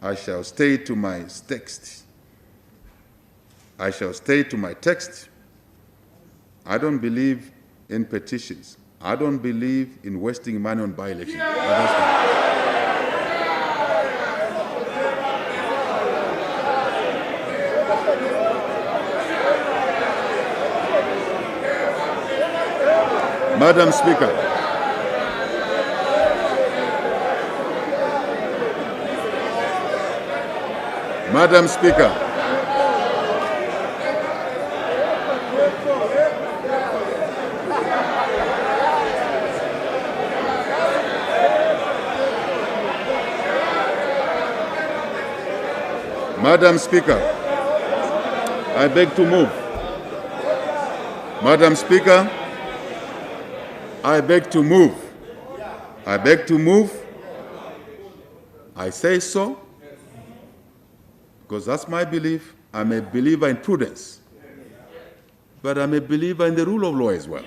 Speaker 6: I shall stay to my text. I don't believe in petitions. I don't believe in wasting money on by-elections. Madam Speaker. Madam Speaker. Madam Speaker, I beg to move. Madam Speaker, I beg to move. I beg to move. I say so because that's my belief. I'm a believer in prudence, but I'm a believer in the rule of law as well.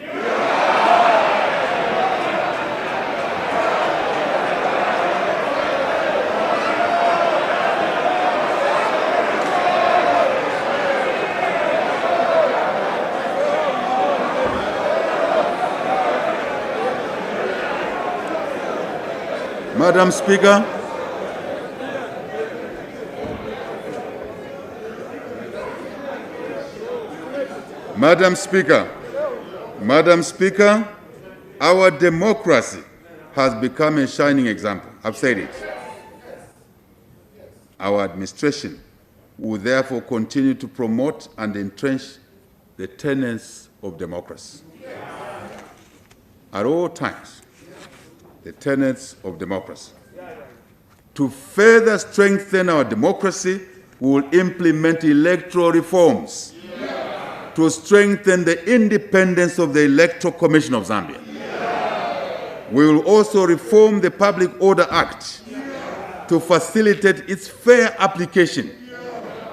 Speaker 6: Madam Speaker, Madam Speaker, our democracy has become a shining example. I've said it. Our administration will therefore continue to promote and entrench the tenets of democracy. At all times, the tenets of democracy. To further strengthen our democracy, we will implement electoral reforms to strengthen the independence of the Electoral Commission of Zambia. We will also reform the Public Order Act to facilitate its fair application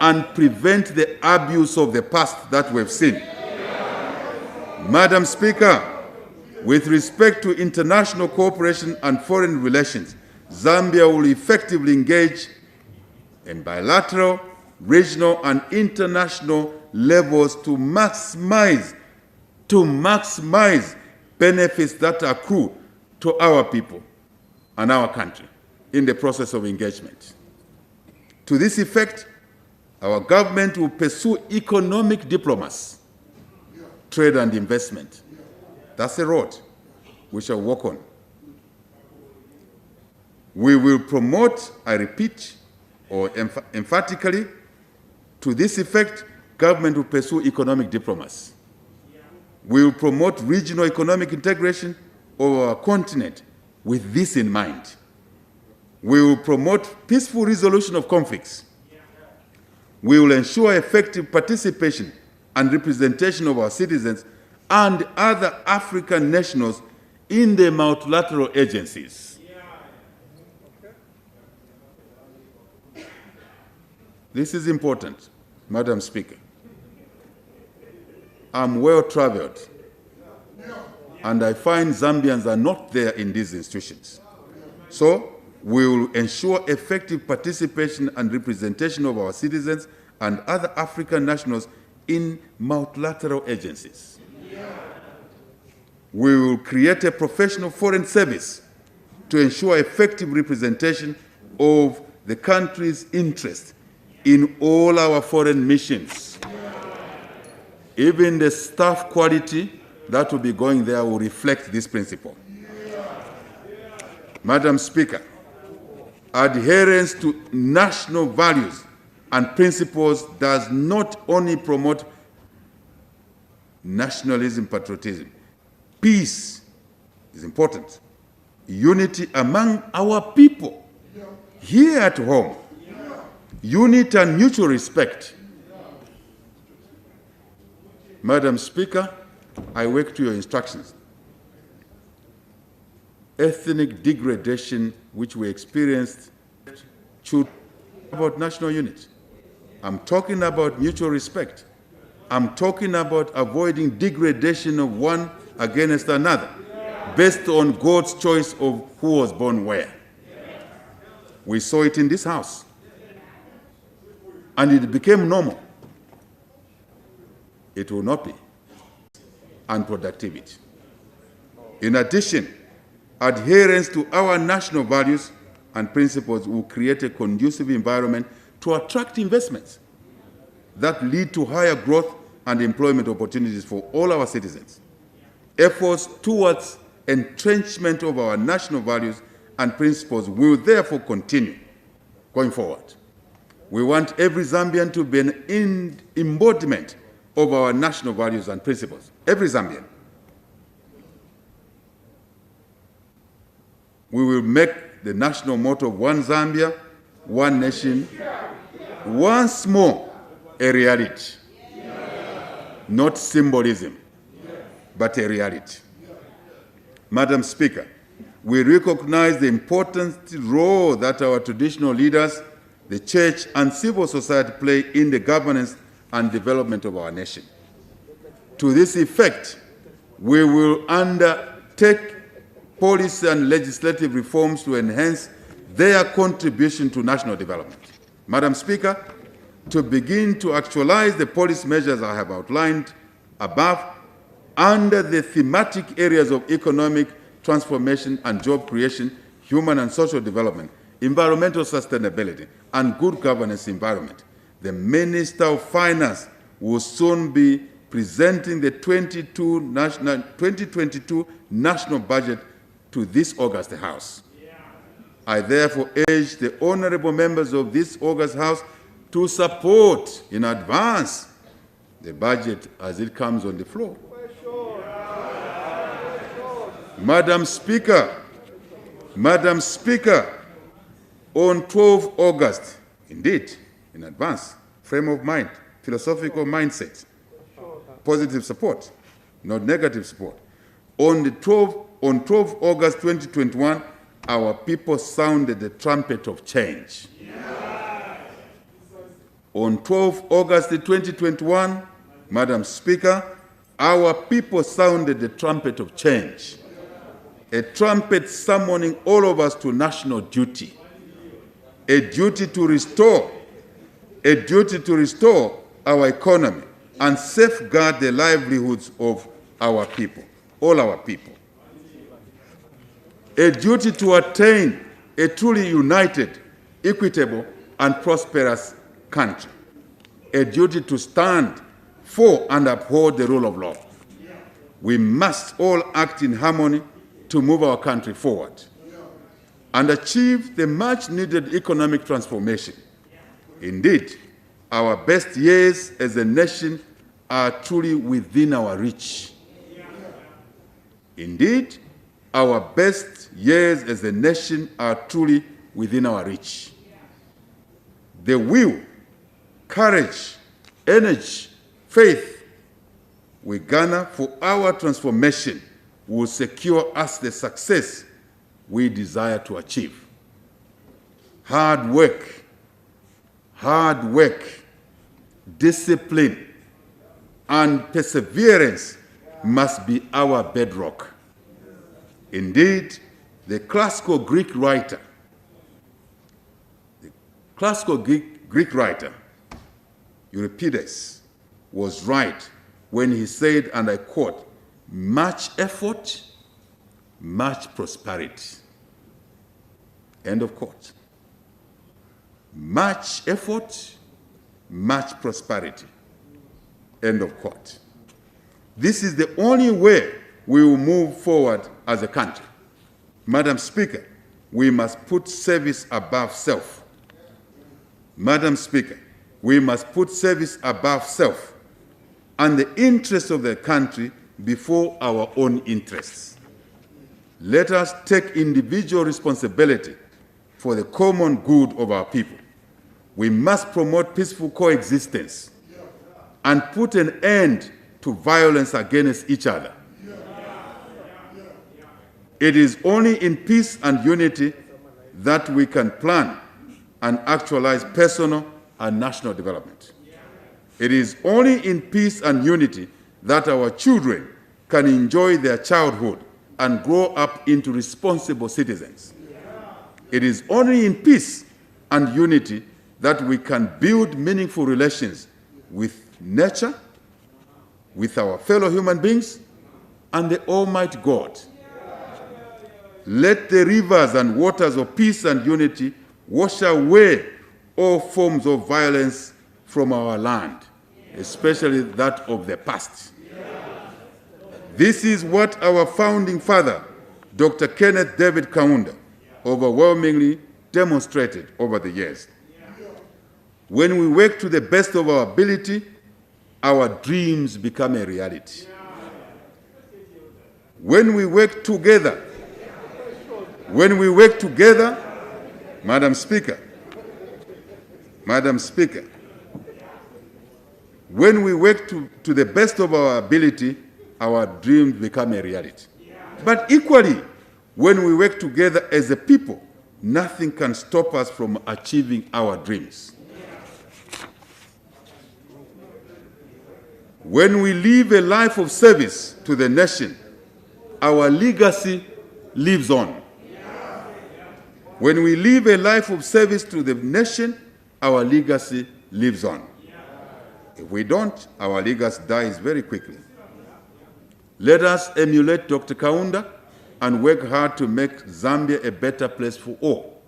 Speaker 6: and prevent the abuse of the past that we've seen. Madam Speaker, with respect to international cooperation and foreign relations, Zambia will effectively engage in bilateral, regional, and international levels to maximize benefits that accrue to our people and our country in the process of engagement. To this effect, our government will pursue economic diplomacy, trade and investment. That's a road we shall walk on. We will promote, I repeat, or emphatically, to this effect, government will pursue economic diplomacy. We will promote regional economic integration of our continent with this in mind. We will promote peaceful resolution of conflicts. We will ensure effective participation and representation of our citizens and other African nationals in the multilateral agencies. This is important, Madam Speaker. I'm well-traveled, and I find Zambians are not there in these institutions. So, we will ensure effective participation and representation of our citizens and other African nationals in multilateral agencies. We will create a professional foreign service to ensure effective representation of the country's interests in all our foreign missions. Even the staff quality that will be going there will reflect this principle. Madam Speaker, adherence to national values and principles does not only promote nationalism, patriotism. Peace is important. Unity among our people here at home. Unity and mutual respect. Madam Speaker, I work to your instructions. Ethnic degradation which we experienced should be about national unity. I'm talking about mutual respect. I'm talking about avoiding degradation of one against another based on God's choice of who was born where. We saw it in this house. And it became normal. It will not be. And productivity. In addition, adherence to our national values and principles will create a conducive environment to attract investments that lead to higher growth and employment opportunities for all our citizens. efforts towards entrenchment of our national values and principles will therefore continue going forward. We want every Zambian to be an embodiment of our national values and principles. Every Zambian. We will make the national motto of One Zambia, One Nation, once more a reality. Not symbolism, but a reality. Madam Speaker, we recognize the important role that our traditional leaders, the church, and civil society play in the governance and development of our nation. To this effect, we will undertake policy and legislative reforms to enhance their contribution to national development. Madam Speaker, to begin to actualize the policy measures I have outlined above under the thematic areas of economic transformation and job creation, human and social development, environmental sustainability, and good governance environment. The Minister of Finance will soon be presenting the 2022 national budget to this August House. I therefore urge the honorable members of this August House to support in advance the budget as it comes on the floor. Madam Speaker, on 12 August, indeed, in advance, frame of mind, philosophical mindset, positive support, not negative support. On 12 August 2021, our people sounded the trumpet of change. On 12 August 2021, Madam Speaker, our people sounded the trumpet of change. A trumpet summoning all of us to national duty. A duty to restore our economy and safeguard the livelihoods of our people, all our people. A duty to attain a truly united, equitable, and prosperous country. A duty to stand for and uphold the rule of law. We must all act in harmony to move our country forward and achieve the much-needed economic transformation. Indeed, our best years as a nation are truly within our reach. Indeed, our best years as a nation are truly within our reach. The will, courage, energy, faith we garner for our transformation will secure us the success we desire to achieve. Hard work, discipline, and perseverance must be our bedrock. Indeed, the classical Greek writer, Euripides, was right when he said, and I quote, "Much effort, much prosperity." End of quote. Much effort, much prosperity. End of quote. This is the only way we will move forward as a country. Madam Speaker, we must put service above self. Madam Speaker, we must put service above self and the interests of the country before our own interests. Let us take individual responsibility for the common good of our people. We must promote peaceful coexistence and put an end to violence against each other. It is only in peace and unity that we can plan and actualize personal and national development. It is only in peace and unity that our children can enjoy their childhood and grow up into responsible citizens. It is only in peace and unity that we can build meaningful relations with nature, with our fellow human beings, and the Almighty God. Let the rivers and waters of peace and unity wash away all forms of violence from our land, especially that of the past. This is what our founding father, Dr. Kenneth David Kaunda, overwhelmingly demonstrated over the years. When we work to the best of our ability, our dreams become a reality. When we work together, Madam Speaker, when we work to the best of our ability, our dreams become a reality. But equally, when we work together as a people, nothing can stop us from achieving our dreams. When we live a life of service to the nation, our legacy lives on. When we live a life of service to the nation, our legacy lives on. If we don't, our legacy dies very quickly. Let us emulate Dr. Kaunda and work hard to make Zambia a better place for all.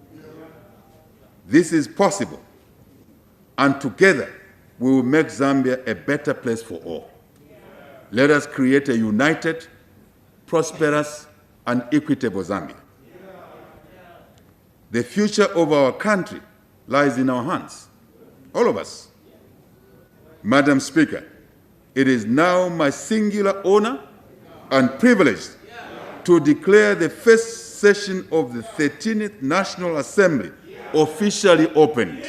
Speaker 6: This is possible, and together we will make Zambia a better place for all. Let us create a united, prosperous, and equitable Zambia. The future of our country lies in our hands, all of us. Madam Speaker, it is now my singular honor and privilege to declare the first session of the 13th National Assembly officially opened.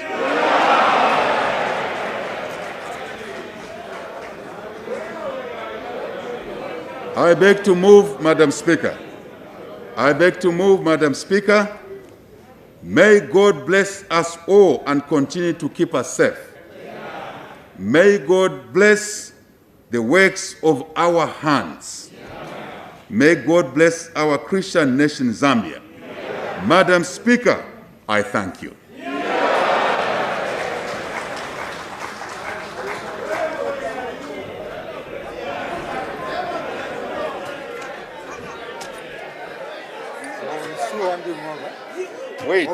Speaker 6: I beg to move, Madam Speaker. May God bless us all and continue to keep us safe. May God bless the works of our hands. May God bless our Christian nation, Zambia. Madam Speaker, I thank you. Wait.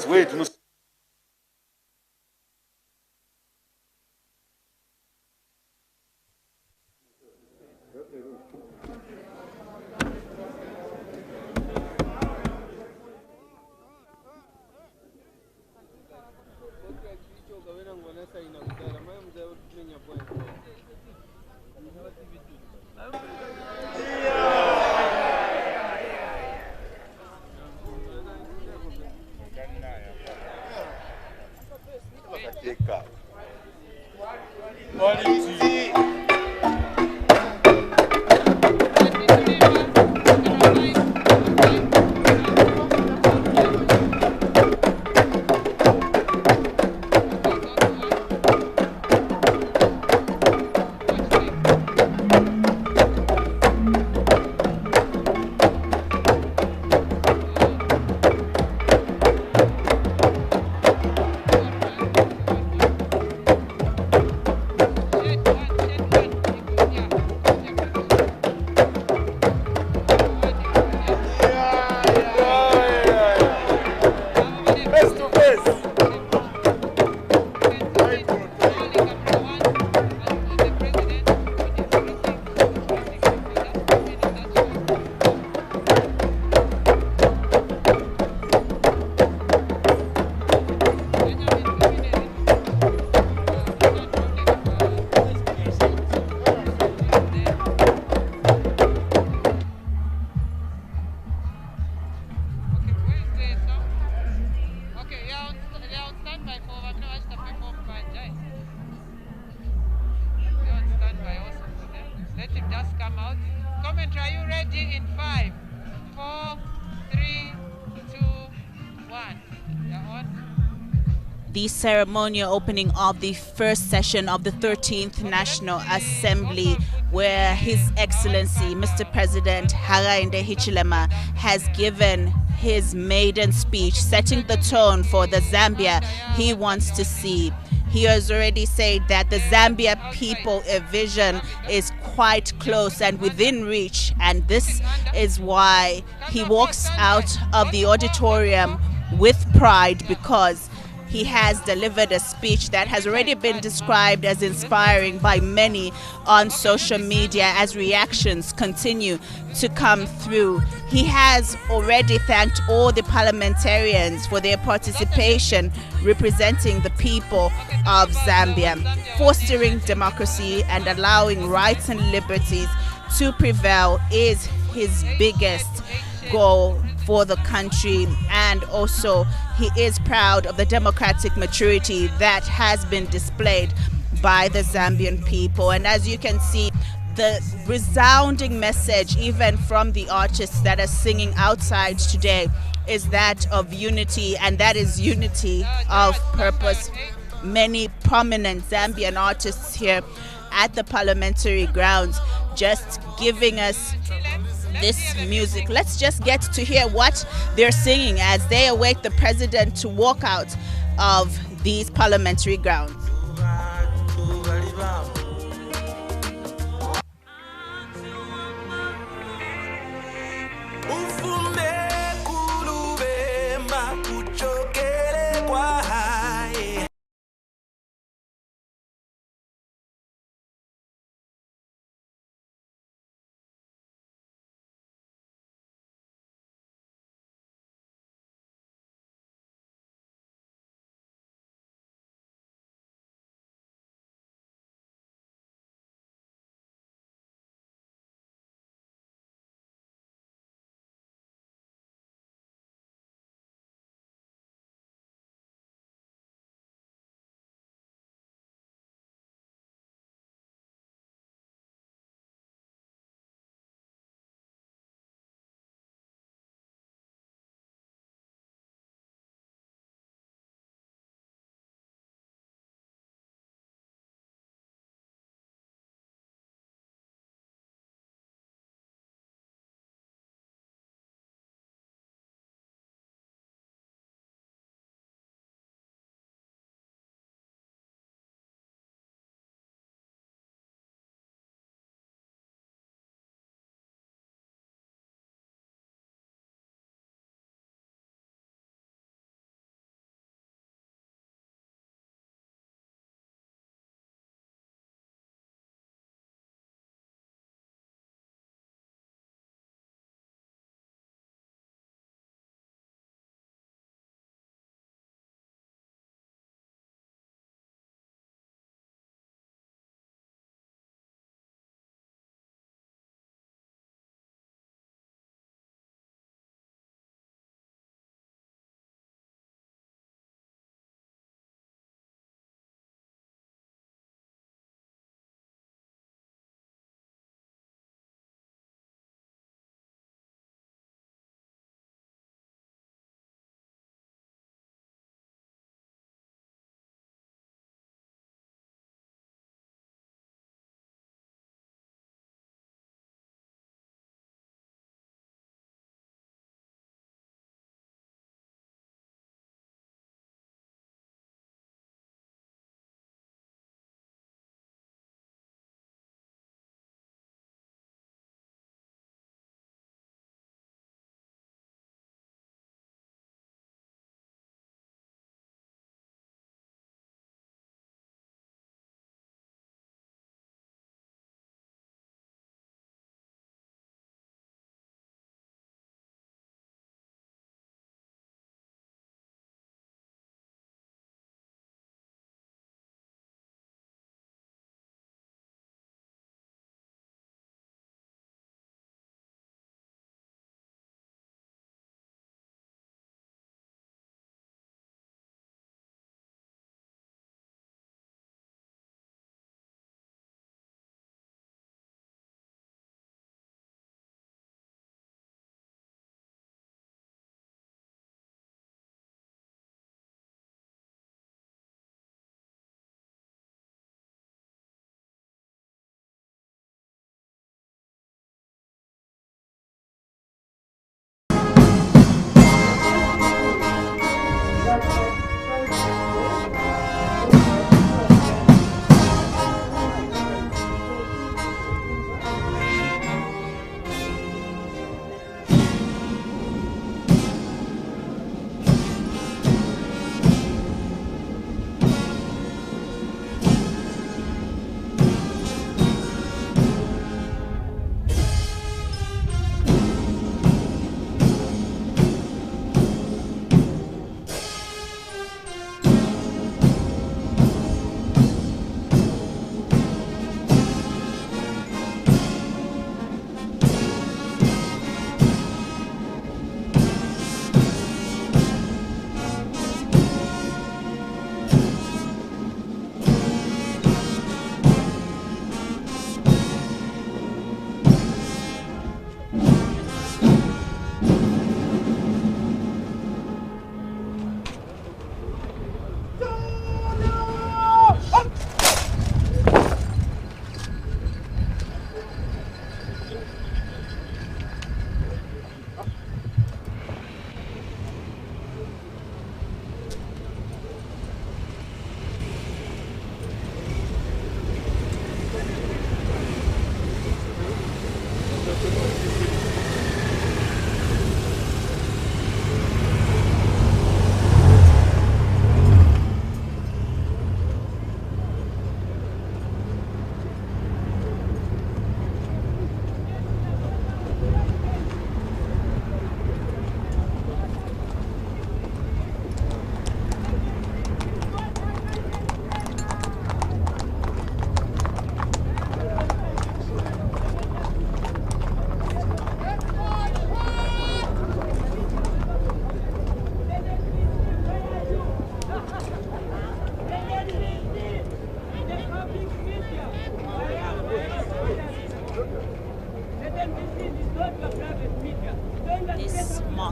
Speaker 2: The ceremonial opening of the first session of the 13th National Assembly, where His Excellency Mr. President Hakainde Hichilema has given his maiden speech, setting the tone for the Zambia he wants to see. He has already said that the Zambia people vision is quite close and within reach, and this is why he walks out of the auditorium with pride, because he has delivered a speech that has already been described as inspiring by many on social media as reactions continue to come through. He has already thanked all the parliamentarians for their participation representing the people of Zambia, fostering democracy and allowing rights and liberties to prevail is his biggest goal for the country. And also he is proud of the democratic maturity that has been displayed by the Zambian people. And as you can see, the resounding message even from the artists that are singing outside today is that of unity, and that is unity of purpose. Many prominent Zambian artists here at the parliamentary grounds just giving us this music. Let's just get to hear what they're singing as they await the president to walk out of these parliamentary grounds.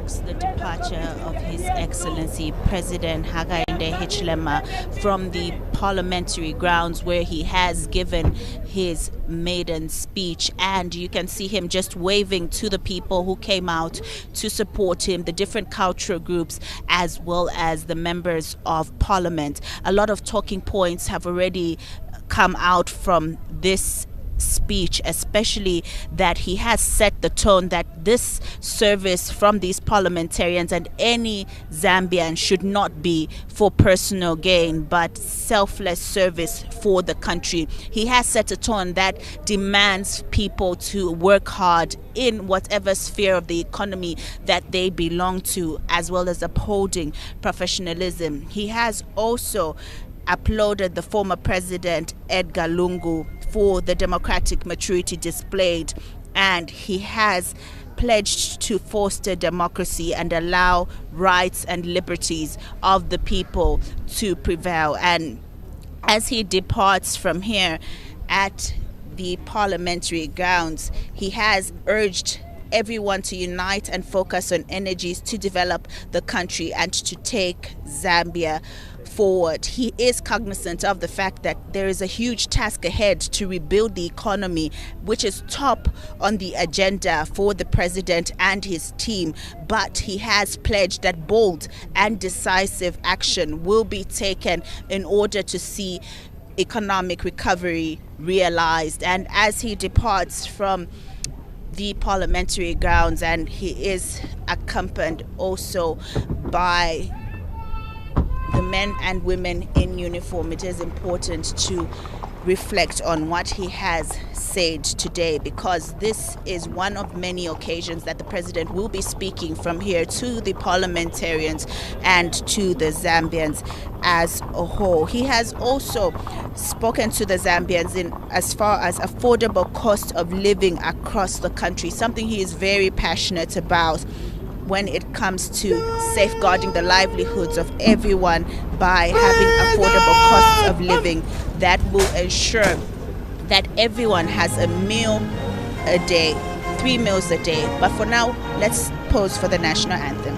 Speaker 2: marks the departure of His Excellency President Hakainde Hichilema from the parliamentary grounds, where he has given his maiden speech, and you can see him just waving to the people who came out to support him, the different cultural groups as well as the members of parliament. A lot of talking points have already come out from this speech, especially that he has set the tone that this service from these parliamentarians and any Zambian should not be for personal gain but selfless service for the country. He has set a tone that demands people to work hard in whatever sphere of the economy that they belong to, as well as upholding professionalism. He has also applauded the former president Edgar Lungu for the democratic maturity displayed, and he has pledged to foster democracy and allow rights and liberties of the people to prevail. And as he departs from here at the parliamentary grounds, he has urged everyone to unite and focus on energies to develop the country and to take Zambia forward. He is cognizant of the fact that there is a huge task ahead to rebuild the economy, which is top on the agenda for the president and his team, but he has pledged that bold and decisive action will be taken in order to see economic recovery realized. And as he departs from the parliamentary grounds, and he is accompanied also by the men and women in uniform, it is important to reflect on what he has said today, because this is one of many occasions that the president will be speaking from here to the parliamentarians and to the Zambians as a whole. He has also spoken to the Zambians in as far as affordable cost of living across the country, something he is very passionate about when it comes to safeguarding the livelihoods of everyone by having affordable costs of living that will ensure that everyone has a meal a day, 3 meals a day. But for now, let's pause for the national anthem.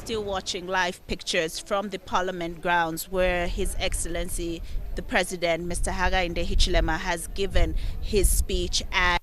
Speaker 2: still watching live pictures from the Parliament grounds where His Excellency, the President, Mr. Hakainde Hichilema, has given his speech. And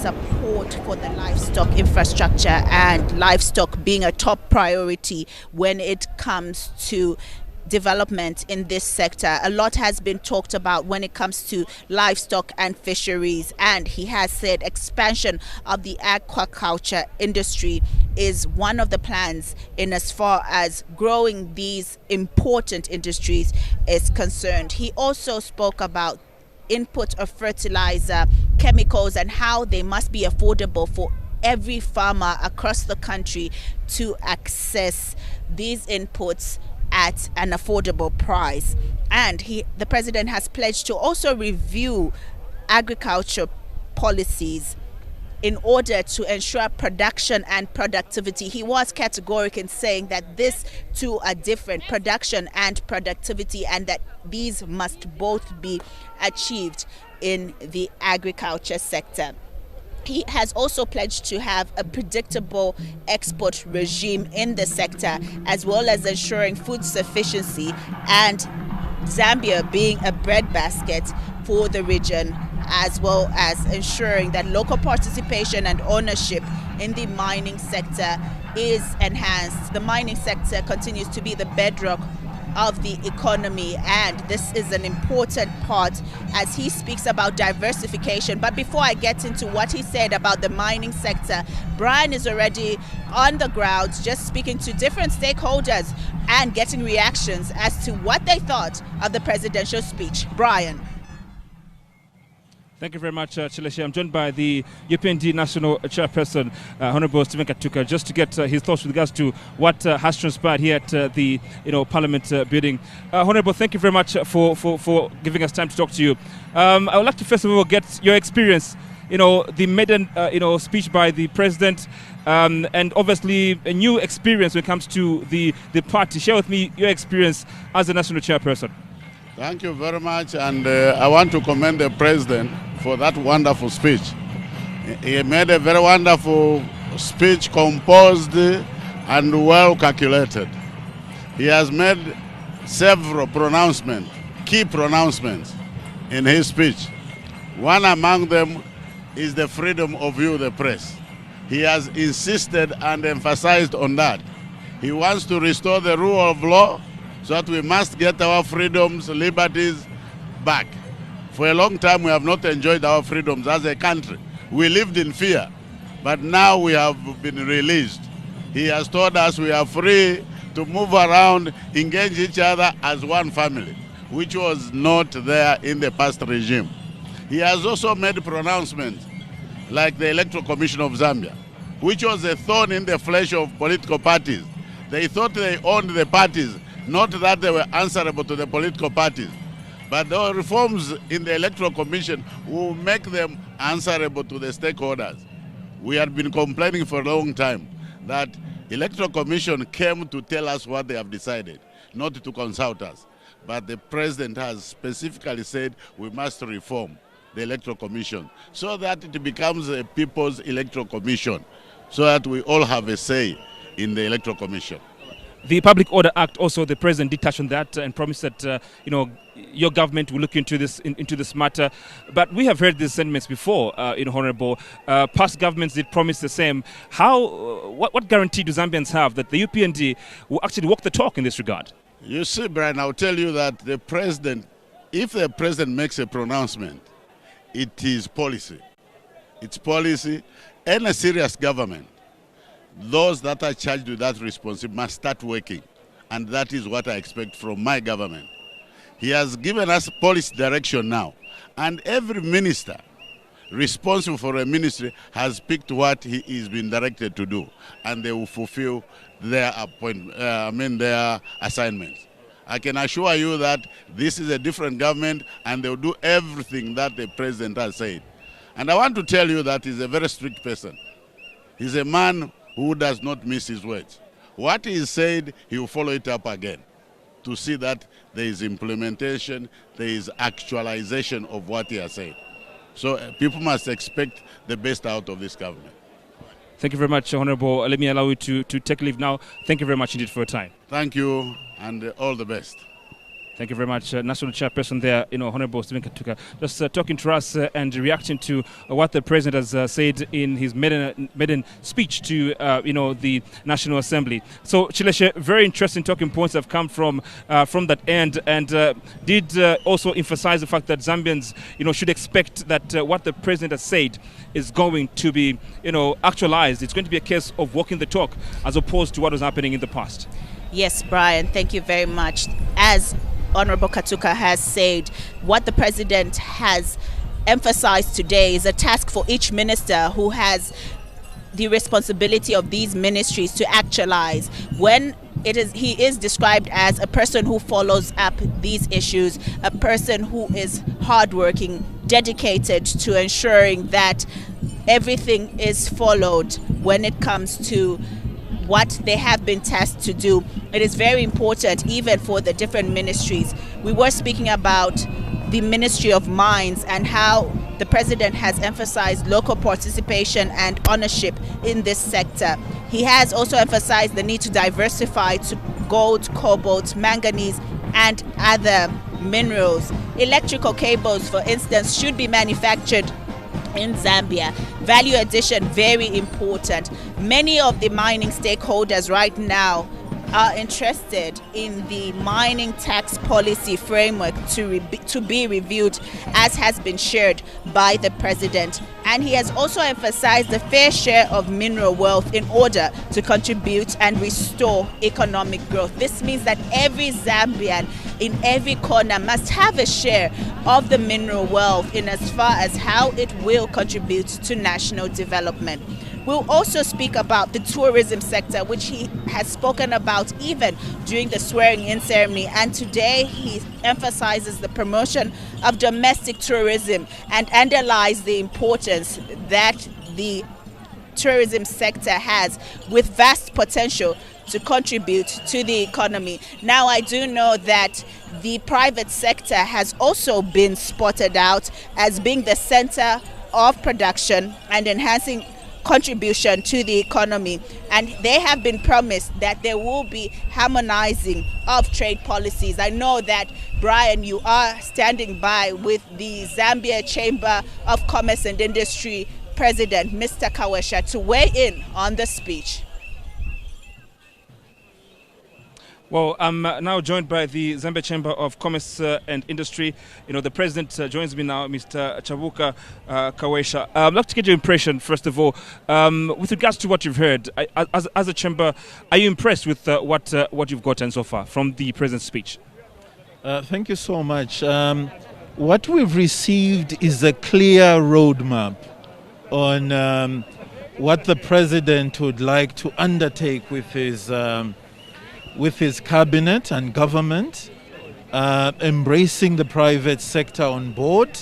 Speaker 2: support for the livestock infrastructure and livestock being a top priority when it comes to development in this sector. A lot has been talked about when it comes to livestock and fisheries, and he has said expansion of the aquaculture industry is one of the plans in as far as growing these important industries is concerned. He also spoke about input of fertilizer, chemicals, and how they must be affordable for every farmer across the country to access these inputs at an affordable price. And the president has pledged to also review agriculture policies in order to ensure production and productivity. He was categorical in saying that this two are different, production and productivity, and that these must both be achieved in the agriculture sector. He has also pledged to have a predictable export regime in the sector, as well as ensuring food sufficiency and Zambia being a breadbasket for the region, as well as ensuring that local participation and ownership in the mining sector is enhanced. The mining sector continues to be the bedrock of the economy, and this is an important part as he speaks about diversification. But before I get into what he said about the mining sector, Brian is already on the ground just speaking to different stakeholders and getting reactions as to what they thought of the presidential speech. Brian.
Speaker 1: Thank you very much, Chileshi. I'm joined by the UPND National Chairperson, Honorable Stephen Katuka, just to get his thoughts with regards to what has transpired here at the Parliament building. Honorable, thank you very much for giving us time to talk to you. I would like to first of all get your experience, the maiden speech by the President, and obviously a new experience when it comes to the party. Share with me your experience as the National Chairperson.
Speaker 8: Thank you very much, and I want to commend the President for that wonderful speech. He made a very wonderful speech, composed and well calculated. He has made several pronouncements, key pronouncements in his speech. One among them is the freedom of view, the press. He has insisted and emphasized on that. He wants to restore the rule of law, so that we must get our freedoms, liberties back. For a long time we have not enjoyed our freedoms as a country. We lived in fear, but now we have been released. He has told us we are free to move around, engage each other as one family, which was not there in the past regime. He has also made pronouncements like the Electoral Commission of Zambia, which was a thorn in the flesh of political parties. They thought they owned the parties, not that they were answerable to the political parties. But the reforms in the Electoral Commission will make them answerable to the stakeholders. We had been complaining for a long time that Electoral Commission came to tell us what they have decided, not to consult us. But the President has specifically said we must reform the Electoral Commission so that it becomes a People's Electoral Commission, so that we all have a say in the Electoral Commission.
Speaker 1: The Public Order Act also, the President did touch on that and promised that, your government will look into this matter. But we have heard these sentiments before, Honorable. Past governments did promise the same. What guarantee do Zambians have that the UPND will actually walk the talk in this regard?
Speaker 8: You see, Brian, I'll tell you that the President, if the President makes a pronouncement, it is policy. It's policy. Any serious government, those that are charged with that responsibility must start working. And that is what I expect from my government. He has given us policy direction now. And every minister responsible for a ministry has picked what he is being directed to do. And they will fulfill their their assignments. I can assure you that this is a different government and they will do everything that the President has said. And I want to tell you that he's a very strict person. He's a man who does not miss his words. What he said, he will follow it up again to see that there is implementation, there is actualization of what he has said. So people must expect the best out of this government.
Speaker 1: Thank you very much, Honorable. Let me allow you to take leave now. Thank you very much indeed for your time.
Speaker 8: Thank you, and all the best.
Speaker 1: Thank you very much, National Chairperson there, Honorable Stephen Katuka, just talking to us and reacting to what the President has said in his maiden speech to, the National Assembly. So, Chileshe, very interesting talking points have come from that end, and did also emphasize the fact that Zambians, should expect that what the President has said is going to be, actualized. It's going to be a case of walking the talk as opposed to what was happening in the past.
Speaker 2: Yes, Brian, thank you very much. As Honorable Katuka has said, what the President has emphasized today is a task for each minister who has the responsibility of these ministries to actualize. When he is described as a person who follows up these issues, a person who is hardworking, dedicated to ensuring that everything is followed when it comes to what they have been tasked to do. It is very important even for the different ministries. We were speaking about the Ministry of Mines and how the President has emphasized local participation and ownership in this sector. He has also emphasized the need to diversify to gold, cobalt, manganese and other minerals. Electrical cables, for instance, should be manufactured in Zambia. Value addition, very important. Many of the mining stakeholders right now are interested in the mining tax policy framework to be reviewed, as has been shared by the President. And he has also emphasized the fair share of mineral wealth in order to contribute and restore economic growth. This means that every Zambian in every corner must have a share of the mineral wealth in as far as how it will contribute to national development. We'll also speak about the tourism sector, which he has spoken about even during the swearing-in ceremony. And today he emphasizes the promotion of domestic tourism and underlines the importance that the tourism sector has with vast potential to contribute to the economy. Now, I do know that the private sector has also been spotted out as being the center of production and enhancing contribution to the economy, and they have been promised that there will be harmonizing of trade policies. I know that, Brian, you are standing by with the Zambia Chamber of Commerce and Industry President, Mr. Kawesha, to weigh in on the speech.
Speaker 1: Well, I'm now joined by the Zambia Chamber of Commerce and Industry. The President joins me now, Mr. Chavuka Kawesha. I'd like to get your impression, first of all, with regards to what you've heard. As a Chamber, are you impressed with what you've gotten so far from the President's speech?
Speaker 9: Thank you so much. What we've received is a clear roadmap on what the President would like to undertake with his cabinet and government, embracing the private sector on board,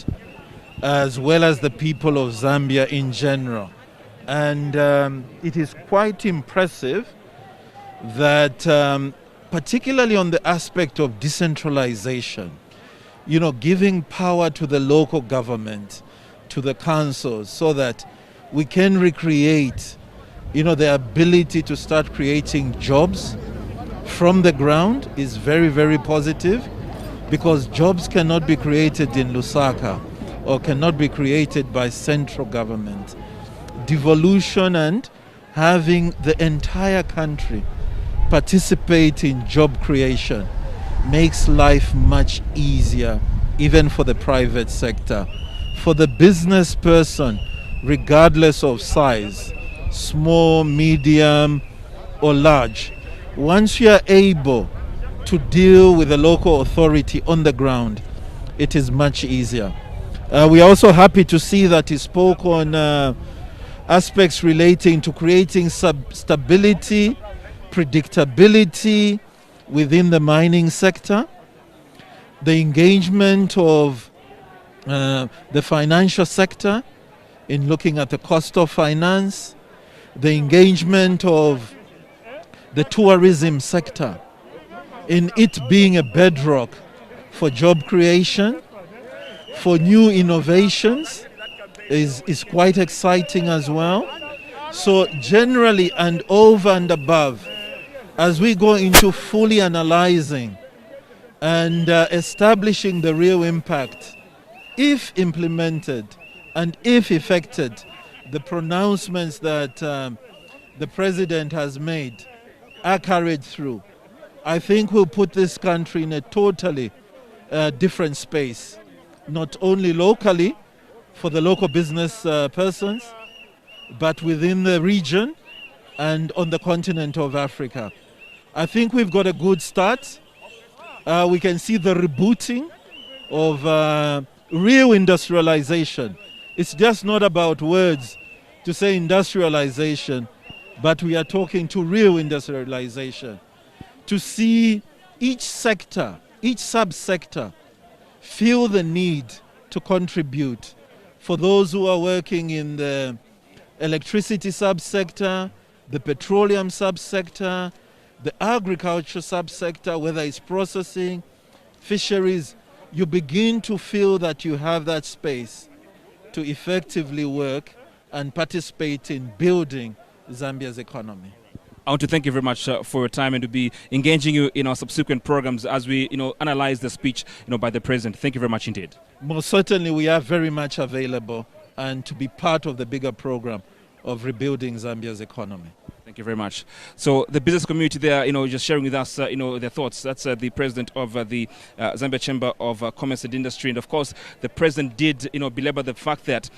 Speaker 9: as well as the people of Zambia in general. And it is quite impressive that, particularly on the aspect of decentralization, giving power to the local government, to the councils, so that we can recreate, the ability to start creating jobs, from the ground is very, very positive, because jobs cannot be created in Lusaka or cannot be created by central government. Devolution and having the entire country participate in job creation makes life much easier, even for the private sector. For the business person, regardless of size, small, medium, or large, once you are able to deal with the local authority on the ground, it is much easier. We are also happy to see that he spoke on aspects relating to creating stability, predictability within the mining sector, the engagement of the financial sector in looking at the cost of finance, the engagement of the tourism sector in it being a bedrock for job creation, for new innovations is quite exciting as well. So generally and over and above, as we go into fully analyzing and establishing the real impact, if implemented and if effected, the pronouncements that the President has made are carried through, I think we'll put this country in a totally different space, not only locally for the local business persons, but within the region and on the continent of Africa. I think we've got a good start. We can see the rebooting of real industrialization. It's just not about words to say industrialization, but we are talking to real industrialization. To see each sector, each subsector feel the need to contribute. For those who are working in the electricity subsector, the petroleum subsector, the agriculture subsector, whether it's processing, fisheries, you begin to feel that you have that space to effectively work and participate in building Zambia's economy.
Speaker 1: I want to thank you very much for your time and to be engaging you in our subsequent programs as we, analyze the speech, by the President. Thank you very much indeed.
Speaker 9: Most certainly, we are very much available and to be part of the bigger program of rebuilding Zambia's economy.
Speaker 1: Thank you very much. So the business community there, just sharing with us, their thoughts. That's the president of the Zambia Chamber of Commerce and Industry. And of course, the president did, belabor the fact that,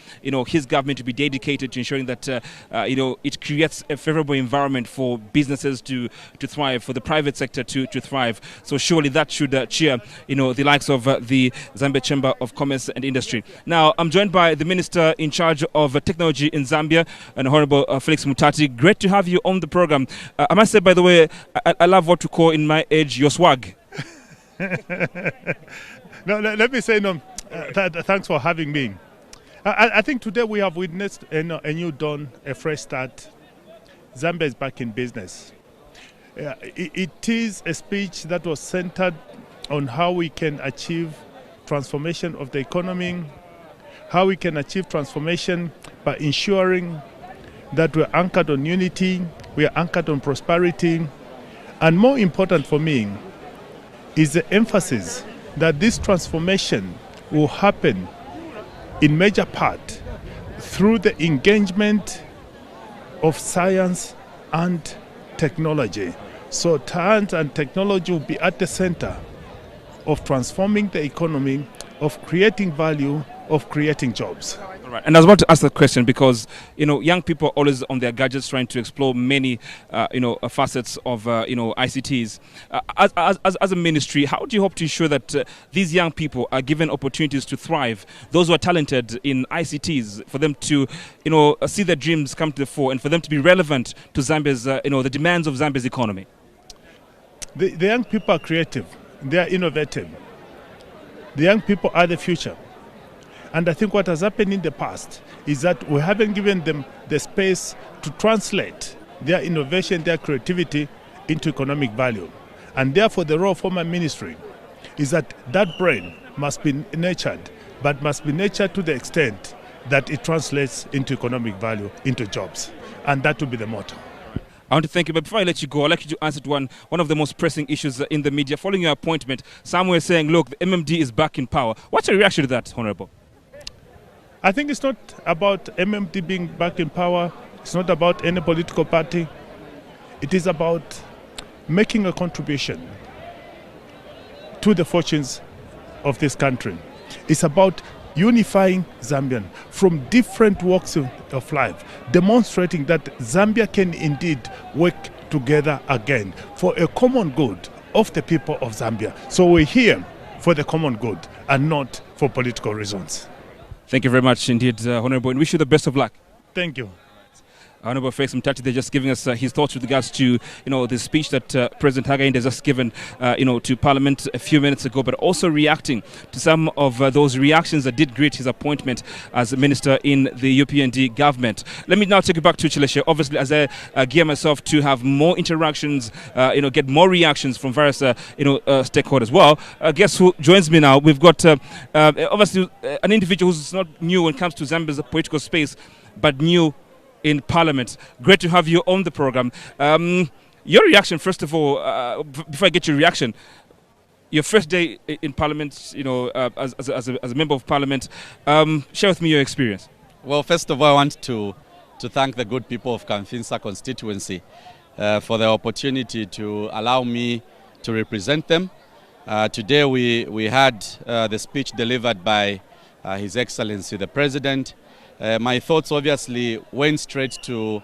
Speaker 1: his government will be dedicated to ensuring that, it creates a favorable environment for businesses to thrive, for the private sector to thrive. So surely that should cheer, the likes of the Zambia Chamber of Commerce and Industry. Now, I'm joined by the Minister in charge of technology in Zambia, and Honorable Felix Mutati. Great to have you on the program. I must say, by the way, I love what you call in my age your swag.
Speaker 10: No, let me say thanks for having me. I think today we have witnessed a new dawn, a fresh start. Zambia is back in business. It is a speech that was centered on how we can achieve transformation of the economy, how we can achieve transformation by ensuring that we're anchored on unity, we are anchored on prosperity, and more important for me is the emphasis that this transformation will happen in major part through the engagement of science and technology. So science and technology will be at the center of transforming the economy, of creating value, of creating jobs.
Speaker 1: All right. And I was about to ask that question because, young people are always on their gadgets trying to explore many, facets of, ICTs. As a ministry, how do you hope to ensure that these young people are given opportunities to thrive, those who are talented in ICTs, for them to, see their dreams come to the fore and for them to be relevant to Zambia's, the demands of Zambia's economy?
Speaker 10: The young people are creative. They are innovative. The young people are the future. And I think what has happened in the past is that we haven't given them the space to translate their innovation, their creativity into economic value. And therefore the role for my ministry is that that brain must be nurtured, but must be nurtured to the extent that it translates into economic value, into jobs. And that will be the motto.
Speaker 1: I want to thank you, but before I let you go, I'd like you to answer to one of the most pressing issues in the media. Following your appointment, some were saying, look, the MMD is back in power. What's your reaction to that, Honorable?
Speaker 10: I think it's not about MMD being back in power. It's not about any political party. It is about making a contribution to the fortunes of this country. It's about unifying Zambian from different walks of life, demonstrating that Zambia can indeed work together again for a common good of the people of Zambia. So we're here for the common good and not for political reasons.
Speaker 1: Thank you very much indeed, Honorable, and wish you the best of luck.
Speaker 10: Thank you.
Speaker 1: Honorable Felix Mtati, they're just giving us his thoughts with regards to, the speech that President Hakainde has just given, to Parliament a few minutes ago, but also reacting to some of those reactions that did greet his appointment as a minister in the UPND government. Let me now take you back to Chileshe. Obviously, as I gear myself to have more interactions, get more reactions from various, stakeholders. Well, guess who joins me now? We've got, obviously, an individual who's not new when it comes to Zambia's political space, but new in Parliament. Great to have you on the program. Your reaction, first of all, before I get your reaction, your first day in Parliament, as a member of Parliament, share with me your experience.
Speaker 11: Well, first of all, I want to thank the good people of Kamfinsa constituency for the opportunity to allow me to represent them. Today we had the speech delivered by His Excellency the President. My thoughts obviously went straight to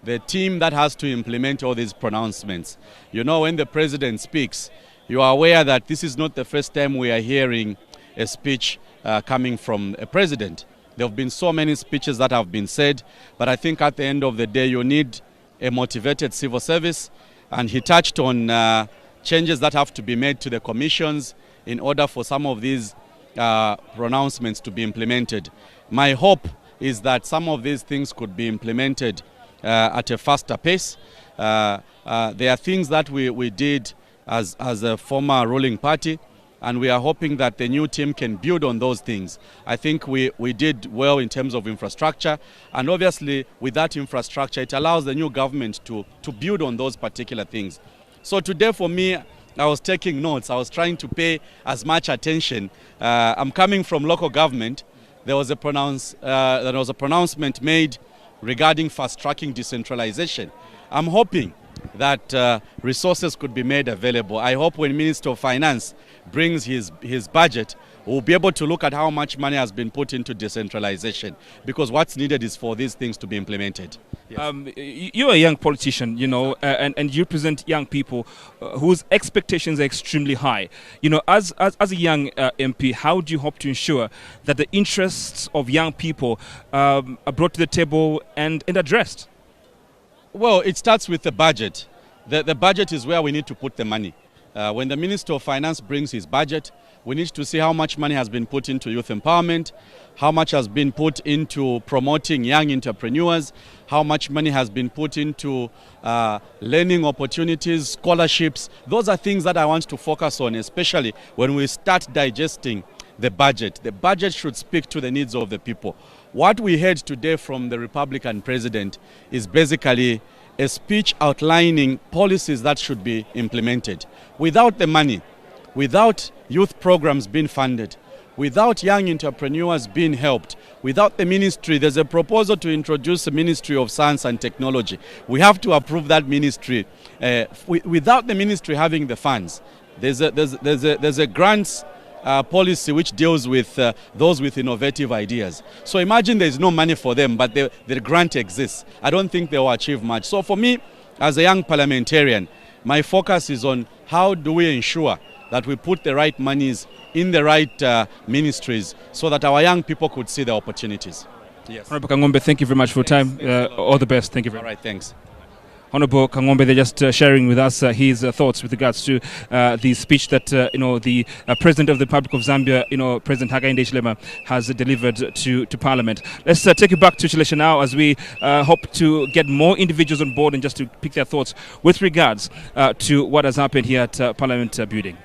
Speaker 11: the team that has to implement all these pronouncements. When the President speaks, you are aware that this is not the first time we are hearing a speech coming from a president. There have been so many speeches that have been said, but I think at the end of the day you need a motivated civil service, and he touched on changes that have to be made to the commissions in order for some of these pronouncements to be implemented. My hope is that some of these things could be implemented at a faster pace. There are things that we did as a former ruling party, and we are hoping that the new team can build on those things. I think we did well in terms of infrastructure, and obviously with that infrastructure it allows the new government to build on those particular things. So today for me, I was taking notes. I was trying to pay as much attention. I'm coming from local government. There was a pronouncement made regarding fast-tracking decentralization. I'm hoping that resources could be made available. I hope when Minister of Finance brings his budget, we'll be able to look at how much money has been put into decentralization, because what's needed is for these things to be implemented. Yes.
Speaker 1: You're a young politician, and you represent young people whose expectations are extremely high. As a young MP, how do you hope to ensure that the interests of young people are brought to the table and addressed?
Speaker 11: Well, it starts with the budget. The budget is where we need to put the money. When the Minister of Finance brings his budget, we need to see how much money has been put into youth empowerment, how much has been put into promoting young entrepreneurs, how much money has been put into learning opportunities, scholarships. Those are things that I want to focus on, especially when we start digesting the budget. The budget should speak to the needs of the people. What we heard today from the Republican president is basically a speech outlining policies that should be implemented. Without the money, without youth programs being funded, without young entrepreneurs being helped, without the ministry, there's a proposal to introduce a Ministry of Science and Technology. We have to approve that ministry. Without the ministry having the funds, there's a grants policy which deals with those with innovative ideas. So imagine there's no money for them, but the grant exists. I don't think they will achieve much. So for me, as a young parliamentarian, my focus is on how do we ensure that we put the right monies in the right ministries so that our young people could see the opportunities. Yes.
Speaker 1: Honorable Kangombe, thank you very much for your time. All the best. Thank you very much.
Speaker 11: All right, thanks.
Speaker 1: Honorable Kangombe, they're just sharing with us his thoughts with regards to the speech that the President of the Republic of Zambia, President Hakainde Hichilema, has delivered to Parliament. Let's take you back to Chileshe now, as we hope to get more individuals on board and just to pick their thoughts with regards to what has happened here at Parliament building.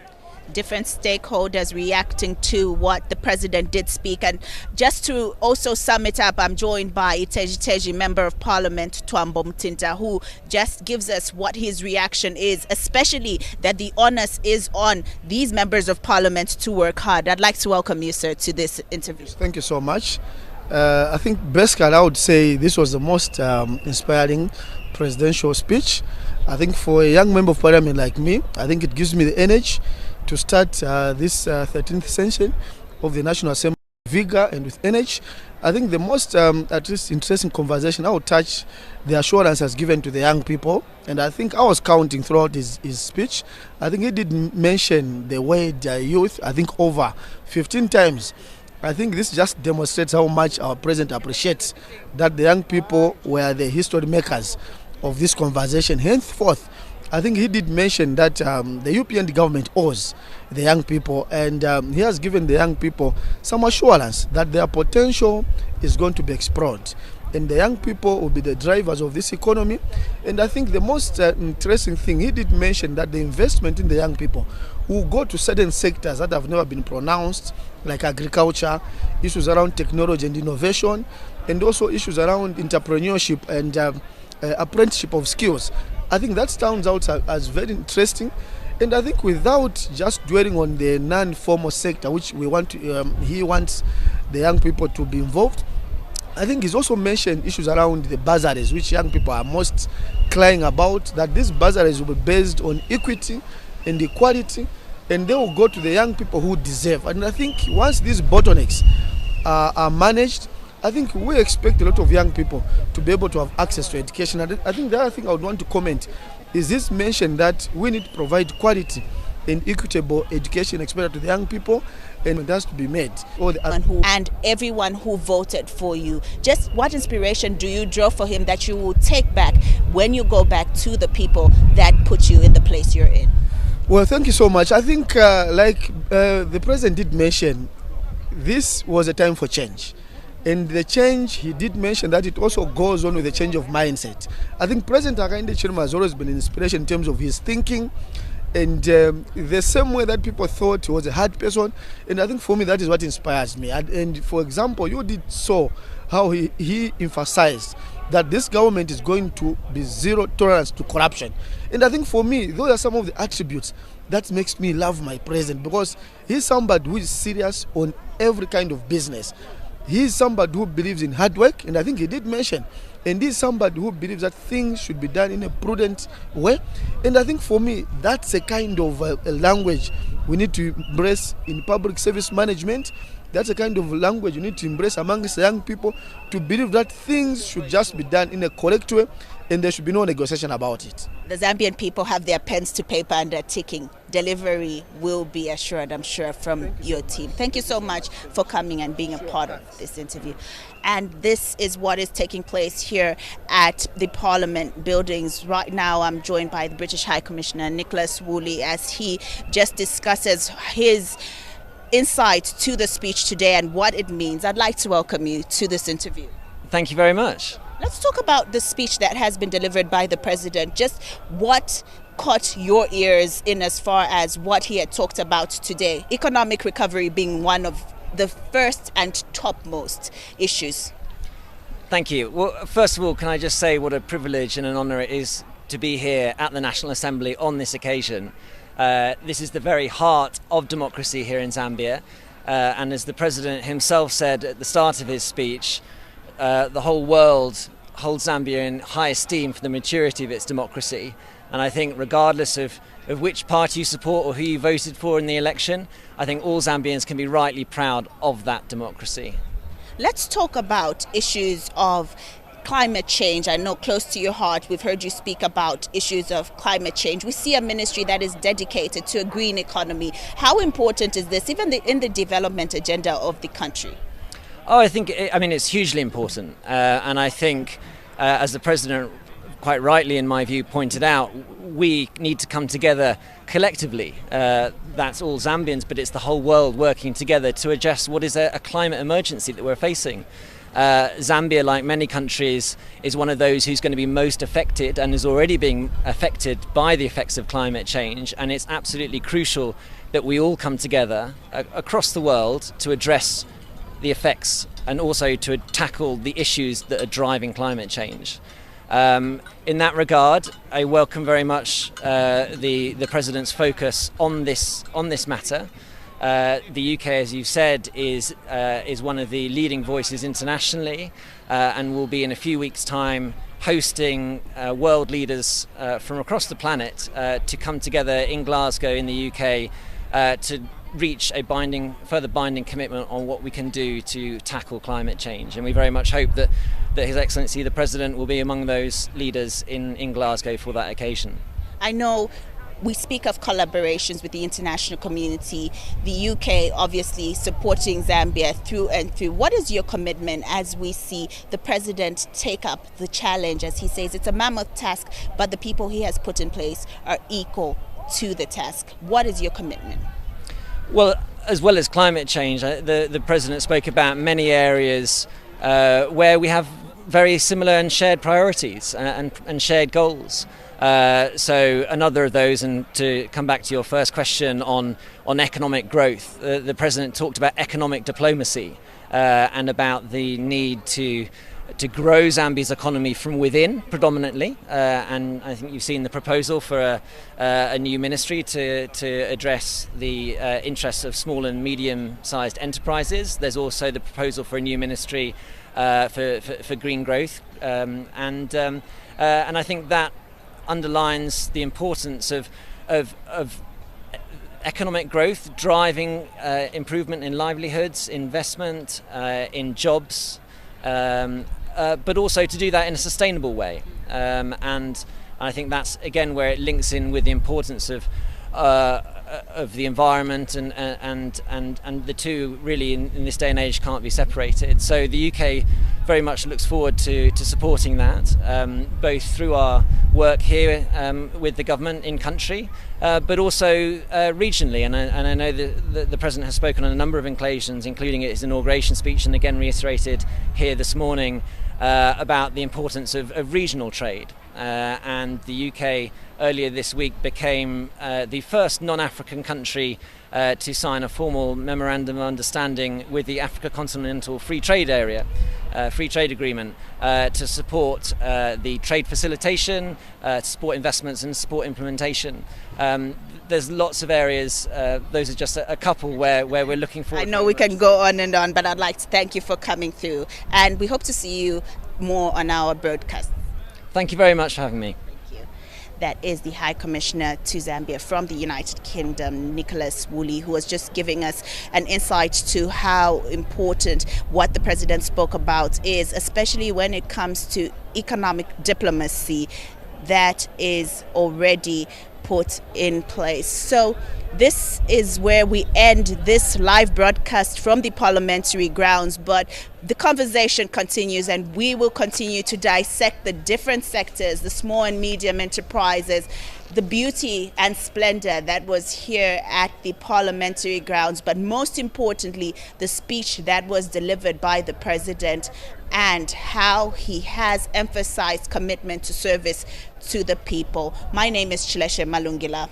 Speaker 2: different stakeholders reacting to what the president did speak. And just to also sum it up, I'm joined by Teji, Member of Parliament, Twambo Mtinta, who just gives us what his reaction is, especially that the onus is on these members of Parliament to work hard. I'd like to welcome you, sir, to this interview.
Speaker 12: Thank you so much. I think basically I would say this was the most inspiring presidential speech. I think for a young member of Parliament like me, I think it gives me the energy to start this 13th session of the National Assembly with vigor and with energy. I think the most at least interesting conversation I would touch the assurances given to the young people, and I think I was counting throughout his speech. I think he did mention the word youth, I think over 15 times. I think this just demonstrates how much our president appreciates that the young people were the history makers of this conversation. Henceforth, I think he did mention that the European government owes the young people, and he has given the young people some assurance that their potential is going to be explored, and the young people will be the drivers of this economy. And I think the most interesting thing, he did mention that the investment in the young people will go to certain sectors that have never been pronounced, like agriculture, issues around technology and innovation, and also issues around entrepreneurship and apprenticeship of skills. I think that stands out as very interesting, and I think without just dwelling on the non-formal sector, which we want to, he wants the young people to be involved. I think he's also mentioned issues around the bursaries, which young people are most crying about, that these bursaries will be based on equity and equality, and they will go to the young people who deserve. And I think once these bottlenecks are managed, I think we expect a lot of young people to be able to have access to education. And I think the other thing I would want to comment is this mention that we need to provide quality and equitable education exposure to the young people, and it has to be made.
Speaker 2: And everyone who voted for you, just what inspiration do you draw for him that you will take back when you go back to the people that put you in the place you're in?
Speaker 12: Well, thank you so much. I think the president did mention, this was a time for change. And the change, he did mention that it also goes on with a change of mindset. I think President Hakainde Hichilema has always been an inspiration in terms of his thinking, and the same way that people thought he was a hard person. And I think for me, that is what inspires me. And for example, you did saw how he emphasized that this government is going to be zero tolerance to corruption. And I think for me, those are some of the attributes that makes me love my president, because he's somebody who is serious on every kind of business. He's somebody who believes in hard work, and I think he did mention, and he's somebody who believes that things should be done in a prudent way. And I think for me, that's a kind of a language we need to embrace in public service management. That's a kind of language you need to embrace amongst young people, to believe that things should just be done in a correct way, and there should be no negotiation about it.
Speaker 2: The Zambian people have their pens to paper and they're ticking. Delivery will be assured, I'm sure, from your team. Thank you so much for coming and being a part of this interview. And this is what is taking place here at the Parliament buildings. Right now, I'm joined by the British High Commissioner, Nicholas Woolley, as he just discusses his insight to the speech today and what it means. I'd like to welcome you to this interview.
Speaker 13: Thank you very much.
Speaker 2: Let's talk about the speech that has been delivered by the president. Just what caught your ears in as far as what he had talked about today? Economic recovery being one of the first and topmost issues.
Speaker 13: Thank you. Well, first of all, can I just say what a privilege and an honour it is to be here at the National Assembly on this occasion. This is the very heart of democracy here in Zambia, and as the President himself said at the start of his speech, the whole world holds Zambia in high esteem for the maturity of its democracy. And I think regardless of which party you support or who you voted for in the election, I think all Zambians can be rightly proud of that democracy.
Speaker 2: Let's talk about issues of climate change. I know close to your heart, we've heard you speak about issues of climate change. We see a ministry that is dedicated to a green economy. How important is this, even in the development agenda of the country?
Speaker 13: Oh, I mean, it's hugely important. And I think, as the President quite rightly, in my view, pointed out, we need to come together collectively. That's all Zambians, but it's the whole world working together to address what is a climate emergency that we're facing. Zambia, like many countries, is one of those who's going to be most affected and is already being affected by the effects of climate change. And it's absolutely crucial that we all come together across the world to address the effects and also to tackle the issues that are driving climate change. In that regard, I welcome very much the President's focus on this matter. The UK, as you've said, is one of the leading voices internationally, and will be in a few weeks' time hosting world leaders from across the planet to come together in Glasgow in the UK to reach a further binding commitment on what we can do to tackle climate change. And we very much hope that His Excellency the President will be among those leaders in Glasgow for that occasion.
Speaker 2: I know we speak of collaborations with the international community, the UK obviously supporting Zambia through and through. What is your commitment as we see the President take up the challenge? As he says, it's a mammoth task, but the people he has put in place are equal to the task. What is your commitment?
Speaker 13: Well, as well as climate change, the President spoke about many areas where we have very similar and shared priorities and shared goals. So another of those, and to come back to your first question on economic growth, the President talked about economic diplomacy and about the need to grow Zambia's economy from within predominantly, and I think you've seen the proposal for a new ministry to address the interests of small and medium-sized enterprises. There's also the proposal for a new ministry for green growth, and I think that underlines the importance of economic growth driving improvement in livelihoods, investment, in jobs, but also to do that in a sustainable way. And I think that's again where it links in with the importance of the environment, and the two really in this day and age can't be separated. So the UK very much looks forward to supporting that, both through our work here with the government in country, but also regionally. And I know that the President has spoken on a number of occasions, including his inauguration speech, and again reiterated here this morning, about the importance of regional trade. And the UK earlier this week became the first non-African country to sign a formal memorandum of understanding with the Africa Continental Free Trade Area, Free Trade Agreement, to support the trade facilitation, to support investments and support implementation. There's lots of areas, those are just a couple where we're looking forward.
Speaker 2: I know we can go on and on, but I'd like to thank you for coming through, and we hope to see you more on our broadcast.
Speaker 13: Thank you very much for having me.
Speaker 2: Thank you. That is the High Commissioner to Zambia from the United Kingdom, Nicholas Woolley, who was just giving us an insight to how important what the President spoke about is, especially when it comes to economic diplomacy that is already put in place. So this is where we end this live broadcast from the parliamentary grounds, but the conversation continues, and we will continue to dissect the different sectors, the small and medium enterprises, the beauty and splendor that was here at the parliamentary grounds, but most importantly, the speech that was delivered by the President and how he has emphasized commitment to service to the people. My name is Chileshe Malungila.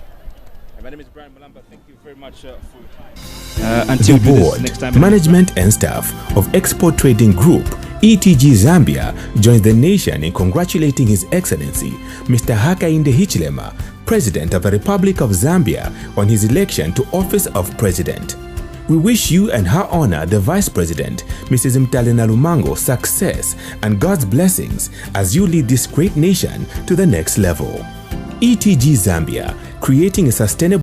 Speaker 1: My name is Brian Malamba. Thank you very much for your time. Until
Speaker 14: the board, management and staff of Export Trading Group, ETG Zambia, joins the nation in congratulating His Excellency Mr. Hakainde Hichilema, President of the Republic of Zambia, on his election to office of President. We wish you and Her Honor the Vice President, Mrs. Mtalena Lumango, success and God's blessings as you lead this great nation to the next level. ETG Zambia, creating a sustainable